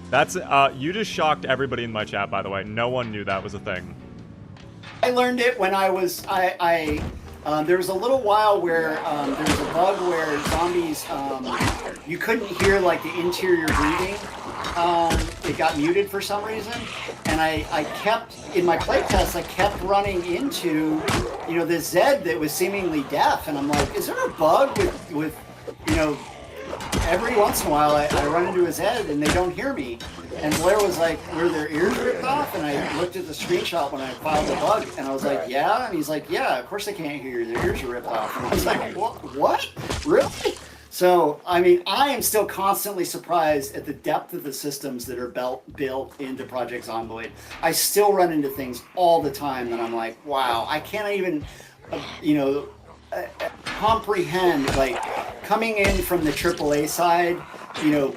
That's you just shocked everybody in my chat, by the way. No one knew that was a thing. I learned it when I was there was a little while where there was a bug where zombies you couldn't hear like the interior breathing. It got muted for some reason, and I kept in my playtest. I kept running into this Zed that was seemingly deaf, and I'm like, is there a bug with every once in a while I run into a Zed and they don't hear me. And Blair was like, were their ears ripped off? And I looked at the screenshot when I filed the bug, and I was like, yeah? And he's like, yeah, of course they can't hear you. Their ears are ripped off. And I was like, what? Really? So, I mean, I am still constantly surprised at the depth of the systems that are built into Project Zomboid. I still run into things all the time that I'm like, wow, I can't even, comprehend, like, coming in from the AAA side.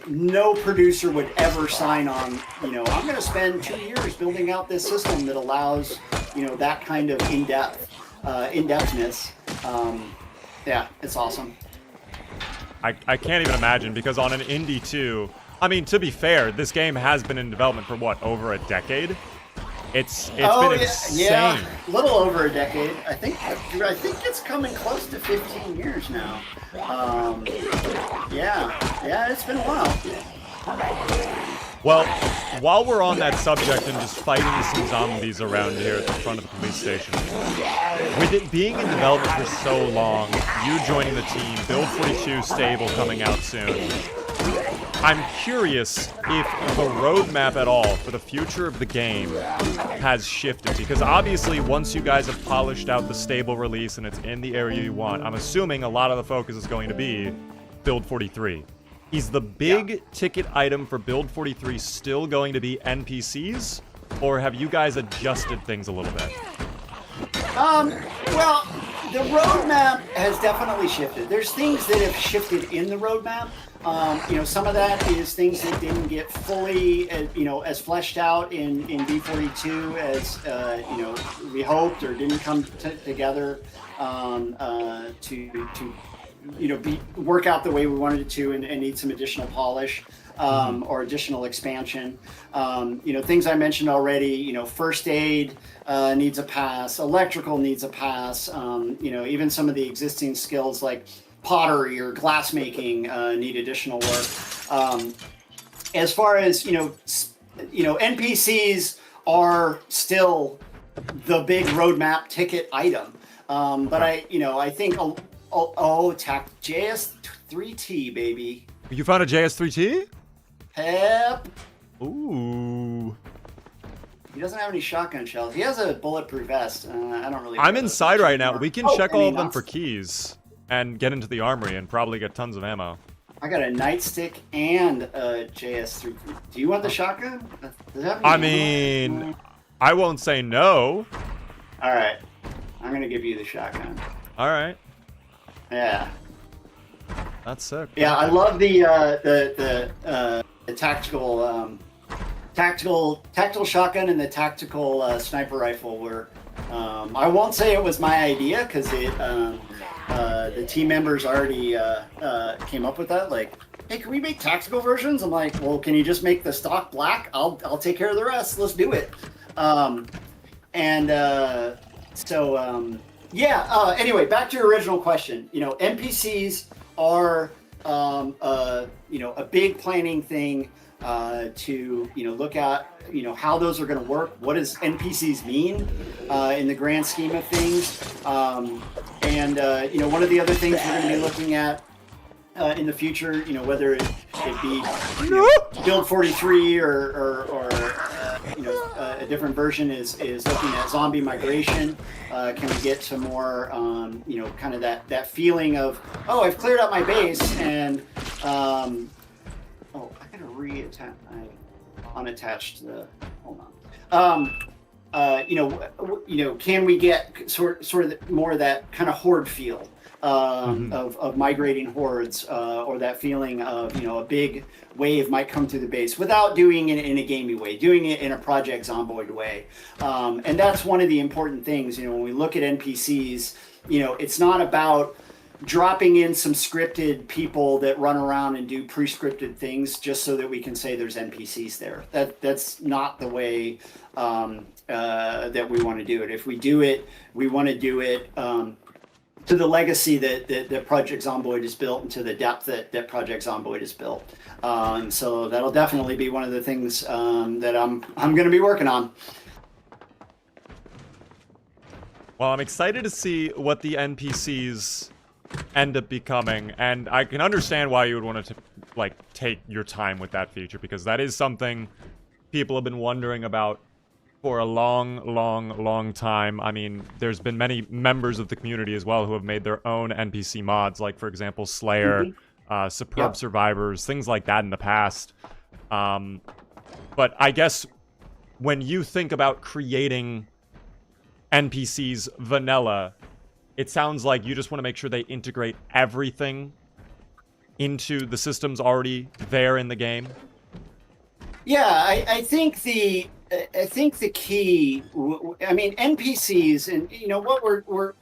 No producer would ever sign on, I'm going to spend 2 years building out this system that allows, that kind of in-depthness. Yeah, it's awesome. I can't even imagine, because on an indie 2, I mean, to be fair, this game has been in development for what, over a decade? It's Oh, been yeah, insane. yeah, a little over a decade. I think it's coming close to 15 years now. Yeah, it's been a while. Well, while we're on that subject and just fighting some zombies around here at the front of the police station, with it being in development for so long, you joining the team, Build 42 stable coming out soon, I'm curious if the roadmap at all for the future of the game has shifted. Because obviously, once you guys have polished out the stable release and it's in the area you want, I'm assuming a lot of the focus is going to be Build 43. Is the big ticket item for Build 43 still going to be NPCs? Or have you guys adjusted things a little bit? Well, the roadmap has definitely shifted. There's things that have shifted in the roadmap. Some of that is things that didn't get fully, as fleshed out in B42 as, we hoped, or didn't come together to work out the way we wanted it to, and need some additional polish or additional expansion. Things I mentioned already, first aid needs a pass, electrical needs a pass, even some of the existing skills like pottery or glass making need additional work. As far as, NPCs are still the big roadmap ticket item. But I think JS3T, baby. You found a JS3T? Yep. Ooh. He doesn't have any shotgun shells. He has a bulletproof vest. I don't really. I'm inside right now. We can check all of them nuts. For keys and get into the armory and probably get tons of ammo. I got a nightstick and a JS3. Do you want the shotgun? Does that I mean, I won't say no. All right. I'm gonna give you the shotgun. All right. Yeah. That's sick. Yeah, I love the tactical shotgun and the tactical sniper rifle. Were I won't say it was my idea because the team members already came up with that. Like, hey, can we make tactical versions? I'm like, well, can you just make the stock black? I'll take care of the rest. Let's do it. Anyway, back to your original question. NPCs are a big planning thing to look at how those are going to work. What does NPCs mean in the grand scheme of things? One of the other things we're going to be looking at in the future, whether it be Build 43 or a different version is looking at zombie migration. Can we get to more, kind of that feeling of, oh, I've cleared out my base and, I gotta reattach. I unattached the. Hold on. Can we get sort of more of that kind of horde feel of migrating hordes, or that feeling of a big wave might come to the base without doing it in a gamey way, doing it in a Project Zomboid way, and that's one of the important things. When we look at NPCs, it's not about dropping in some scripted people that run around and do pre-scripted things just so that we can say there's NPCs there. That's not the way that we want to do it. If we do it, we want to do it to the legacy that Project Zomboid is built, and to the depth that Project Zomboid is built. So that'll definitely be one of the things that I'm going to be working on. Well, I'm excited to see what the NPCs end up becoming, and I can understand why you would want to take your time with that feature, because that is something people have been wondering about for a long time. I mean, there's been many members of the community as well who have made their own NPC mods, like, for example, Slayer, Superb Survivors, things like that in the past. But I guess when you think about creating NPCs vanilla, it sounds like you just want to make sure they integrate everything into the systems already there in the game. Yeah, I think the key. I mean, NPCs, and what we're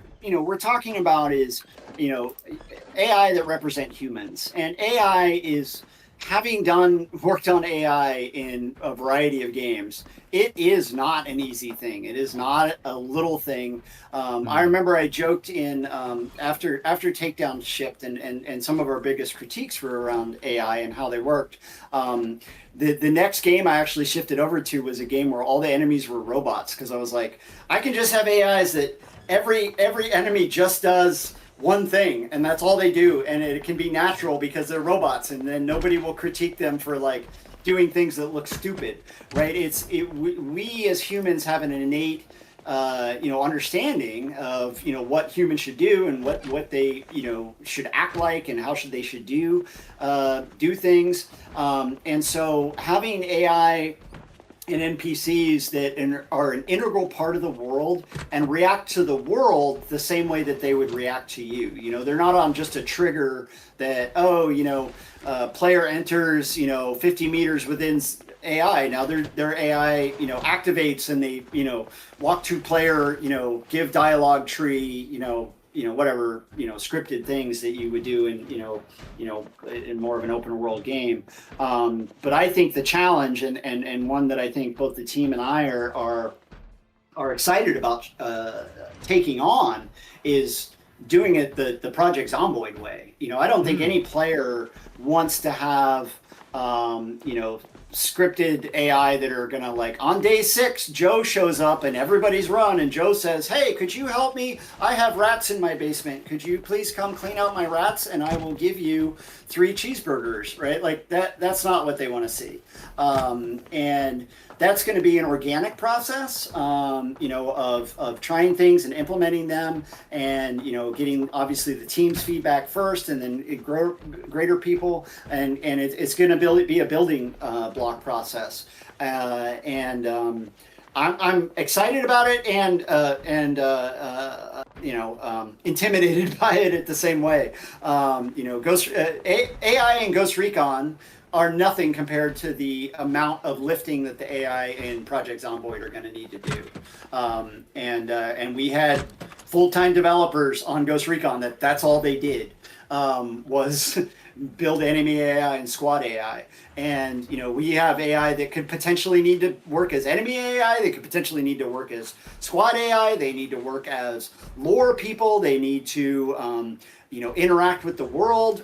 talking about is AI that represent humans, and AI is having worked on AI in a variety of games, it is not an easy thing. It is not a little thing. I remember I joked in after Takedown shipped, and some of our biggest critiques were around AI and how they worked. The next game I actually shifted over to was a game where all the enemies were robots, because I was like, I can just have AIs that every enemy just does one thing, and that's all they do, and it can be natural because they're robots, and then nobody will critique them for like doing things that look stupid, right? We as humans have an innate understanding of what humans should do and what they should act like and how they should do things, and so having AI and NPCs that are an integral part of the world and react to the world the same way that they would react to you. They're not on just a trigger that, player enters, 50 meters within AI. Now their AI, activates, and they, walk to player, give dialogue tree, whatever, scripted things that you would do in more of an open world game. But I think the challenge, and one that I think both the team and I are excited about taking on, is doing it the Project Zomboid way. I don't think any player wants to have, scripted AI that are gonna, like, on day 6 Joe shows up and everybody's run and Joe says, hey, could you help me, I have rats in my basement, could you please come clean out my rats and I will give you 3 cheeseburgers, right? Like that's not what they want to see. And that's going to be an organic process, of trying things and implementing them, and getting obviously the team's feedback first, and then greater people, and it's going to be a building block process, and I'm excited about it, and intimidated by it at the same way. AI and Ghost Recon are nothing compared to the amount of lifting that the AI in Project Zomboid are going to need to do. And we had full-time developers on Ghost Recon that's all they did, was build enemy AI and squad AI. And we have AI that could potentially need to work as enemy AI. They could potentially need to work as squad AI. They need to work as lore people. They need to interact with the world.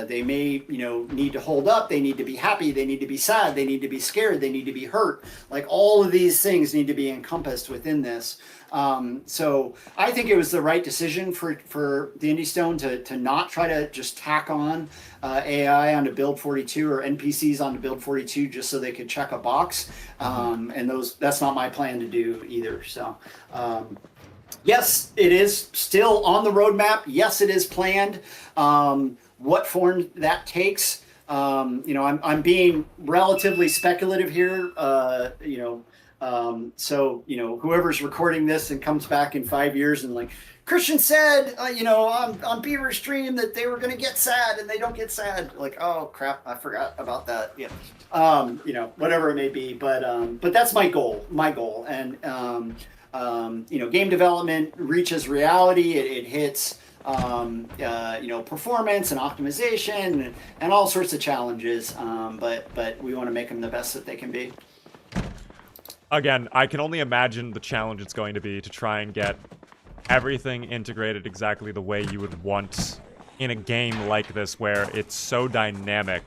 They may need to hold up. They need to be happy. They need to be sad. They need to be scared. They need to be hurt. Like, all of these things need to be encompassed within this. So I think it was the right decision for the Indie Stone to not try to just tack on AI onto build 42 or NPCs onto build 42 just so they could check a box. And that's not my plan to do either. So yes, it is still on the roadmap. Yes, it is planned. What form that takes, I'm being relatively speculative here. So whoever's recording this and comes back in 5 years and like, Christian said, on Beaver's stream that they were going to get sad and they don't get sad. Like, oh crap, I forgot about that. Yeah. Whatever it may be, but that's my goal. And game development reaches reality. It hits, performance and optimization and all sorts of challenges. But we want to make them the best that they can be. Again, I can only imagine the challenge it's going to be to try and get everything integrated exactly the way you would want in a game like this, where it's so dynamic.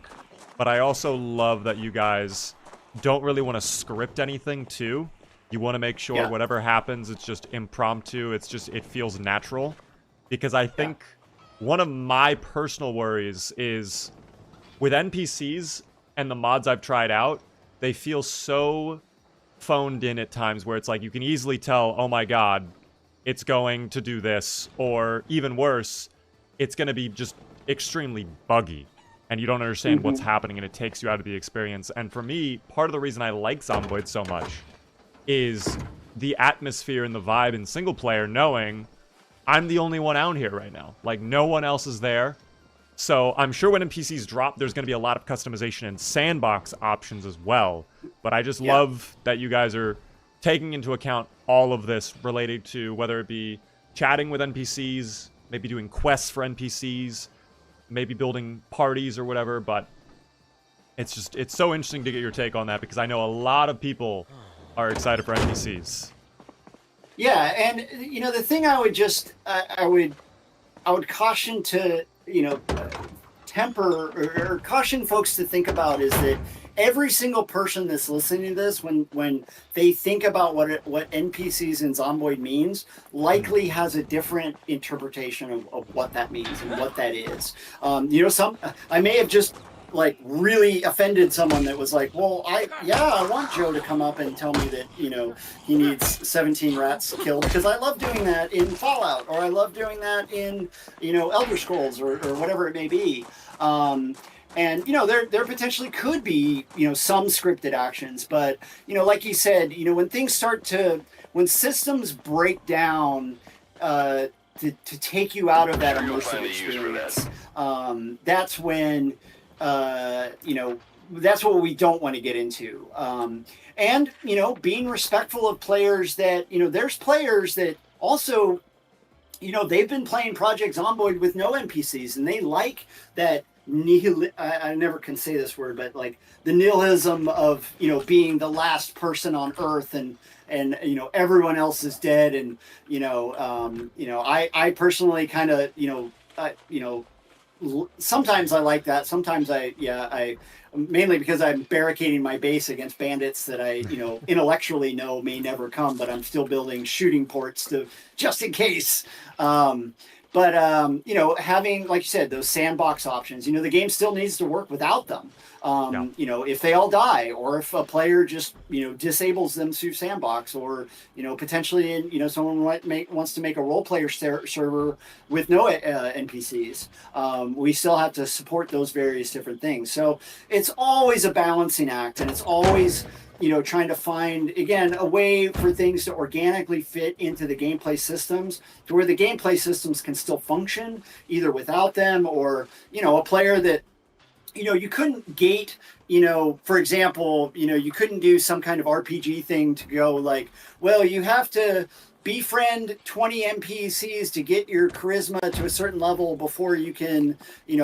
But I also love that you guys don't really want to script anything too. You want to make sure whatever happens, it's just impromptu. It feels natural. Because I think one of my personal worries is with NPCs and the mods I've tried out, they feel so phoned in at times where it's like you can easily tell, oh my god, it's going to do this, or even worse, it's going to be just extremely buggy and you don't understand what's happening and it takes you out of the experience. And for me, part of the reason I like Zomboid so much is the atmosphere and the vibe in single player, knowing I'm the only one out here right now. Like, no one else is there. So I'm sure when NPCs drop, there's going to be a lot of customization and sandbox options as well. But I just love that you guys are taking into account all of this related to whether it be chatting with NPCs, maybe doing quests for NPCs, maybe building parties or whatever. But it's so interesting to get your take on that because I know a lot of people are excited for NPCs. Yeah, and you know the thing I would just I would caution to temper or caution folks to think about is that every single person that's listening to this, when they think about what NPCs in Zomboid means, likely has a different interpretation of what that means and what that is. I may have just like really offended someone that was like, well, I want Joe to come up and tell me that he needs 17 rats killed because I love doing that in Fallout or I love doing that in Elder Scrolls or whatever it may be. And there potentially could be some scripted actions, but like you said, when systems break down to take you out of that immersive experience, that's when that's what we don't want to get into. And being respectful of players that there's players that also they've been playing Project Zomboid with no NPCs and they like that. I never can say this word, but like the nihilism of being the last person on Earth and everyone else is dead and I personally kind of sometimes I like that. Sometimes I mainly because I'm barricading my base against bandits that I intellectually know may never come, but I'm still building shooting ports to just in case. But having, like you said, those sandbox options, the game still needs to work without them. If they all die, or if a player just disables them through sandbox, or potentially someone wants to make a role player server with no NPCs, we still have to support those various different things. So it's always a balancing act, and it's always trying to find, again, a way for things to organically fit into the gameplay systems to where the gameplay systems can still function either without them or, a player that, you couldn't gate, for example, you couldn't do some kind of RPG thing to go like, well, you have to befriend 20 NPCs to get your charisma to a certain level before you can,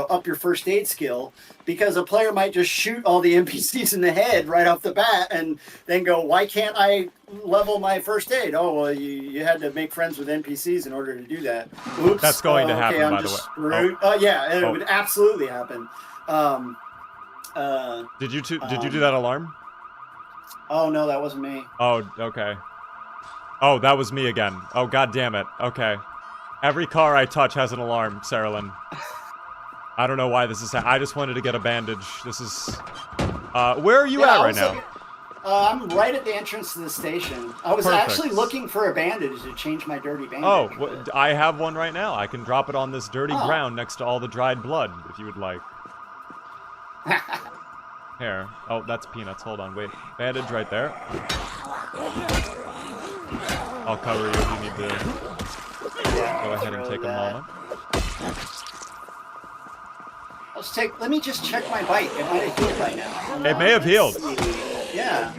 up your first aid skill, because a player might just shoot all the NPCs in the head right off the bat and then go, why can't I level my first aid? Oh, well, you had to make friends with NPCs in order to do that. Oops. That's going to happen, I'm by the way. It would absolutely happen. Did you do that alarm? Oh, no, that wasn't me. Oh, okay. Oh, that was me again. Oh, god damn it. Okay. Every car I touch has an alarm, Saralyn. I don't know why this is I just wanted to get a bandage. This is... where are you at right now? I'm right at the entrance to the station. I was actually looking for a bandage to change my dirty bandage. Oh, I have one right now. I can drop it on this dirty ground next to all the dried blood, if you would like. Here. Oh, that's peanuts. Hold on, wait. Bandage right there. I'll cover you if you need to go ahead and take a moment. Let me just check my bite. It might have healed by now. It may have healed. Yeah.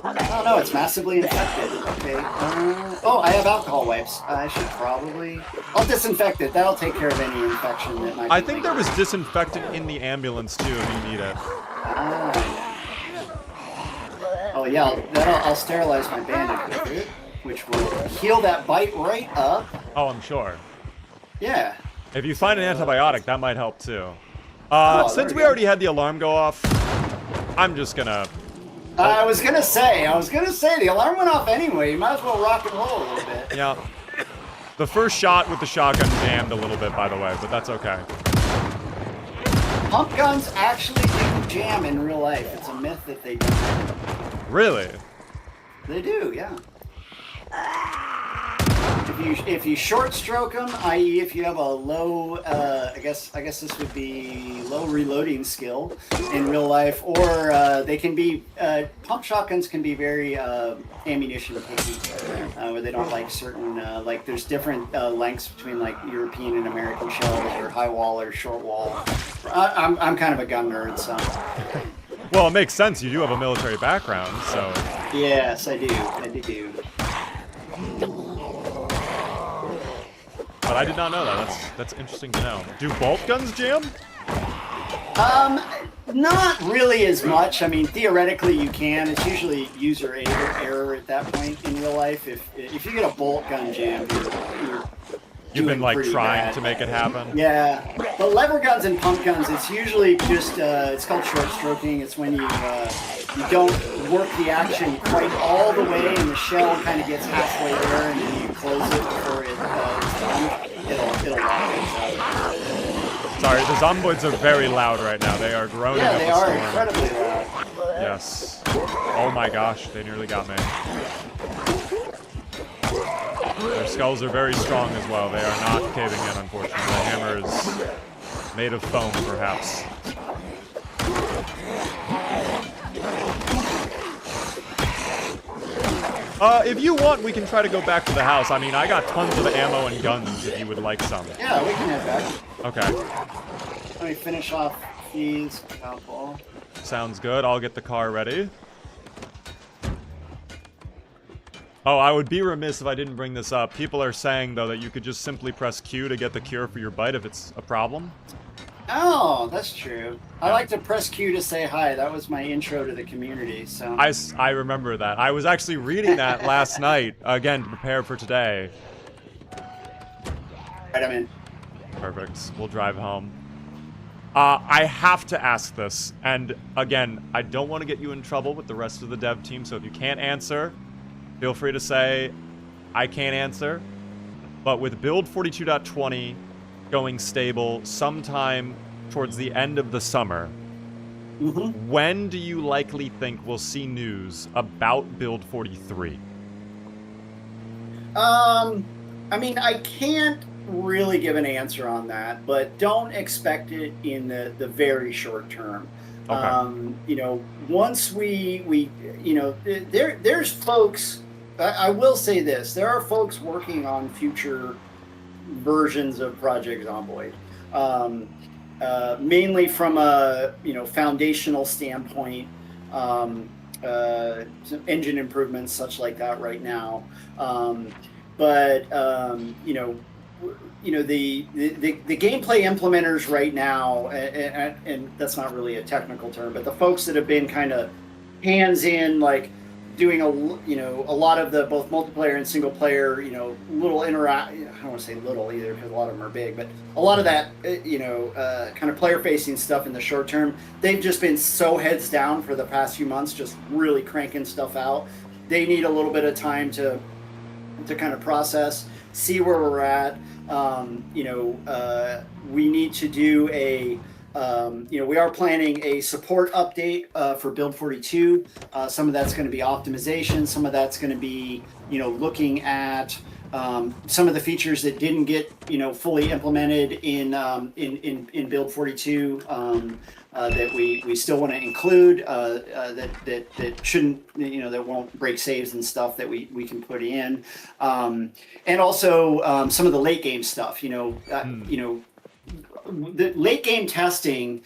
Oh no, it's massively infected. Okay. I have alcohol wipes. I should probably... I'll disinfect it. That'll take care of any infection that might... I think there was disinfectant in the ambulance too if you need it. Oh yeah, I'll sterilize my bandage with it, which will heal that bite right up. Oh, I'm sure. Yeah. If you find an antibiotic, that might help too. Since we already had the alarm go off, I'm just gonna... I was gonna say, the alarm went off anyway. You might as well rock and roll a little bit. Yeah. The first shot with the shotgun jammed a little bit, by the way, but that's okay. Pump guns actually do jam in real life. It's a myth that they don't. Really? They do, yeah. If you short stroke them, i.e., if you have a low, I guess this would be low reloading skill in real life, or they can be pump shotguns can be very ammunition picky, where they don't like certain like there's different lengths between like European and American shells, or high wall or short wall. I'm kind of a gun nerd, so. Well, it makes sense. You do have a military background, so. Yes, I do. I do. but I did not know that. That's interesting to know. Do bolt guns jam? Not really as much. I mean, theoretically you can. It's usually user error at that point in real life. If you get a bolt gun jam, You've been like trying bad to make it happen. Yeah, but lever guns and pump guns, it's usually just it's called short stroking. It's when you don't work the action quite all the way, and the shell kind of gets halfway there, and then you close it before it's done. It'll lock itself. Sorry, the Zomboids are very loud right now. They are groaning Yeah, up they a are storm. incredibly loud. Yes. Oh my gosh, they nearly got me. Their skulls are very strong as well. They are not caving in, unfortunately. The hammer is made of foam, perhaps. If you want, we can try to go back to the house. I mean, I got tons of ammo and guns if you would like some. Yeah, we can head back. Okay. Let me finish off these couple. Sounds good. I'll get the car ready. Oh, I would be remiss if I didn't bring this up. People are saying, though, that you could just simply press Q to get the cure for your bite if it's a problem. Oh, that's true. I like to press Q to say hi. That was my intro to the community. So I remember that. I was actually reading that last night, again, to prepare for today. Right, I'm in. Perfect. We'll drive home. I have to ask this, and again, I don't want to get you in trouble with the rest of the dev team, so if you can't answer, feel free to say, I can't answer. But with build 42.20 going stable sometime towards the end of the summer, when do you likely think we'll see news about build 43? I mean, I can't really give an answer on that, but don't expect it in the very short term. Okay. You know, once we you know, there's folks. I will say this: there are folks working on future versions of Project Zomboid, mainly from a foundational standpoint, some engine improvements, such like that right now. But the gameplay implementers right now, and that's not really a technical term, but the folks that have been kind of hands in, like doing a lot of the both multiplayer and single player, little interact. I don't want to say little either because a lot of them are big, but a lot of that, kind of player facing stuff in the short term. They've just been so heads down for the past few months, just really cranking stuff out. They need a little bit of time to kind of process, see where we're at. We need to do a. We are planning a support update for Build 42. Some of that's going to be optimization. Some of that's going to be, looking at some of the features that didn't get, fully implemented in Build 42 that we still want to include that shouldn't, that won't break saves and stuff that we can put in, and also some of the late game stuff. The late game testing,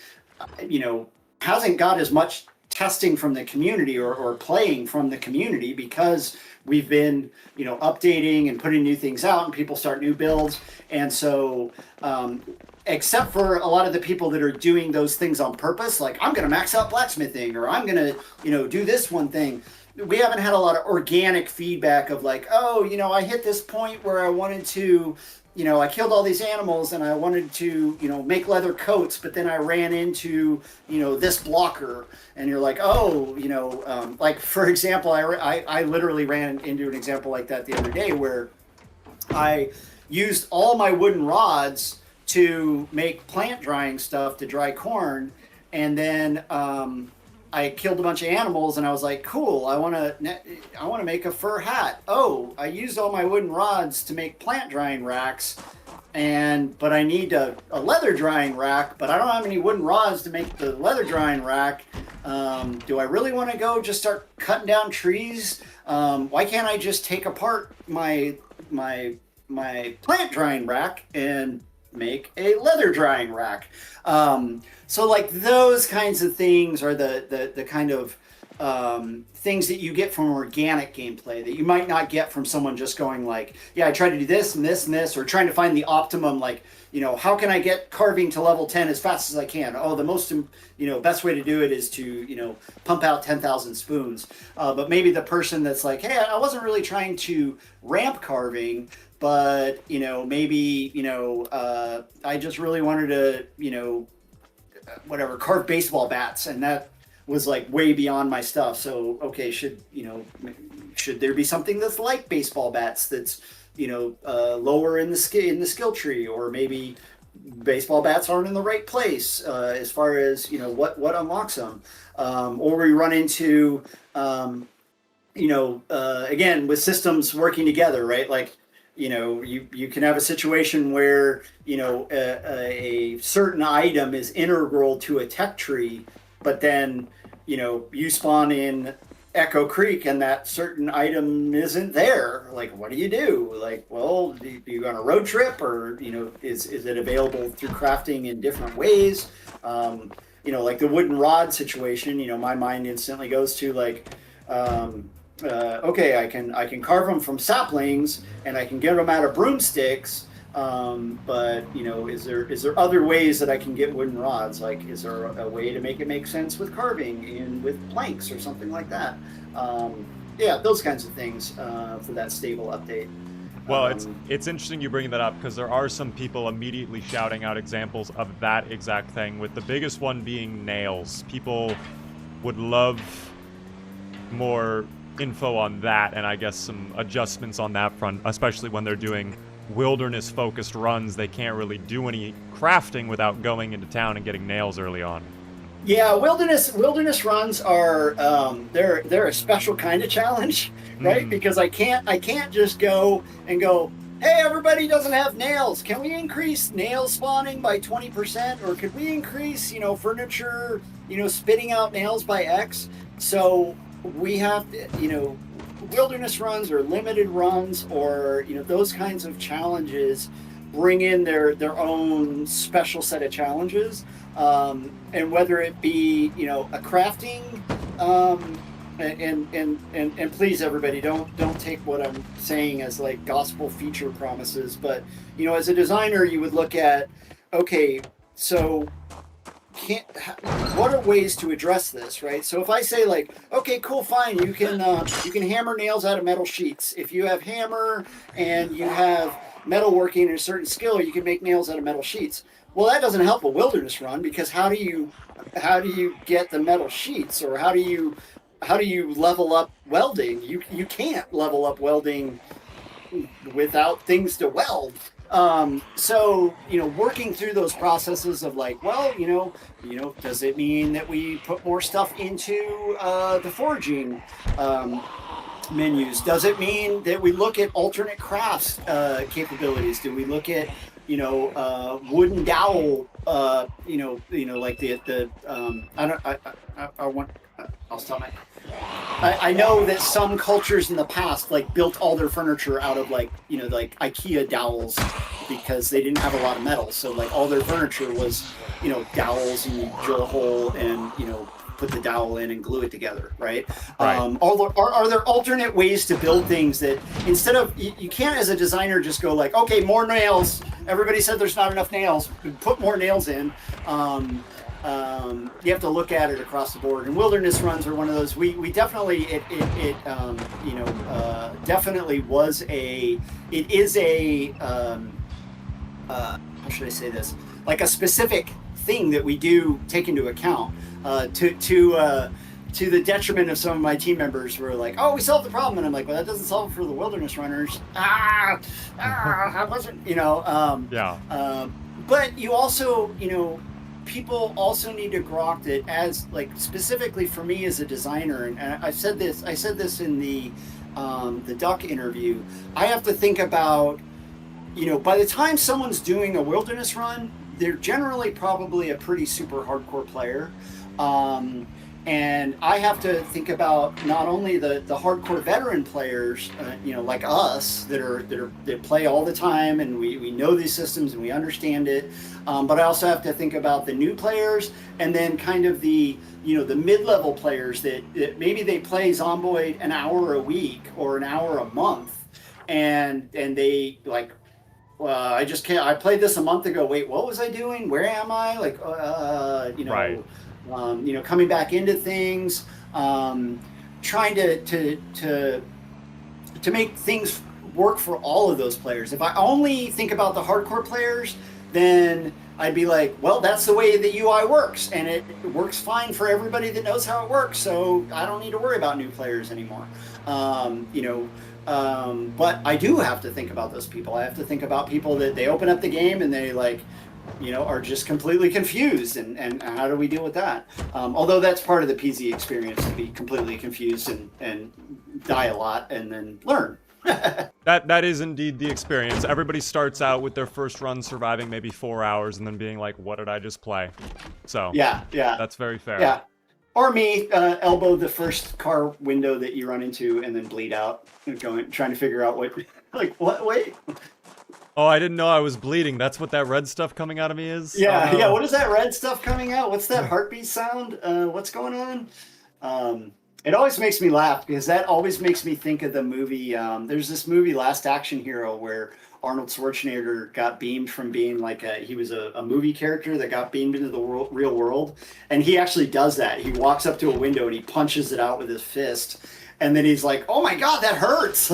hasn't got as much testing from the community or playing from the community because we've been, updating and putting new things out and people start new builds. And so, except for a lot of the people that are doing those things on purpose, like I'm going to max out blacksmithing or I'm going to, do this one thing. We haven't had a lot of organic feedback of like, oh, I hit this point where I wanted to, I killed all these animals and I wanted to, make leather coats, but then I ran into, this blocker, and you're like, oh, like for example, I literally ran into an example like that the other day where I used all my wooden rods to make plant drying stuff to dry corn, and then I killed a bunch of animals, and I was like, cool, I want to make a fur hat. Oh, I used all my wooden rods to make plant drying racks, but I need a leather drying rack, but I don't have any wooden rods to make the leather drying rack. Do I really want to go just start cutting down trees? Why can't I just take apart my plant drying rack and make a leather drying rack? So like those kinds of things are the kind of things that you get from organic gameplay that you might not get from someone just going like, yeah, I tried to do this and this and this, or trying to find the optimum, like, how can I get carving to level 10 as fast as I can? Oh, the most, best way to do it is to, pump out 10,000 spoons. But maybe the person that's like, hey, I wasn't really trying to ramp carving, but, maybe, I just really wanted to, whatever, carve baseball bats, and that was like way beyond my stuff. So okay, should there be something that's like baseball bats that's lower in the skill tree, or maybe baseball bats aren't in the right place as far as what unlocks them, or we run into again with systems working together, right? Like you can have a situation where a certain item is integral to a tech tree, but then you spawn in Echo Creek and that certain item isn't there. Like, what do you do? Like, well, do you go on a road trip, or is it available through crafting in different ways? Like the wooden rod situation, my mind instantly goes to like, okay, I can carve them from saplings and I can get them out of broomsticks. But is there other ways that I can get wooden rods? Like, is there a way to make sense with carving and with planks or something like that? Yeah, those kinds of things for that stable update. Well, it's interesting you bring that up, because there are some people immediately shouting out examples of that exact thing, with the biggest one being nails. People would love more info on that, and I guess some adjustments on that front, especially when they're doing wilderness focused runs. They can't really do any crafting without going into town and getting nails early on. Yeah, wilderness runs are they're a special kind of challenge, right? Because I can't just go, hey, everybody doesn't have nails, can we increase nail spawning by 20%, or could we increase furniture spitting out nails by X? So we have to, wilderness runs or limited runs, or those kinds of challenges bring in their own special set of challenges, and whether it be a crafting, and please everybody don't take what I'm saying as like gospel feature promises, but as a designer you would look at, okay, so what are ways to address this, right? So if I say like, okay, cool, fine, you can hammer nails out of metal sheets. If you have hammer and you have metalworking and a certain skill, you can make nails out of metal sheets. Well, that doesn't help a wilderness run, because how do you get the metal sheets, or how do you level up welding? You can't level up welding without things to weld. So working through those processes of like, well, does it mean that we put more stuff into the foraging menus? Does it mean that we look at alternate crafts capabilities? Do we look at wooden dowel? Like I'll stop my. I know that some cultures in the past like built all their furniture out of like IKEA dowels, because they didn't have a lot of metal. So like all their furniture was dowels, and you drill a hole and put the dowel in and glue it together, right? Right. Are there alternate ways to build things that instead of you can't as a designer just go like, okay, more nails. Everybody said there's not enough nails. Put more nails in. You have to look at it across the board, and wilderness runs are one of those. We definitely definitely was a. It is a how should I say this? Like a specific thing that we do take into account to the detriment of some of my team members who are like, oh, we solved the problem, and I'm like, well, that doesn't solve it for the wilderness runners. I wasn't yeah. But you also people also need to grok that, as like specifically for me as a designer, and I said this in the Duck interview. I have to think about, by the time someone's doing a wilderness run, they're generally probably a pretty super hardcore player, And I have to think about not only the hardcore veteran players, like us that play all the time, and we know these systems and we understand it. But I also have to think about the new players, and then kind of the mid-level players that maybe they play Zomboid an hour a week or an hour a month, and they like. I just can't. I played this a month ago. Wait, what was I doing? Where am I? Like, Right. coming back into things, trying to make things work for all of those players. If I only think about the hardcore players, then I'd be like, well, that's the way the UI works, and it works fine for everybody that knows how it works. So I don't need to worry about new players anymore. But I do have to think about those people. I have to think about people that they open up the game and they are just completely confused, and how do we deal with that? Although that's part of the PZ experience, to be completely confused and die a lot and then learn. That is indeed the experience. Everybody starts out with their first run surviving maybe 4 hours and then being like, what did I just play? So yeah, that's very fair. Yeah. Or me, elbow the first car window that you run into and then bleed out, and trying to figure out what, wait. Oh, I didn't know I was bleeding. That's what that red stuff coming out of me is? Yeah. What is that red stuff coming out? What's that heartbeat sound? What's going on? It always makes me laugh because that always makes me think of the movie. There's this movie, Last Action Hero, where Arnold Schwarzenegger got beamed from being he was a movie character that got beamed into the real world. And he actually does that. He walks up to a window and he punches it out with his fist. And then he's like, oh my God, that hurts.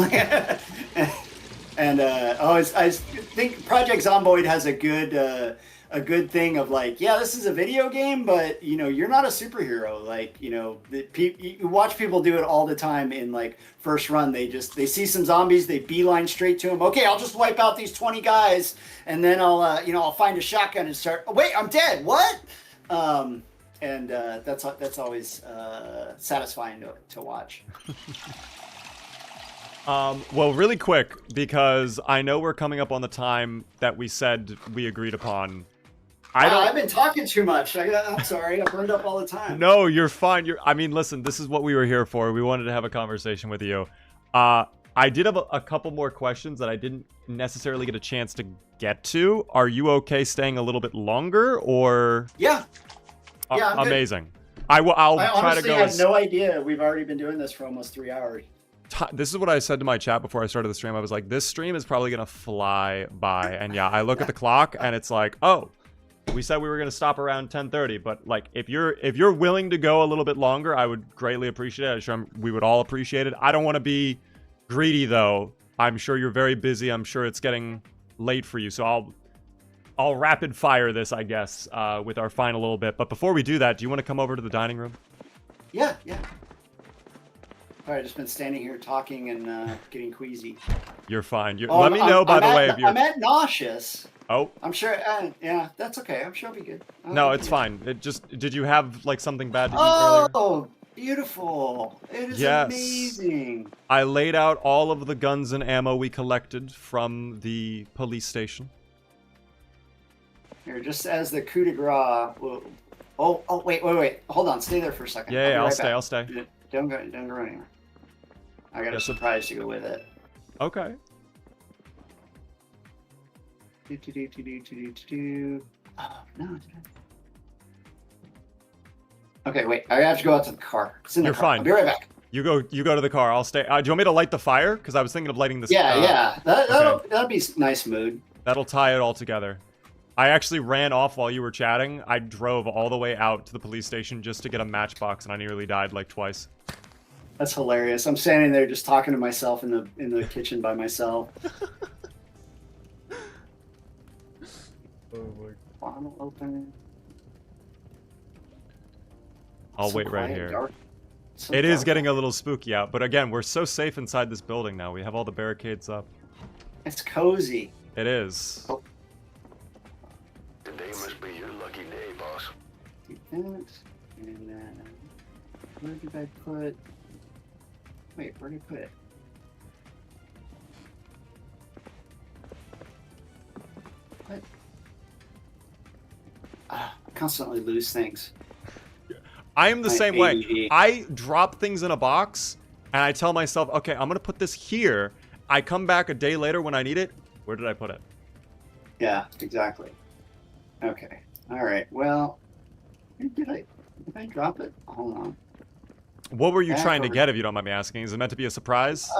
And I think Project Zomboid has a good thing of this is a video game, but you're not a superhero. You watch people do it all the time in first run. They see some zombies, they beeline straight to them. Okay, I'll just wipe out these 20 guys, and then I'll find a shotgun and start. Oh, wait, I'm dead. What? And that's always satisfying to watch. Well, really quick, because I know we're coming up on the time that we said we agreed upon. I've been talking too much. I'm sorry. I burned up all the time. No, you're fine. Listen, this is what we were here for. We wanted to have a conversation with you. I did have a couple more questions that I didn't necessarily get a chance to get to. Are you okay staying a little bit longer, or? Yeah. Yeah, I'm amazing. Good. I'll try to go. I have no idea. We've already been doing this for almost 3 hours. This is what I said to my chat before I started the stream. I was like, this stream is probably going to fly by. And yeah, I look at the clock and it's like, oh, we said we were going to stop around 10:30. But if you're willing to go a little bit longer, I would greatly appreciate it. I'm sure we would all appreciate it. I don't want to be greedy, though. I'm sure you're very busy. I'm sure it's getting late for you. So I'll rapid fire this, I guess, with our final little bit. But before we do that, do you want to come over to the dining room? Yeah. I've just been standing here talking and getting queasy. You're fine. Let me know, by the way, if you're... I'm at nauseous. Oh. I'm sure. Yeah, that's okay. I'm sure I'll be good. No, it's fine. Did you have something bad to eat earlier? Oh, beautiful! It is amazing. I laid out all of the guns and ammo we collected from the police station. Here, just as the coup de grace. Oh, wait. Hold on. Stay there for a second. Yeah, I'll stay. Don't go anywhere. I got a surprise to go with it. Okay. Oh, no. Okay, wait. I have to go out to the car. It's in the You're car. fine. I'll be right back. You go to the car. I'll stay. Do you want me to light the fire? Because I was thinking of lighting this. Yeah. That'll be nice mood. That'll tie it all together. I actually ran off while you were chatting. I drove all the way out to the police station just to get a matchbox, and I nearly died twice. That's hilarious. I'm standing there just talking to myself in the kitchen by myself. Oh my. Bottle open. I'll wait right here. Dark. It is getting a little spooky out, but again, we're so safe inside this building now. We have all the barricades up. It's cozy. It is. Oh. Today must be your lucky day, boss. And where did I put? Wait, where did I put it? What? I constantly lose things. I am the My same way. ADD. I drop things in a box, and I tell myself, okay, I'm going to put this here. I come back a day later when I need it. Where did I put it? Yeah, exactly. Okay. All right. Well, did I drop it? Hold on. What were you Back trying to over- get, if you don't mind me asking? Is it meant to be a surprise?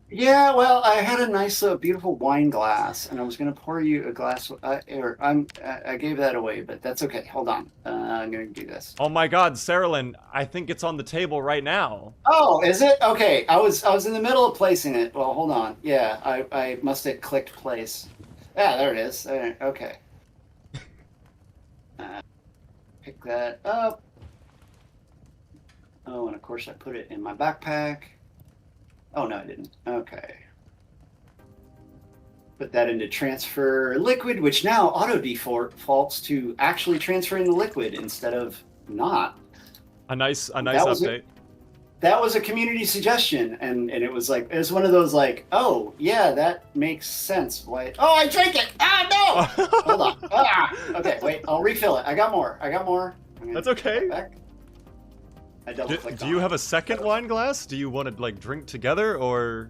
Yeah, well, I had a nice, beautiful wine glass, and I was going to pour you a glass. I gave that away, but that's okay. Hold on. I'm going to do this. Oh my God, Saralyn, I think it's on the table right now. Oh, is it? Okay. I was in the middle of placing it. Well, hold on. Yeah, I must have clicked place. Yeah, there it is. There, okay. Pick that up. Oh, and of course I put it in my backpack. Oh, no, I didn't. Okay. Put that into transfer liquid, which now auto defaults to actually transferring the liquid instead of not. A nice update. That was a community suggestion, and it was like, it was one of those like, oh yeah, that makes sense. Why? Oh, I drank it. Ah, no. Hold on. Okay, wait. I'll refill it. I got more. That's okay. Back. I double clicked. Do you have a second wine glass? Do you want to like drink together or?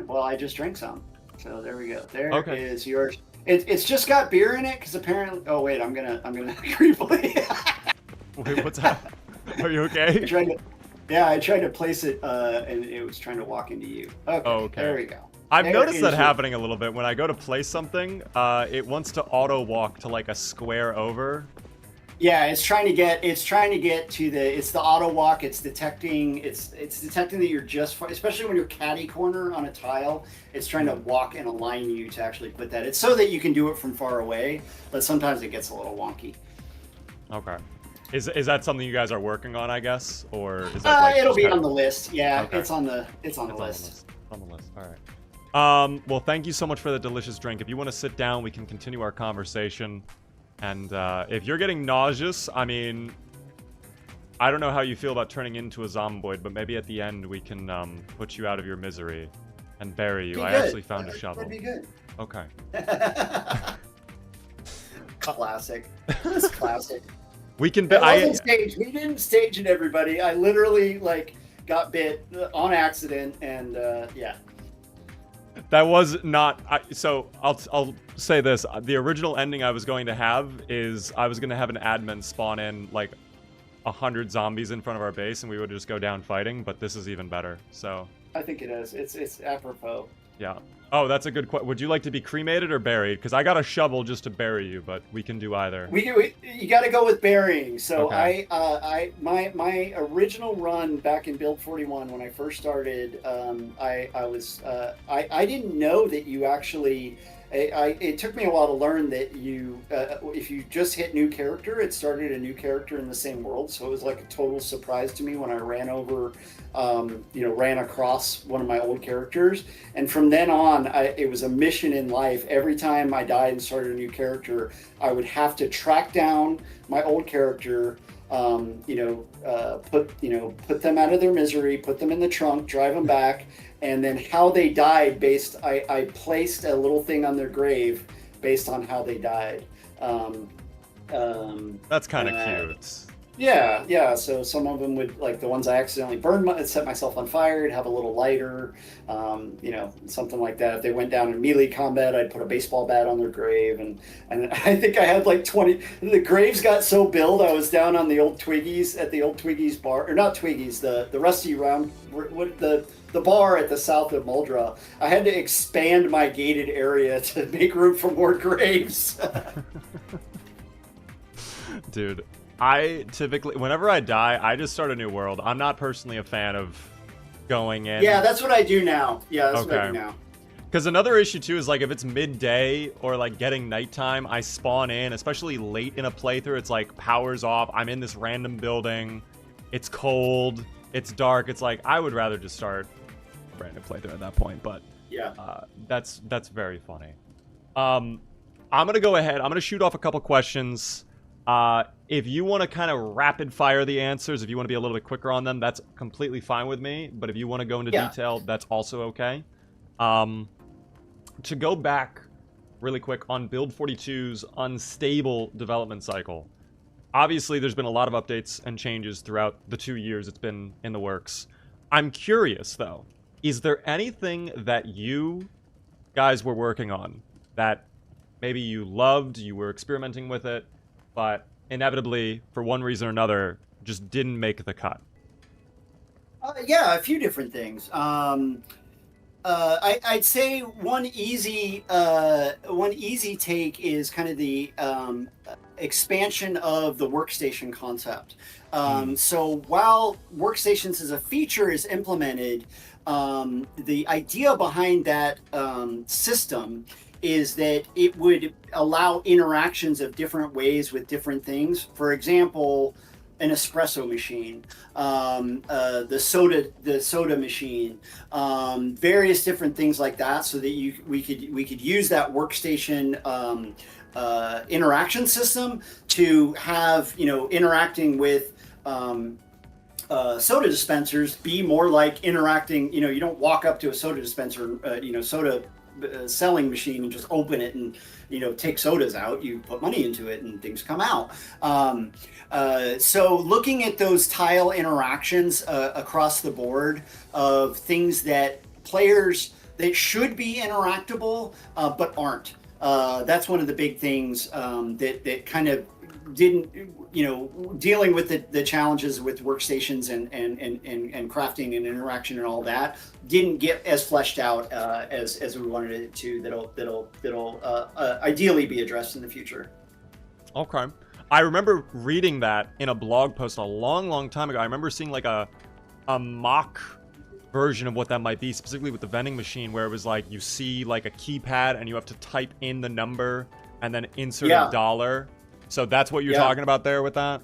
Well, I just drank some, so there we go. There is yours. It's just got beer in it because apparently. Oh wait, I'm gonna replay. Wait, what's that? Are you okay? I tried to place it, and it was trying to walk into you. Okay. There we go. I've noticed that happening a little bit. When I go to place something, it wants to auto walk to like a square over. Yeah, it's trying to get to it's the auto walk. It's detecting that you're just, especially when you're catty corner on a tile. It's trying to walk and align you to actually put that. It's so that you can do it from far away, but sometimes it gets a little wonky. Okay. Is that something you guys are working on, I guess, or is that like it'll be on the list? Yeah, okay. it's on the list. On the list. All right. Well, thank you so much for the delicious drink. If you want to sit down, we can continue our conversation. And if you're getting nauseous, I mean, I don't know how you feel about turning into a zomboid, but maybe at the end we can put you out of your misery and bury you. I actually found a shovel. That'd be good. Okay. Classic. It's classic. We can. It wasn't staged. We didn't stage it, everybody. I literally got bit on accident, and yeah. That was not. So I'll say this: the original ending I was going to have is I was going to have an admin spawn in like 100 zombies in front of our base, and we would just go down fighting. But this is even better. So I think it is. It's apropos. Yeah. Oh, that's a good question. Would you like to be cremated or buried? Because I got a shovel just to bury you, but we can do either. You got to go with burying. So okay. My original run back in Build 41 when I first started, I didn't know that you actually. It took me a while to learn that you, if you just hit new character, it started a new character in the same world. So it was like a total surprise to me when I ran over, ran across one of my old characters. And from then on, it was a mission in life. Every time I died and started a new character, I would have to track down my old character, put them out of their misery, put them in the trunk, drive them back. And then how they died I placed a little thing on their grave based on how they died. That's kind of cute. Yeah. So some of them would, like the ones I accidentally burned, set myself on fire, I'd have a little lighter, something like that. If they went down in melee combat, I'd put a baseball bat on their grave. And I think I had like 20, the graves got so built, I was down on the old Twiggies, at the old Twiggies bar, or not Twiggies, the Rusty Round, the bar at the south of Muldra. I had to expand my gated area to make room for more graves. Dude, I typically, whenever I die, I just start a new world. I'm not personally a fan of going in. Yeah, that's what I do now. What I do now. Because another issue too is like if it's midday or like getting nighttime, I spawn in, especially late in a playthrough. It's like powers off. I'm in this random building. It's cold. It's dark. It's like I would rather just start a random playthrough at that point. But yeah, that's very funny. I'm gonna go ahead. I'm gonna shoot off a couple questions. If you want to kind of rapid fire the answers, if you want to be a little bit quicker on them, that's completely fine with me. But if you want to go into detail, that's also okay. To go back really quick on Build 42's unstable development cycle, obviously there's been a lot of updates and changes throughout the 2 years it's been in the works. I'm curious though, is there anything that you guys were working on that maybe you loved, you were experimenting with it, but inevitably, for one reason or another, just didn't make the cut? Yeah, a few different things. I'd say one easy take is kind of the expansion of the workstation concept. So while workstations as a feature is implemented, the idea behind that system is that it would allow interactions of different ways with different things. For example, an espresso machine, the soda machine, various different things like that, so that we could use that workstation interaction system to have interacting with soda dispensers be more like interacting. You don't walk up to a soda dispenser, soda selling machine and just open it and take sodas out. You put money into it and things come out. So looking at those tile interactions across the board of things that players that should be interactable but aren't. That's one of the big things that kind of didn't, dealing with the challenges with workstations and crafting and interaction and all that didn't get as fleshed out as we wanted it to. That'll ideally be addressed in the future. Okay. I remember reading that in a blog post a long time ago. I remember seeing like a mock version of what that might be, specifically with the vending machine, where it was like you see like a keypad and you have to type in the number and then insert a dollar. So that's what you're talking about there with that?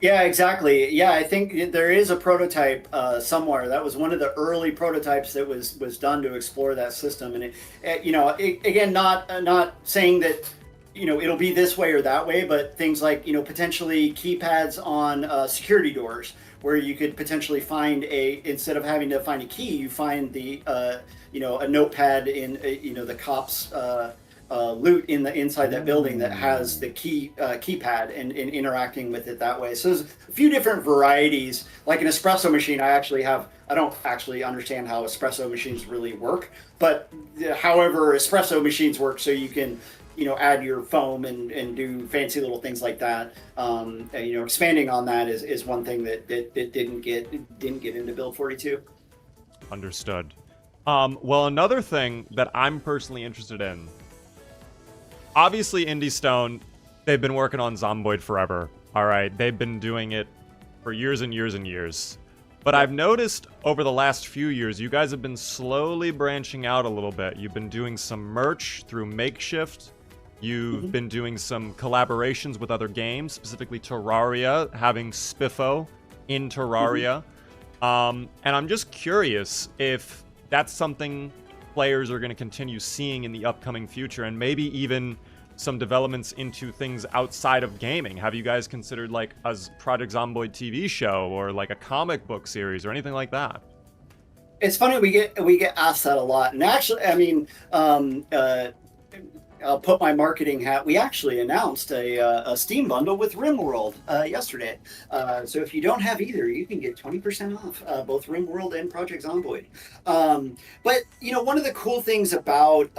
Yeah, exactly. Yeah, I think there is a prototype somewhere. That was one of the early prototypes that was done to explore that system. And again, not saying that it'll be this way or that way, but things like potentially keypads on security doors, where you could potentially find instead of having to find a key, you find the a notepad in the cops loot inside that building that has the keypad and interacting with it that way. So there's a few different varieties. Like an espresso machine, I don't actually understand how espresso machines really work, but however espresso machines work, so you can add your foam and do fancy little things like that. Expanding on that is one thing that didn't get into Build 42. Understood. Well, another thing that I'm personally interested in, obviously Indie Stone, they've been working on Zomboid forever. All right, they've been doing it for years and years and years. But I've noticed over the last few years, you guys have been slowly branching out a little bit. You've been doing some merch through Makeshift. You've been doing some collaborations with other games, specifically Terraria, having Spiffo in Terraria. And I'm just curious if that's something players are going to continue seeing in the upcoming future, and maybe even some developments into things outside of gaming. Have you guys considered like a Project Zomboid TV show or like a comic book series or anything like that? It's funny, we get asked that a lot, and actually, I mean, I'll put my marketing hat. We actually announced a Steam bundle with RimWorld yesterday. So if you don't have either, you can get 20% off both RimWorld and Project Zomboid. But one of the cool things about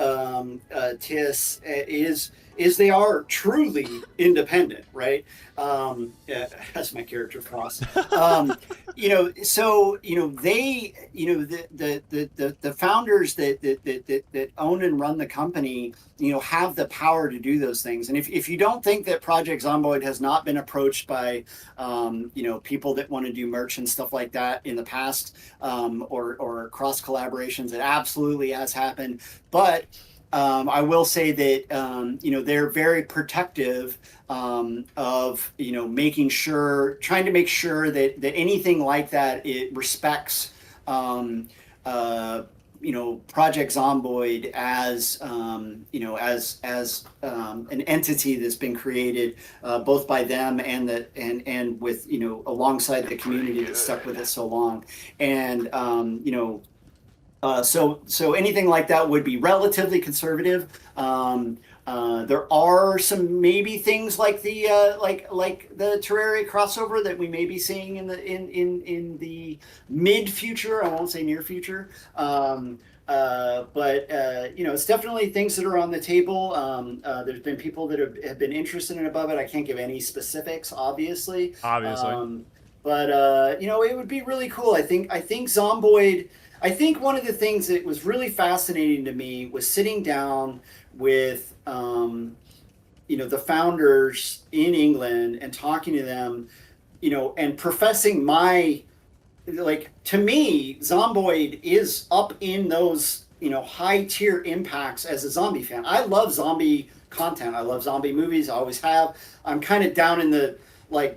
TIS is they are truly independent, right? That's my character cross. So they, the founders that own and run the company, have the power to do those things. And if you don't think that Project Zomboid has not been approached by, people that want to do merch and stuff like that in the past, or cross collaborations, it absolutely has happened. But I will say that they're very protective of trying to make sure that anything like that, it respects Project Zomboid as an entity that's been created both by them and with alongside the community that stuck with it so long. And so anything like that would be relatively conservative. There are some maybe things like the the Terraria crossover that we may be seeing in the mid future. I won't say near future. But it's definitely things that are on the table. There's been people that have been interested in above it. I can't give any specifics, obviously. Obviously. But it would be really cool. I think Zomboid. I think one of the things that was really fascinating to me was sitting down with the founders in England and talking to them, and professing my, like, to me, Zomboid is up in those, high tier impacts as a zombie fan. I love zombie content. I love zombie movies. I always have. I'm kind of down in the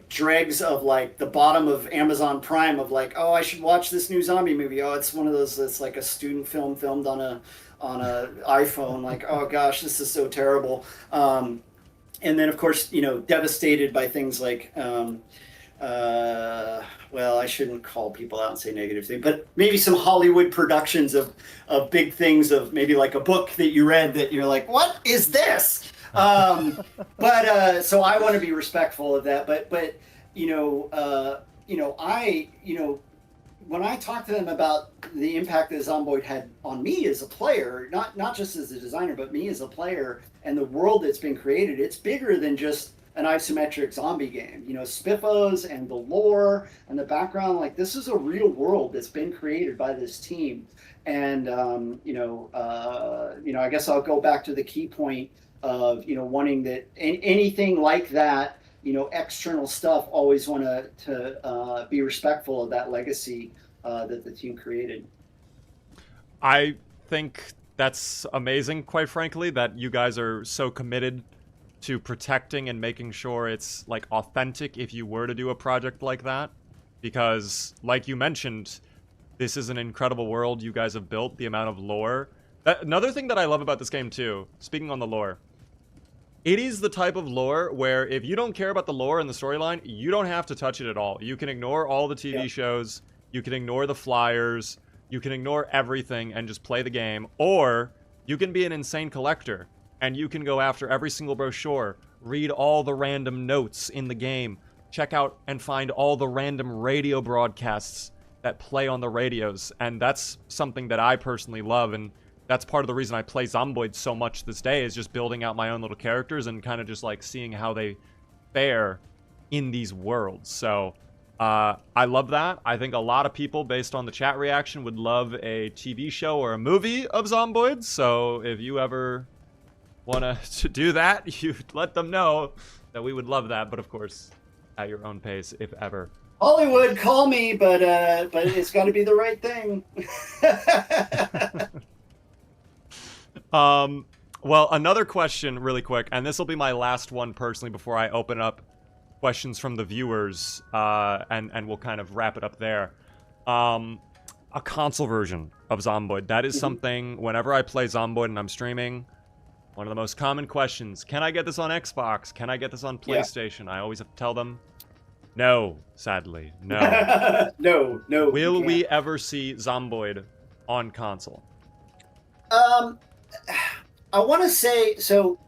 dregs of the bottom of Amazon Prime of oh, I should watch this new zombie movie. Oh, it's one of those that's like a student film filmed on a iPhone. Oh gosh, this is so terrible. And then of course, devastated by things like well, I shouldn't call people out and say negative things, but maybe some Hollywood productions of big things, of maybe like a book that you read that you're like, what is this? But so I want to be respectful of that. But when I talk to them about the impact that Zomboid had on me as a player, not just as a designer, but me as a player, and the world that's been created, it's bigger than just an isometric zombie game. Spiffos and the lore and the background, this is a real world that's been created by this team. And I guess I'll go back to the key point of wanting that anything like that, external stuff, always want to be respectful of that legacy that the team created. I think that's amazing, quite frankly, that you guys are so committed to protecting and making sure it's authentic if you were to do a project like that, because like you mentioned, this is an incredible world you guys have built, the amount of lore. Another thing that I love about this game too, speaking on the lore, it is the type of lore where if you don't care about the lore and the storyline, you don't have to touch it at all. You can ignore all the TV shows, you can ignore the flyers, you can ignore everything and just play the game, or you can be an insane collector and you can go after every single brochure, read all the random notes in the game, check out and find all the random radio broadcasts that play on the radios, and that's something that I personally love, and that's part of the reason I play Zomboid so much this day, is just building out my own little characters and kind of just seeing how they fare in these worlds. So I love that. I think a lot of people, based on the chat reaction, would love a TV show or a movie of Zomboid. So if you ever want to do that, you let them know that we would love that. But of course, at your own pace, if ever. Hollywood, call me, but it's got to be the right thing. Well, another question really quick, and this will be my last one personally before I open up questions from the viewers, and we'll kind of wrap it up there. A console version of Zomboid. That is something, whenever I play Zomboid and I'm streaming, one of the most common questions: can I get this on Xbox? Can I get this on PlayStation? I always have to tell them, no, sadly, no. No. Will we ever see Zomboid on console? I want to say, so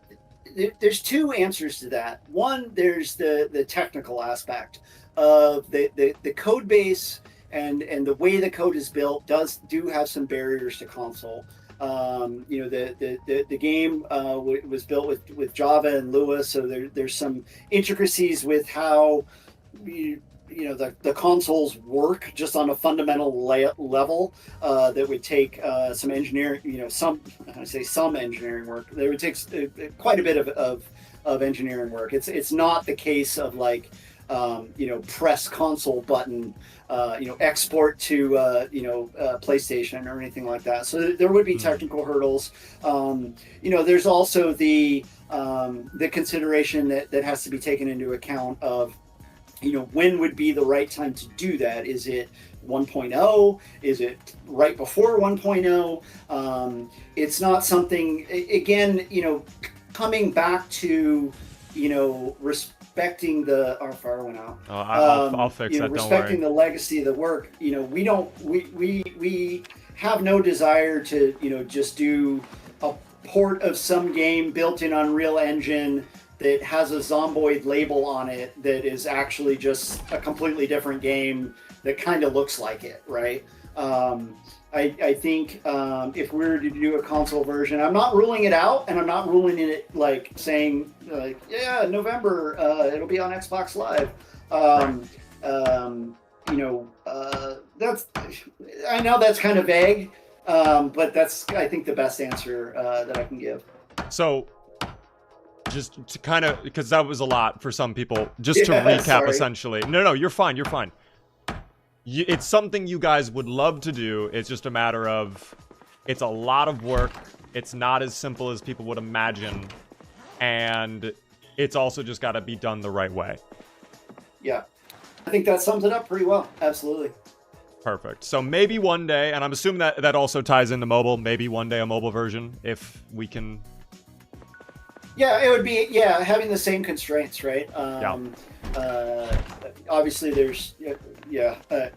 there's two answers to that. One, there's the technical aspect of the code base and the way the code is built do have some barriers to console. The game was built with Java and Lua, so there's some intricacies with how the consoles work just on a fundamental level that would take some engineering, some engineering work. There would take quite a bit of engineering work. It's not the case of press console button, export to PlayStation or anything like that. So there would be technical hurdles. There's also the consideration that has to be taken into account of, when would be the right time to do that? Is it 1.0? Is it right before 1.0? It's not something, again, coming back to, respecting our fire went out. Oh, I'll fix that. Respecting don't worry. The legacy of the work. We have no desire to, just do port of some game built in Unreal Engine that has a Zomboid label on it that is actually just a completely different game that kind of looks like it, right? I think if we were to do a console version, I'm not ruling it out, and I'm not ruling it like saying like, yeah, November, it'll be on Xbox Live. You know, that's, I know that's kind of vague, but that's, I think, the best answer that I can give. So, just to kind of, because that was a lot for some people, just to recap, sorry. essentially. No, you're fine, you're fine. It's something you guys would love to do. It's just a matter of, it's a lot of work. It's not as simple as people would imagine. And it's also just got to be done the right way. Yeah. I think that sums it up pretty well. Absolutely. Perfect. So maybe one day, and I'm assuming that that also ties into mobile, maybe one day a mobile version, if we can. Yeah, it would be, yeah, having the same constraints, right? Obviously there's, I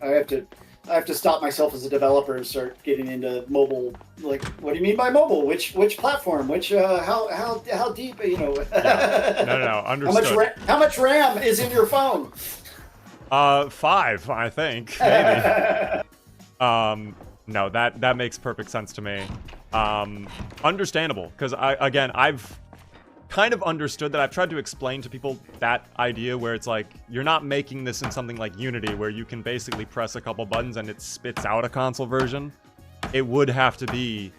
have to stop myself as a developer and start getting into mobile. Like, what do you mean by mobile? Which platform? Which how deep? You know? No, understood. How much RAM is in your phone? 5, I think, maybe. No, that makes perfect sense to me. Understandable, because I've kind of understood that. I've tried to explain to people that idea where it's like, you're not making this in something like Unity where you can basically press a couple buttons and it spits out a console version. It would have to be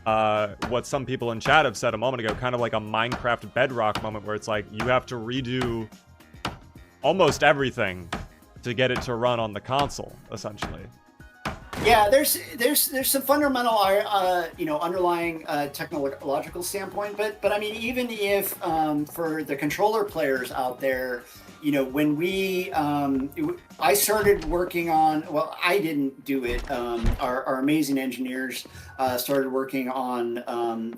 what some people in chat have said a moment ago, kind of like a Minecraft Bedrock moment where it's like you have to redo almost everything to get it to run on the console, essentially. Yeah, there's some fundamental, underlying technological standpoint, but I mean, even if for the controller players out there, you know, when I started working on, well, I didn't do it. Our amazing engineers started working on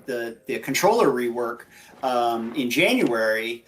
the controller rework in January,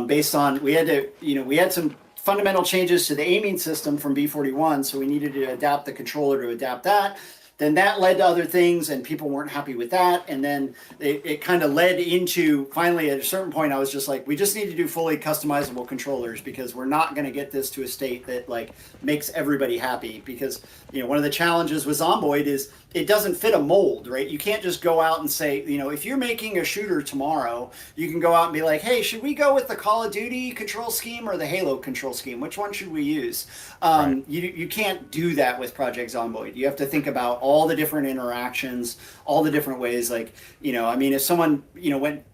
based on we had some fundamental changes to the aiming system from B41, so we needed to adapt the controller to adapt that. Then that led to other things, and people weren't happy with that. And then it kind of led into, finally, at a certain point, I was just like, we just need to do fully customizable controllers, because we're not going to get this to a state that like makes everybody happy. Because, you know, one of the challenges with Zomboid is it doesn't fit a mold, right? You can't just go out and say, you know, if you're making a shooter tomorrow, you can go out and be like, hey, should we go with the Call of Duty control scheme or the Halo control scheme? Which one should we use? Right. You can't do that with Project Zomboid. You have to think about all the different interactions, all the different ways. Like, you know, I mean, if someone, you know, went,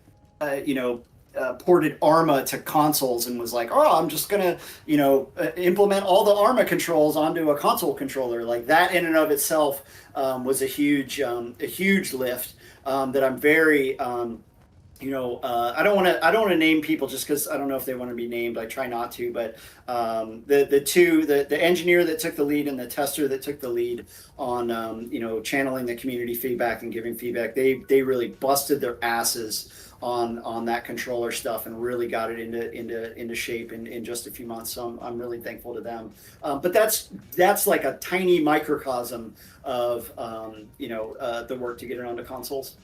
ported Arma to consoles and was like, oh, I'm just gonna, you know, implement all the Arma controls onto a console controller, like that in and of itself was a huge lift that I'm very, I don't want to name people just because I don't know if they want to be named. I try not to, but the engineer that took the lead and the tester that took the lead on channeling the community feedback and giving feedback, they really busted their asses on that controller stuff and really got it into shape in just a few months. So I'm really thankful to them. But that's like a tiny microcosm of the work to get it onto consoles.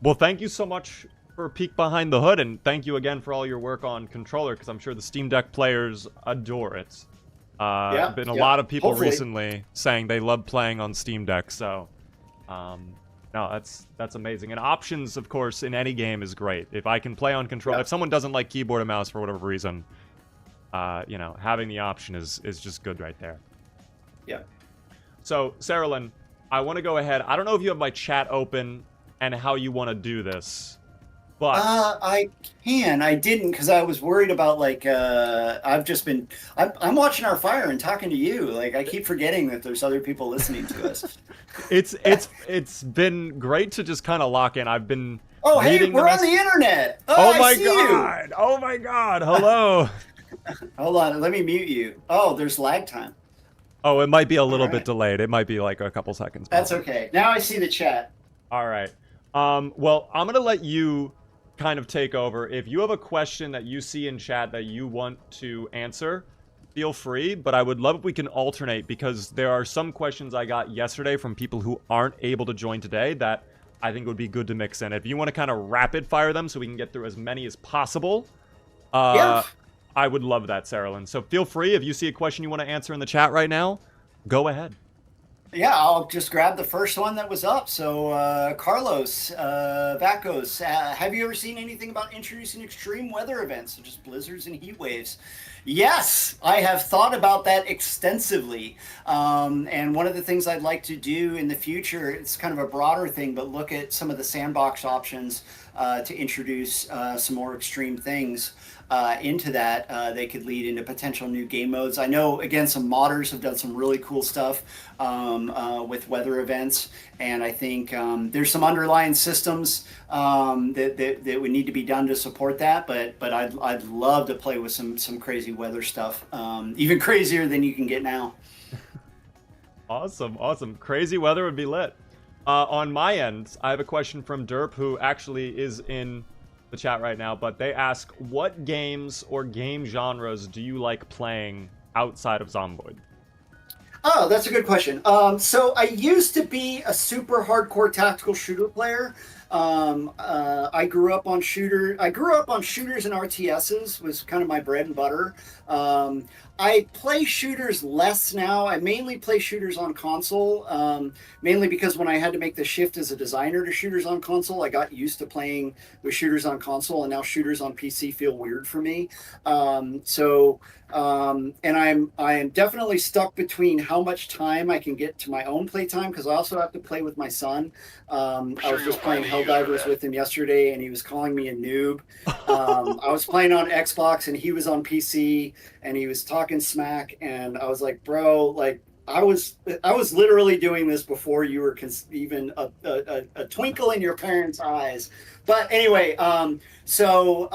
Well, thank you so much for a peek behind the hood, and thank you again for all your work on controller, because I'm sure the Steam Deck players adore it. Been a lot of people recently saying they love playing on Steam Deck, so no, that's amazing. And options, of course, in any game is great. If I can play on controller, if someone doesn't like keyboard and mouse for whatever reason, having the option is just good right there. Yeah. So, Sarah Lynn, I want to go ahead. I don't know if you have my chat open and how you want to do this, but I can. I didn't, because I was worried about I'm watching our fire and talking to you. Like, I keep forgetting that there's other people listening to us. It's been great to just kind of lock in. I've been hey, we're on the internet. Oh my god. Oh my god. Hello. Hold on, let me mute you. Oh, there's lag time. Oh, it might be a little bit delayed. It might be like a couple seconds. That's okay. Now I see the chat. All right. Well, I'm going to let you kind of take over. If you have a question that you see in chat that you want to answer, feel free, but I would love if we can alternate, because there are some questions I got yesterday from people who aren't able to join today that I think it would be good to mix in. If you want to kind of rapid fire them so we can get through as many as possible, Yeah. I would love that, Saralyn. So feel free, if you see a question you want to answer in the chat right now, go ahead. Yeah, I'll just grab the first one that was up. So, Carlos, Vacos, have you ever seen anything about introducing extreme weather events, such as blizzards and heat waves? Yes, I have thought about that extensively. And one of the things I'd like to do in the future, it's kind of a broader thing, but look at some of the sandbox options to introduce some more extreme things into that. They could lead into potential new game modes. I know, again, some modders have done some really cool stuff with weather events, and I think there's some underlying systems that would need to be done to support that. But I'd love to play with some crazy weather stuff, even crazier than you can get now. Awesome, awesome. Crazy weather would be lit. On my end, I have a question from Derp, who actually is in the chat right now, but they ask, what games or game genres do you like playing outside of Zomboid? Oh, that's a good question. So I used to be a super hardcore tactical shooter player. I grew up on shooters and RTSs was kind of my bread and butter. I play shooters less now. I mainly play shooters on console, mainly because when I had to make the shift as a designer to shooters on console, I got used to playing with shooters on console, and now shooters on PC feel weird for me. And I'm definitely stuck between how much time I can get to my own playtime, because I also have to play with my son. I was just playing Helldivers with him yesterday, and he was calling me a noob. I was playing on Xbox, and he was on PC, and he was talking smack, and I was like, bro, like, I was literally doing this before you were even a twinkle in your parents' eyes. But anyway, I still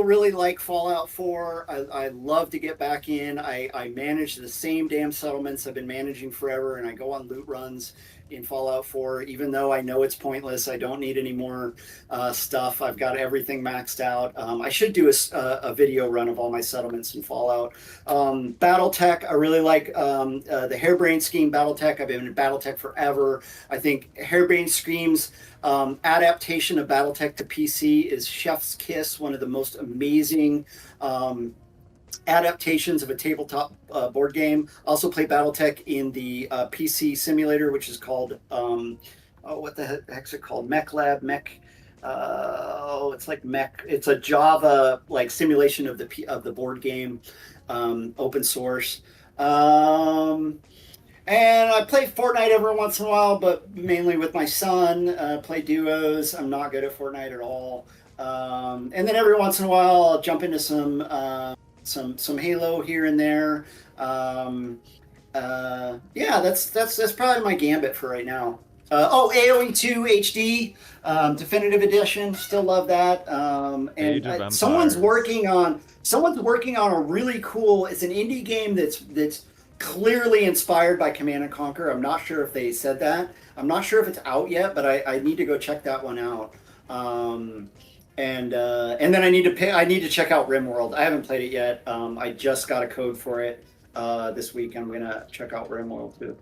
really like Fallout 4. I love to get back in. I manage the same damn settlements I've been managing forever, and I go on loot runs in Fallout 4, even though I know it's pointless. I don't need any more stuff. I've got everything maxed out. I should do a video run of all my settlements in Fallout. Battletech, I really like the Hairbrained Scheme Battletech. I've been in Battletech forever. I think Hairbrained Scheme's adaptation of Battletech to PC is Chef's Kiss, one of the most amazing adaptations of a tabletop board game. Also play Battletech in the PC simulator, which is called what the heck's it called? Mech Lab. It's like Mech. It's a Java like simulation of the board game, open source. And I play Fortnite every once in a while, but mainly with my son. Play duos. I'm not good at Fortnite at all. And then every once in a while, I'll jump into some Halo here and there. Yeah, that's probably my gambit for right now. AOE 2 HD Definitive Edition, still love that. And someone's working on a really cool. It's an indie game that's clearly inspired by Command and Conquer. I'm not sure if they said that. I'm not sure if it's out yet, but I need to go check that one out. And then I need to check out RimWorld. I haven't played it yet. I just got a code for it this week. I'm gonna check out RimWorld too.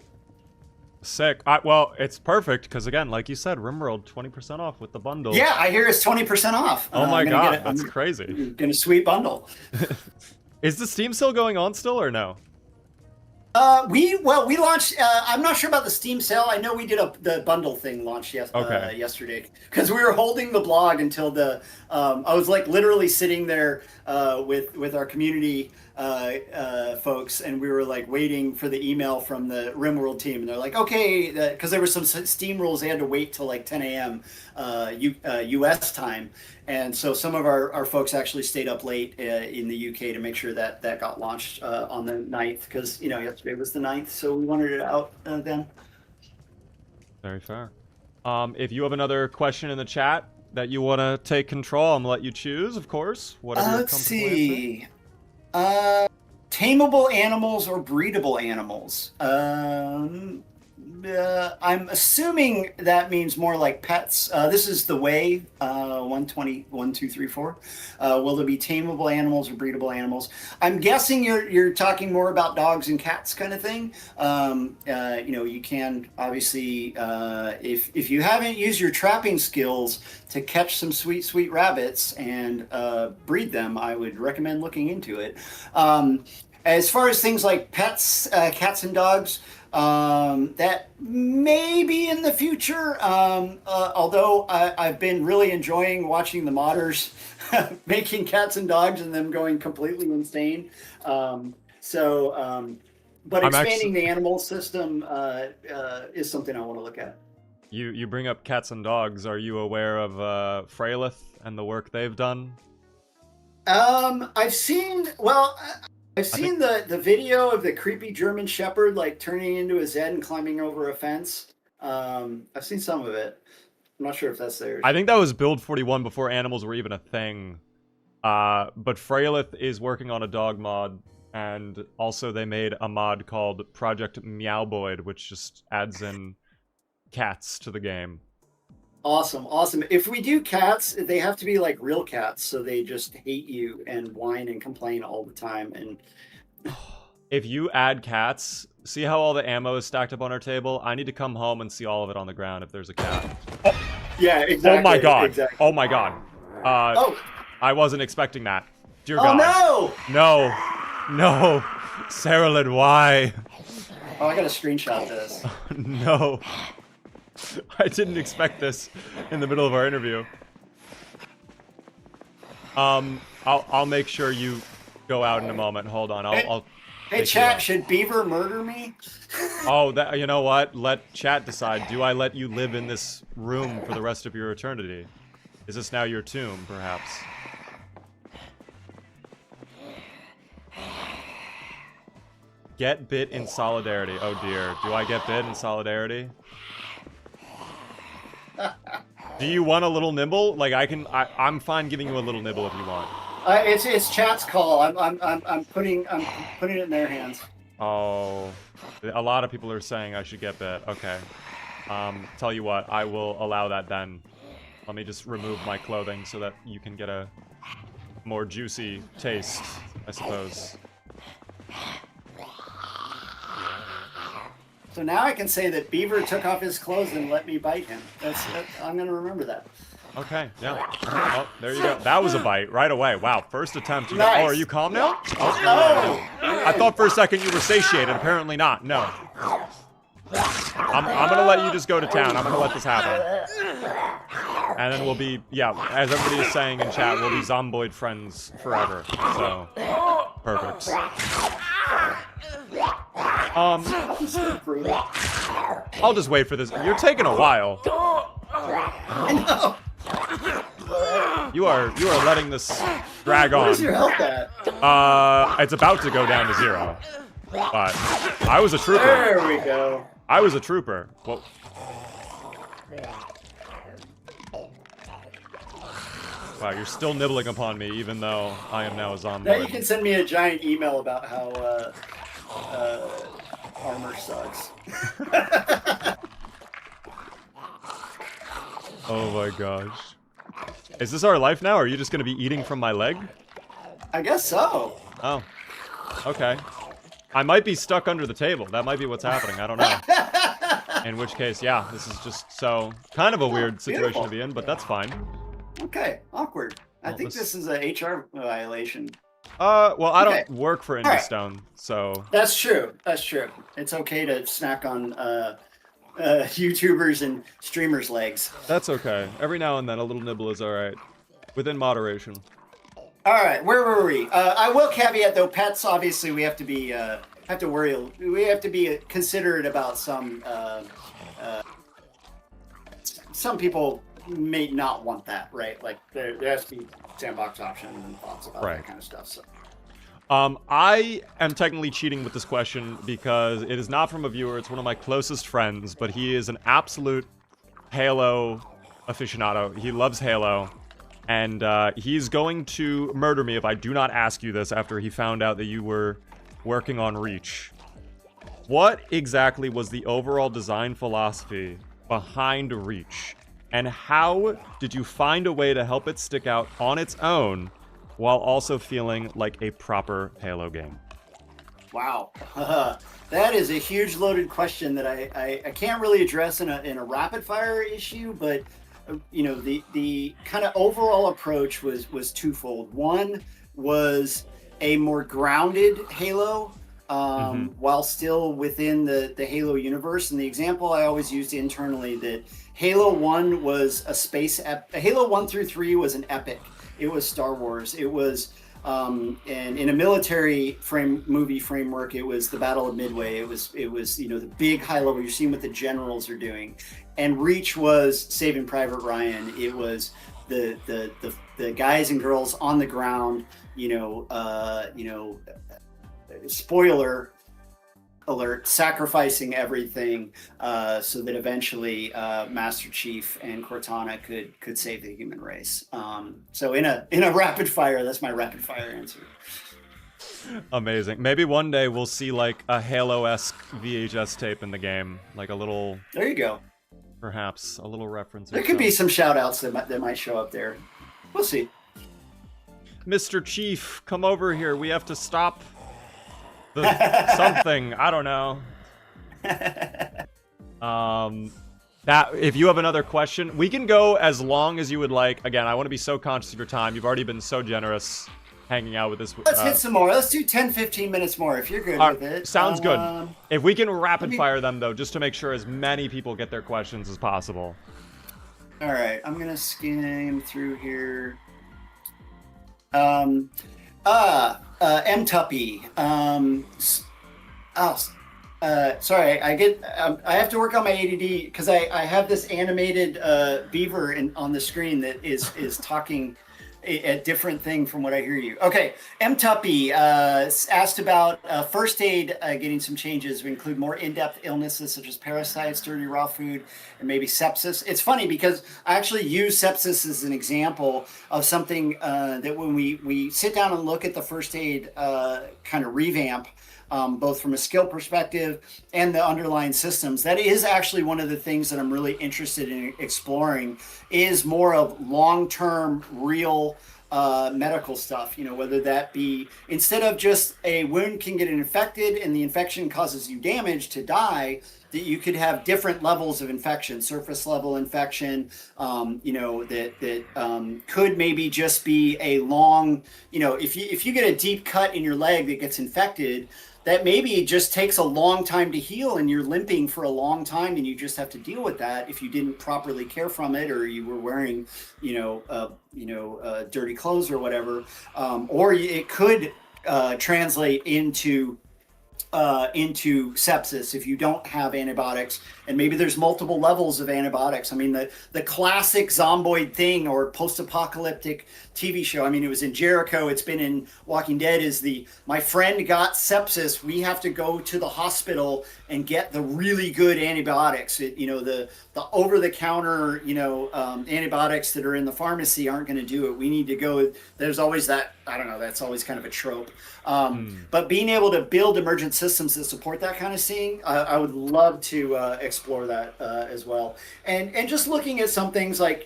Sick. Well, it's perfect because again, like you said, RimWorld 20% off with the bundle. Yeah, I hear it's 20% off. Oh my god, that's crazy. Gonna sweet bundle. Is the Steam sale going on still or no? We launched. I'm not sure about the Steam sale. I know we did the bundle thing launched yesterday because we were holding the blog until I was like literally sitting there with our community folks, and we were like waiting for the email from the RimWorld team, and they're like, okay, because there were some Steam rules they had to wait till like 10 a.m. U.S. time. And so some of our folks actually stayed up late in the UK to make sure that got launched on the 9th, because yesterday was the 9th, so we wanted it out then. Very fair. If you have another question in the chat that you want to take control, I'm gonna let you choose, of course. Whatever you're comfortable with. Let's see. Tameable animals or breedable animals? I'm assuming that means more like pets. This is the way 120, 1, 2, 3, 4. Will there be tameable animals or breedable animals? I'm guessing you're talking more about dogs and cats kind of thing. You can obviously, if you haven't used your trapping skills to catch some sweet rabbits and breed them, I would recommend looking into it. As far as things like pets, cats and dogs, that may be in the future. Although I've been really enjoying watching the modders making cats and dogs and them going completely insane. But expanding the animal system is something I want to look at. You bring up cats and dogs. Are you aware of Frailith and the work they've done? I've seen the video of the creepy German Shepherd like turning into a Zed and climbing over a fence. I've seen some of it. I'm not sure if that's theirs. I think that was Build 41 before animals were even a thing. But Frailith is working on a dog mod, and also they made a mod called Project Zomboid, which just adds in cats to the game. Awesome. If we do cats, they have to be like real cats, so they just hate you and whine and complain all the time. And if you add cats, see how all the ammo is stacked up on our table? I need to come home and see all of it on the ground if there's a cat. Oh. Yeah, exactly. Oh my god. Exactly. Oh my god. I wasn't expecting that. Dear God. Oh no! No! Sarah Lynn, why? Oh, I gotta screenshot this. No. I didn't expect this in the middle of our interview. I'll make sure you go out in a moment. Hold on. Hey, chat, should Beaver murder me? Oh, you know what? Let chat decide. Do I let you live in this room for the rest of your eternity? Is this now your tomb, perhaps? Get bit in solidarity. Oh dear. Do I get bit in solidarity? Do you want a little nibble? Like I'm fine giving you a little nibble if you want. It's chat's call. I'm putting it in their hands. Oh, a lot of people are saying I should get bit. Okay. Tell you what, I will allow that then. Let me just remove my clothing so that you can get a more juicy taste, I suppose. So now I can say that Beaver took off his clothes and let me bite him. I'm gonna remember that. Okay, yeah. Oh, there you go. That was a bite right away. Wow, first attempt. Nice. Oh, are you calm now? Oh, I thought for a second you were satiated. Apparently not. No. I'm gonna let you just go to town. I'm gonna let this happen. And then we'll be, yeah, as everybody is saying in chat, we'll be Zomboid friends forever. So, perfect. I'll just wait for this. You're taking a while. I know. You are letting this drag on. Where's your health at? It's about to go down to 0. But I was a trooper. There we go. I was a trooper. Well, wow, you're still nibbling upon me, even though I am now a zombie. Now you can send me a giant email about how armor sucks. Oh my gosh. Is this our life now, or are you just gonna be eating from my leg? I guess so. Oh. Okay. I might be stuck under the table. That might be what's happening. I don't know. In which case, yeah, this is just so kind of a weird situation to be in, but that's fine. Okay, awkward. I think this is a HR violation. Well, I don't work for Indystone, so... That's true. That's true. It's okay to snack on YouTubers and streamers' legs. That's okay. Every now and then, a little nibble is alright. Within moderation. Alright, where were we? I will caveat, though, pets, obviously, we have to be, we have to be considerate about some people may not want that, right? Like, there has to be sandbox options and thoughts about that kind of stuff, so... I am technically cheating with this question because it is not from a viewer, it's one of my closest friends, but he is an absolute Halo aficionado. He loves Halo, and he's going to murder me if I do not ask you this after he found out that you were working on Reach. What exactly was the overall design philosophy behind Reach? And how did you find a way to help it stick out on its own while also feeling like a proper Halo game? Wow. That is a huge loaded question that I can't really address in a rapid fire issue, but the kind of overall approach was twofold. One was a more grounded Halo, while still within the Halo universe. And the example I always used internally, that Halo 1 was Halo 1 through 3 was an epic. It was Star Wars. It was and in a military movie framework, it was the Battle of Midway. It was the big high level. You're seeing what the generals are doing. And Reach was Saving Private Ryan. It was the guys and girls on the ground. Spoiler alert, sacrificing everything so that eventually Master Chief and Cortana could save the human race. So in a rapid fire, that's my rapid fire answer. Amazing. Maybe one day we'll see like a Halo-esque VHS tape in the game, like a little. There you go. Perhaps a little reference. There could be some shout outs that might show up there. We'll see. Mr. Chief, come over here. We have to stop something. I don't know. That if you have another question, we can go as long as you would like. Again, I want to be so conscious of your time. You've already been so generous hanging out with this. Let's hit some more. Let's do 10-15 minutes more if you're good with it. Sounds good. If we can rapid fire them though, just to make sure as many people get their questions as possible. All right, I'm gonna skim through here. M Tuppy. Sorry, I have to work on my ADD because I have this animated beaver on the screen that is talking a different thing from what I hear you. Okay, M Tuppy asked about first aid getting some changes. We include more in-depth illnesses such as parasites, dirty raw food, and maybe sepsis. It's funny because I actually use sepsis as an example of something that when we sit down and look at the first aid kind of revamp, both from a skill perspective and the underlying systems, that is actually one of the things that I'm really interested in exploring, is more of long-term real medical stuff, whether that be instead of just a wound can get infected and the infection causes you damage to die, that you could have different levels of infection, surface level infection, that could maybe just be a long, if you get a deep cut in your leg that gets infected, that maybe it just takes a long time to heal and you're limping for a long time and you just have to deal with that if you didn't properly care from it, or you were wearing, dirty clothes or whatever. Or it could translate into sepsis if you don't have antibiotics, and maybe there's multiple levels of antibiotics. I mean, the classic Zomboid thing or post-apocalyptic TV show, I mean, it was in Jericho, it's been in Walking Dead, is my friend got sepsis, we have to go to the hospital and get the really good antibiotics. The over-the-counter, antibiotics that are in the pharmacy aren't going to do it. We need to go, there's always that, I don't know, that's always kind of a trope. But being able to build emergent systems that support that kind of thing, I would love to explore that as well. And just looking at some things like,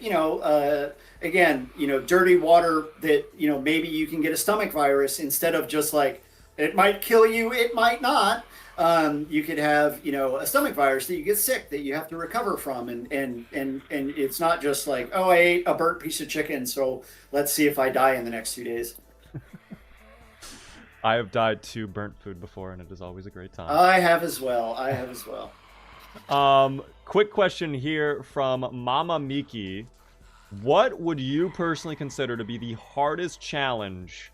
dirty water that, maybe you can get a stomach virus instead of just like, it might kill you, it might not. You could have, a stomach virus that you get sick, that you have to recover from. And it's not just like, oh, I ate a burnt piece of chicken, so let's see if I die in the next 2 days. I have died to burnt food before, and it is always a great time. I have as well. Quick question here from Mama Miki. What would you personally consider to be the hardest challenge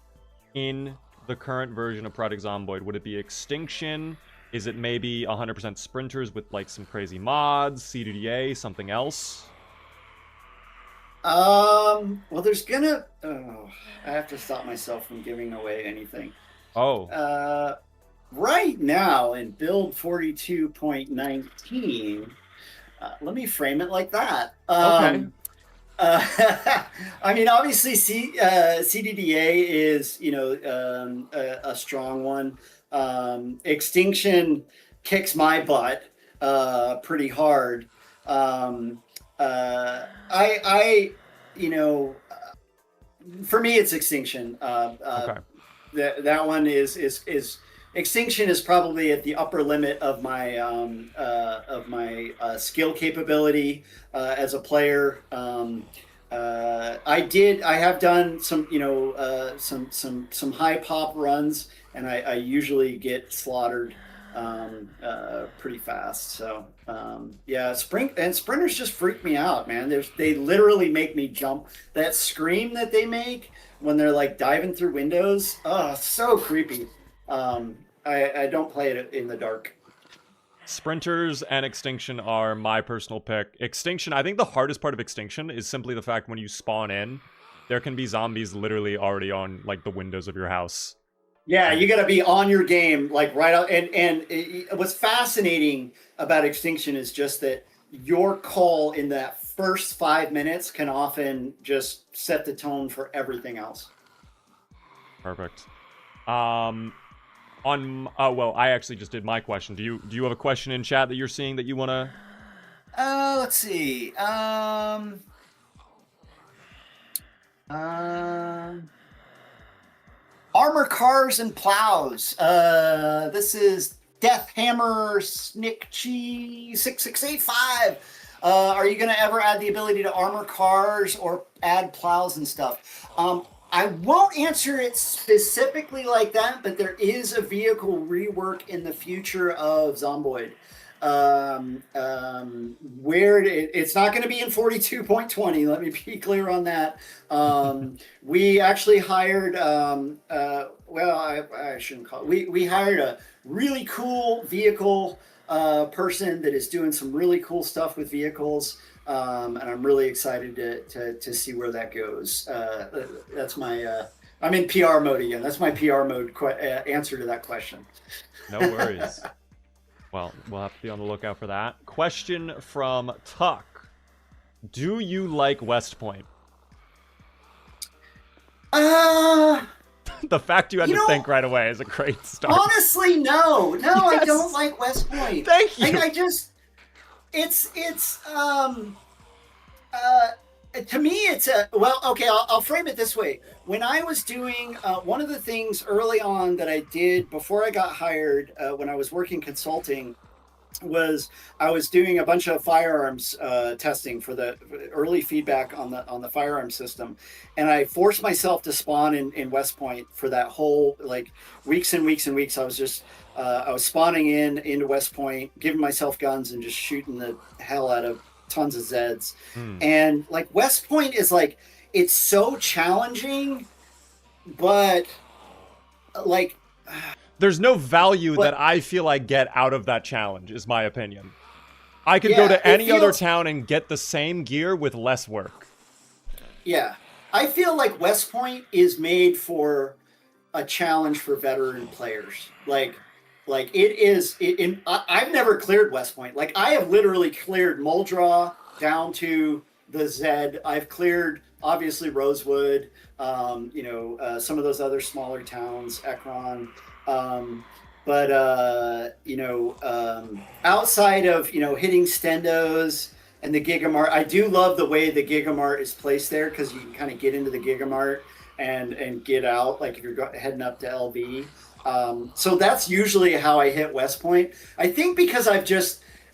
in the current version of Project Zomboid? Would it be Extinction? Is it maybe 100% sprinters with like some crazy mods, CDDA, something else? Well, there's gonna... I have to stop myself from giving away anything. Right now in build 42.19, let me frame it like that. Okay. I mean, obviously, CDDA is, a strong one. Extinction kicks my butt pretty hard. I you know, for me it's Extinction. Okay. That one is Extinction is probably at the upper limit of my skill capability as a player. I have done some, some high pop runs, and I usually get slaughtered pretty fast. So yeah, sprinters just freak me out, man. They literally make me jump. That scream that they make when they're like diving through windows, oh, so creepy. I don't play it in the dark. Sprinters and Extinction are my personal pick. Extinction, I think the hardest part of Extinction is simply the fact when you spawn in, there can be zombies literally already on like the windows of your house. Yeah, you got to be on your game, like right out. And what's fascinating about Extinction is just that your call in that first 5 minutes can often just set the tone for everything else. Perfect. Well, I actually just did my question. Do you have a question in chat that you're seeing that you want to? Let's see. Armor cars and plows. This is Death Hammer Snickchi 6685. Are you going to ever add the ability to armor cars or add plows and stuff? I won't answer it specifically like that, but there is a vehicle rework in the future of Zomboid. Where it's not going to be in 42.20. Let me be clear on that. We actually hired, I shouldn't call it. We hired a really cool vehicle person that is doing some really cool stuff with vehicles. And I'm really excited to see where that goes. That's my, I'm in PR mode again. That's my PR mode answer to that question. No worries. Well, we'll have to be on the lookout for that. Question from Tuck. Do you like West Point? The fact you had to think right away is a great start. Honestly, no. Yes. I don't like West Point. Thank you. I just... It's to me, it's I'll frame it this way. When I was doing, one of the things early on that I did before I got hired, when I was working consulting, was I was doing a bunch of firearms testing for the early feedback on the firearm system, and I forced myself to spawn in West Point for that whole weeks and weeks and weeks. I was just I was spawning into West Point, giving myself guns and just shooting the hell out of tons of Zeds. And West Point is it's so challenging, but there's no value that I feel I get out of that challenge, is my opinion. I could go to any other town and get the same gear with less work. Yeah. I feel like West Point is made for a challenge for veteran players. I've never cleared West Point. I have literally cleared Muldraw down to the Zed. I've cleared, obviously, Rosewood, some of those other smaller towns, Ekron. Outside of, hitting Stendos and the Gigamart, I do love the way the Gigamart is placed there, because you can kind of get into the Gigamart and get out, if you're heading up to LV. So that's usually how I hit West Point. I think because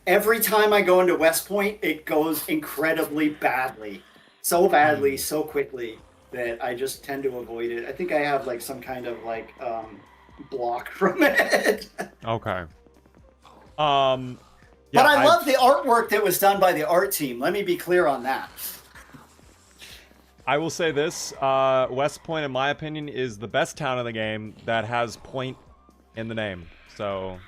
every time I go into West Point, it goes incredibly badly. So badly, so quickly, that I just tend to avoid it. I think I have some kind of block from it. Okay. But I love the artwork that was done by the art team. Let me be clear on that. I will say this, West Point, in my opinion, is the best town in the game that has point in the name. So,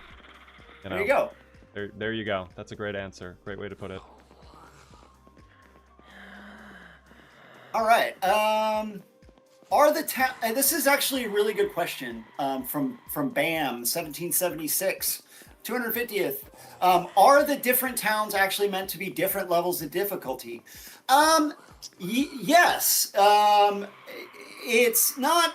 there you go. There you go. That's a great answer. Great way to put it. All right. This is actually a really good question from BAM 1776, 250th. Are the different towns actually meant to be different levels of difficulty? Yes. It's not.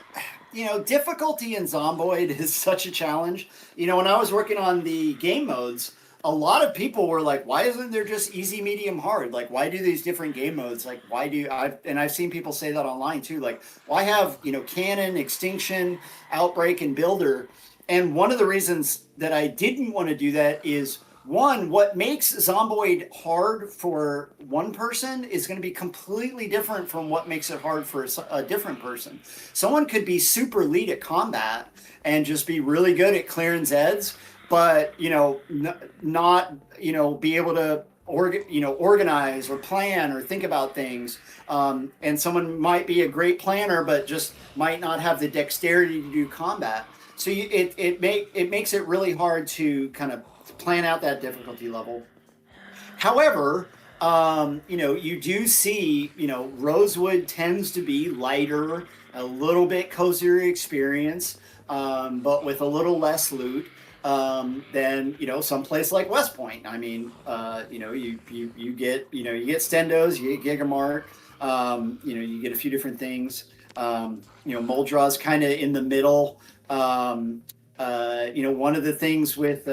difficulty in Zomboid is such a challenge. When I was working on the game modes, a lot of people were like, why isn't there just easy, medium, hard? Like, why do these different game modes? Like, I've seen people say that online too. Like, why have, Cannon, Extinction, Outbreak, and Builder? And one of the reasons that I didn't want to do that is, one, what makes Zomboid hard for one person is going to be completely different from what makes it hard for a different person. Someone could be super elite at combat and just be really good at clearing Zeds, but not be able to organize or plan or think about things. And someone might be a great planner, but just might not have the dexterity to do combat. So it makes it really hard to kind of plan out that difficulty level. However, you do see, Rosewood tends to be lighter, a little bit cozier experience, but with a little less loot than someplace like West Point. I mean, you get Stendos, you get Gigamark, you get a few different things. Muldraw's kind of in the middle. One of the things with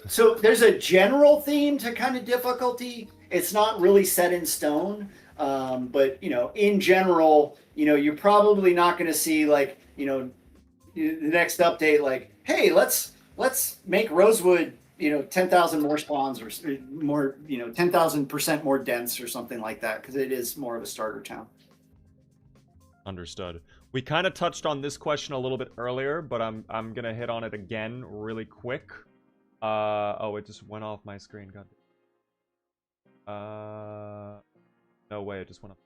so there's a general theme to kind of difficulty. It's not really set in stone, but in general, you're probably not going to see like the next update like, hey, let's make Rosewood 10,000 more spawns or more 10,000% more dense or something like that, because it is more of a starter town. Understood. We kind of touched on this question a little bit earlier, but I'm gonna hit on it again really quick. Oh, it just went off my screen. God. No way, it just went up.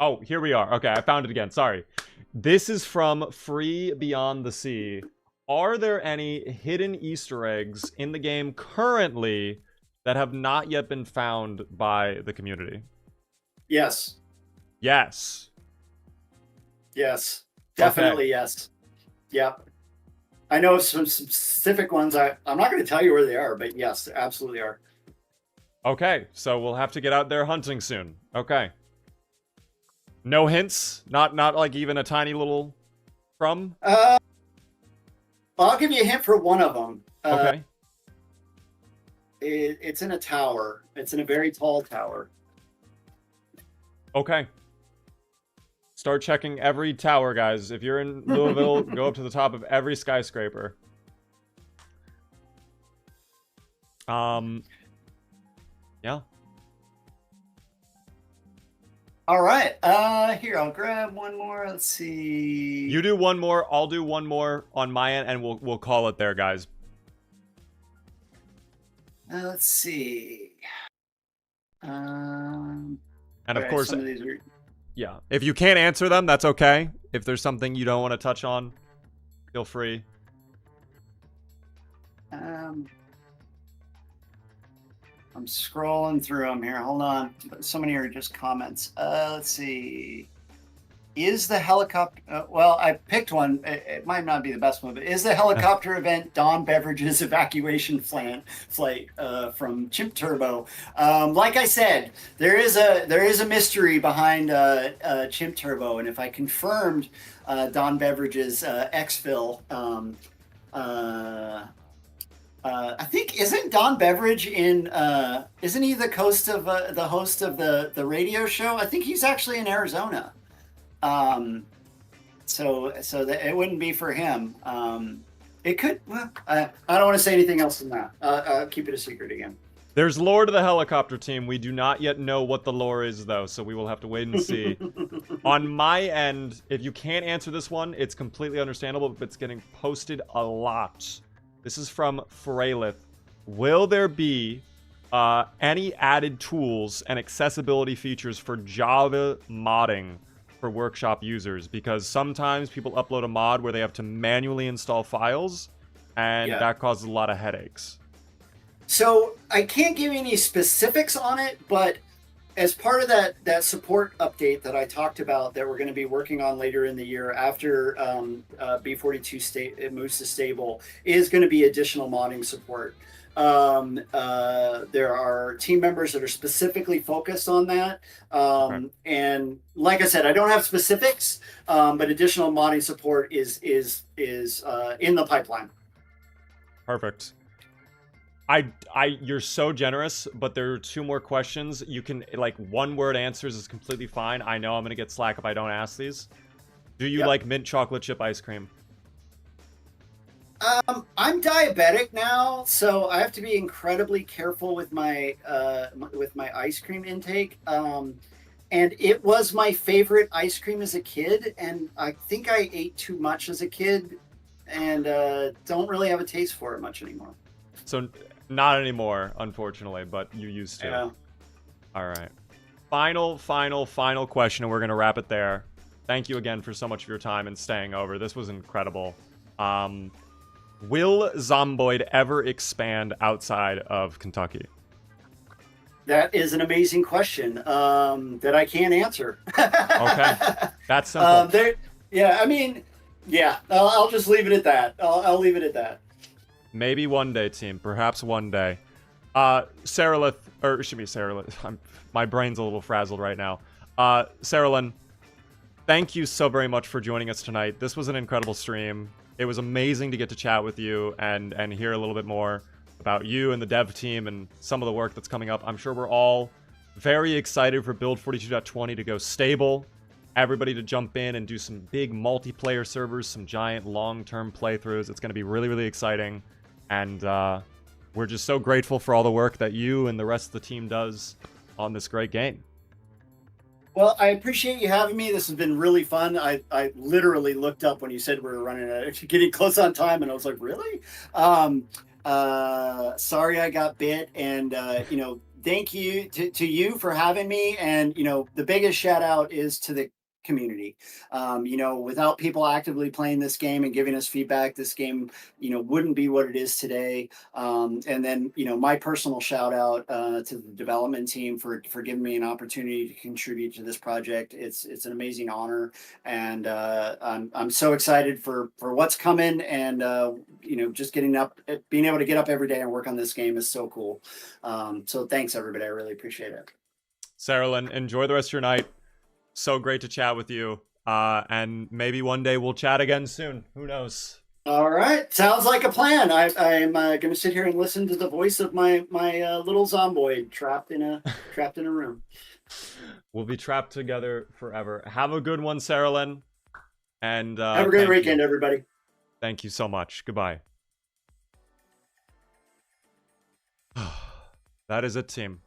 Oh, here we are. Okay, I found it again. Sorry. This is from Free Beyond the Sea. Are there any hidden Easter eggs in the game currently that have not yet been found by the community? Yes. Yes. Yes. Definitely okay. Yes. Yep. I know some specific ones. I'm not going to tell you where they are, but yes, they absolutely are. Okay, so we'll have to get out there hunting soon. Okay. No hints? Not like even a tiny little crumb? I'll give you a hint for one of them. Okay. It's in a tower. It's in a very tall tower. Okay. Start checking every tower, guys. If you're in Louisville, go up to the top of every skyscraper. Yeah. All right. Here, I'll grab one more. Let's see. You do one more. I'll do one more on my end, and we'll call it there, guys. Let's see. And of right, course, some of these are... yeah. If you can't answer them, that's okay. If there's something you don't want to touch on, feel free. I'm scrolling through them here. Hold on. So many are just comments. Let's see. Is the helicopter... well, I picked one. It might not be the best one, but is the helicopter event Dawn Beverages evacuation flight from Chimp Turbo? Like I said, there is a mystery behind Chimp Turbo, and if I confirmed Dawn Beverages exfil, I think, isn't Don Beveridge in? Isn't he the host of the radio show? I think he's actually in Arizona. So that it wouldn't be for him. It could. Well, I don't want to say anything else than that. I'll keep it a secret again. There's lore to the helicopter team. We do not yet know what the lore is, though, so we will have to wait and see. On my end, if you can't answer this one, it's completely understandable, but it's getting posted a lot. This is from Freylith. Will there be any added tools and accessibility features for Java modding for workshop users? Because sometimes people upload a mod where they have to manually install files, and that causes a lot of headaches. So I can't give you any specifics on it, but as part of that support update that I talked about that we're going to be working on later in the year after B42 it moves to stable, is going to be additional modding support. There are team members that are specifically focused on that. Okay. And like I said, I don't have specifics, but additional modding support is in the pipeline. Perfect. You're so generous, but there are 2 more questions. You can, like, 1-word answers is completely fine. I know I'm gonna get slack if I don't ask these. Do you like mint chocolate chip ice cream? I'm diabetic now, so I have to be incredibly careful with my ice cream intake. And it was my favorite ice cream as a kid, and I think I ate too much as a kid, and don't really have a taste for it much anymore. So, not anymore, unfortunately, but you used to. Yeah. All right. Final question, and we're going to wrap it there. Thank you again for so much of your time and staying over. This was incredible. Will Zomboid ever expand outside of Kentucky? That is an amazing question that I can't answer. Okay. That's simple. Yeah, I mean, yeah, I'll just leave it at that. I'll leave it at that. Maybe one day, team. Perhaps one day. Saralith, or it should be Saralith. My brain's a little frazzled right now. Saralyn, thank you so very much for joining us tonight. This was an incredible stream. It was amazing to get to chat with you and hear a little bit more about you and the dev team and some of the work that's coming up. I'm sure we're all very excited for Build 42.20 to go stable. Everybody to jump in and do some big multiplayer servers, some giant long-term playthroughs. It's going to be really, really exciting. And we're just so grateful for all the work that you and the rest of the team does on this great game. Well, I appreciate you having me. This has been really fun. I literally looked up when you said we were getting close on time, and I was like, really? Sorry I got bit, and thank you to you for having me. And the biggest shout out is to the community. Without people actively playing this game and giving us feedback, this game wouldn't be what it is today. And then my personal shout out to the development team for giving me an opportunity to contribute to this project. It's an amazing honor, and I'm so excited for what's coming. And just being able to get up every day and work on this game is so cool. So thanks everybody, I really appreciate it. Saralyn, enjoy the rest of your night. So great to chat with you. And maybe one day we'll chat again soon. Who knows? All right. Sounds like a plan. I'm going to sit here and listen to the voice of my little zomboid trapped in a room. We'll be trapped together forever. Have a good one, Saralyn. And have a great weekend, everybody. Thank you so much. Goodbye. That is it, team.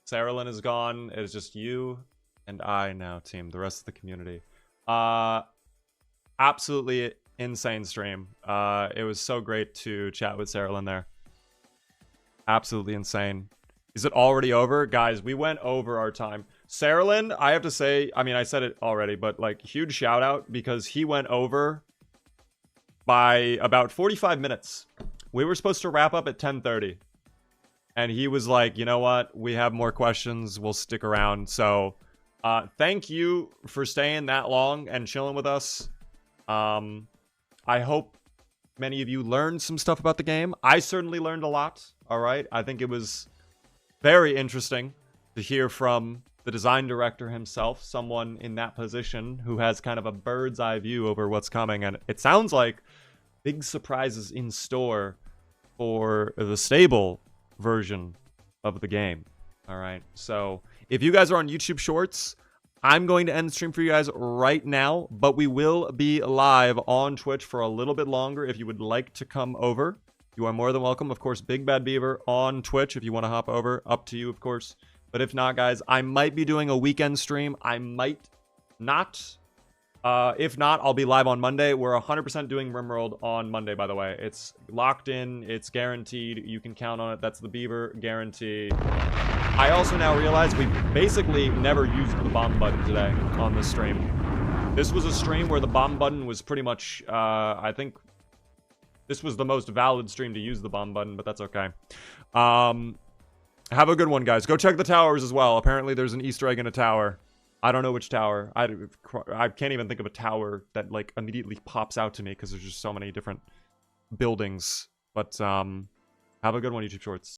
Saralyn is gone. It is just you and I now, team. The rest of the community. Absolutely insane stream. It was so great to chat with Saralyn there. Absolutely insane. Is it already over? Guys, we went over our time. Saralyn, I have to say, I mean, I said it already, but like, huge shout out because he went over by about 45 minutes. We were supposed to wrap up at 10:30. And he was like, you know what? We have more questions. We'll stick around. So thank you for staying that long and chilling with us. I hope many of you learned some stuff about the game. I certainly learned a lot. All right. I think it was very interesting to hear from the design director himself, someone in that position who has kind of a bird's eye view over what's coming. And it sounds like big surprises in store for the stable version of the game. All right. So if you guys are on YouTube Shorts, I'm going to end the stream for you guys right now, but we will be live on Twitch for a little bit longer. If you would like to come over, you are more than welcome. Of course, Big Bad Beaver on Twitch. If you want to hop over, up to you, of course. But if not, guys, I might be doing a weekend stream. I might not. If not, I'll be live on Monday. We're 100% doing RimWorld on Monday, by the way. It's locked in. It's guaranteed. You can count on it. That's the Beaver guarantee. I also now realize we basically never used the bomb button today on this stream. This was a stream where the bomb button was pretty much, I think this was the most valid stream to use the bomb button, but that's okay. Have a good one, guys. Go check the towers as well. Apparently, there's an Easter egg in a tower. I don't know which tower. I can't even think of a tower that like immediately pops out to me because there's just so many different buildings. But have a good one, YouTube Shorts.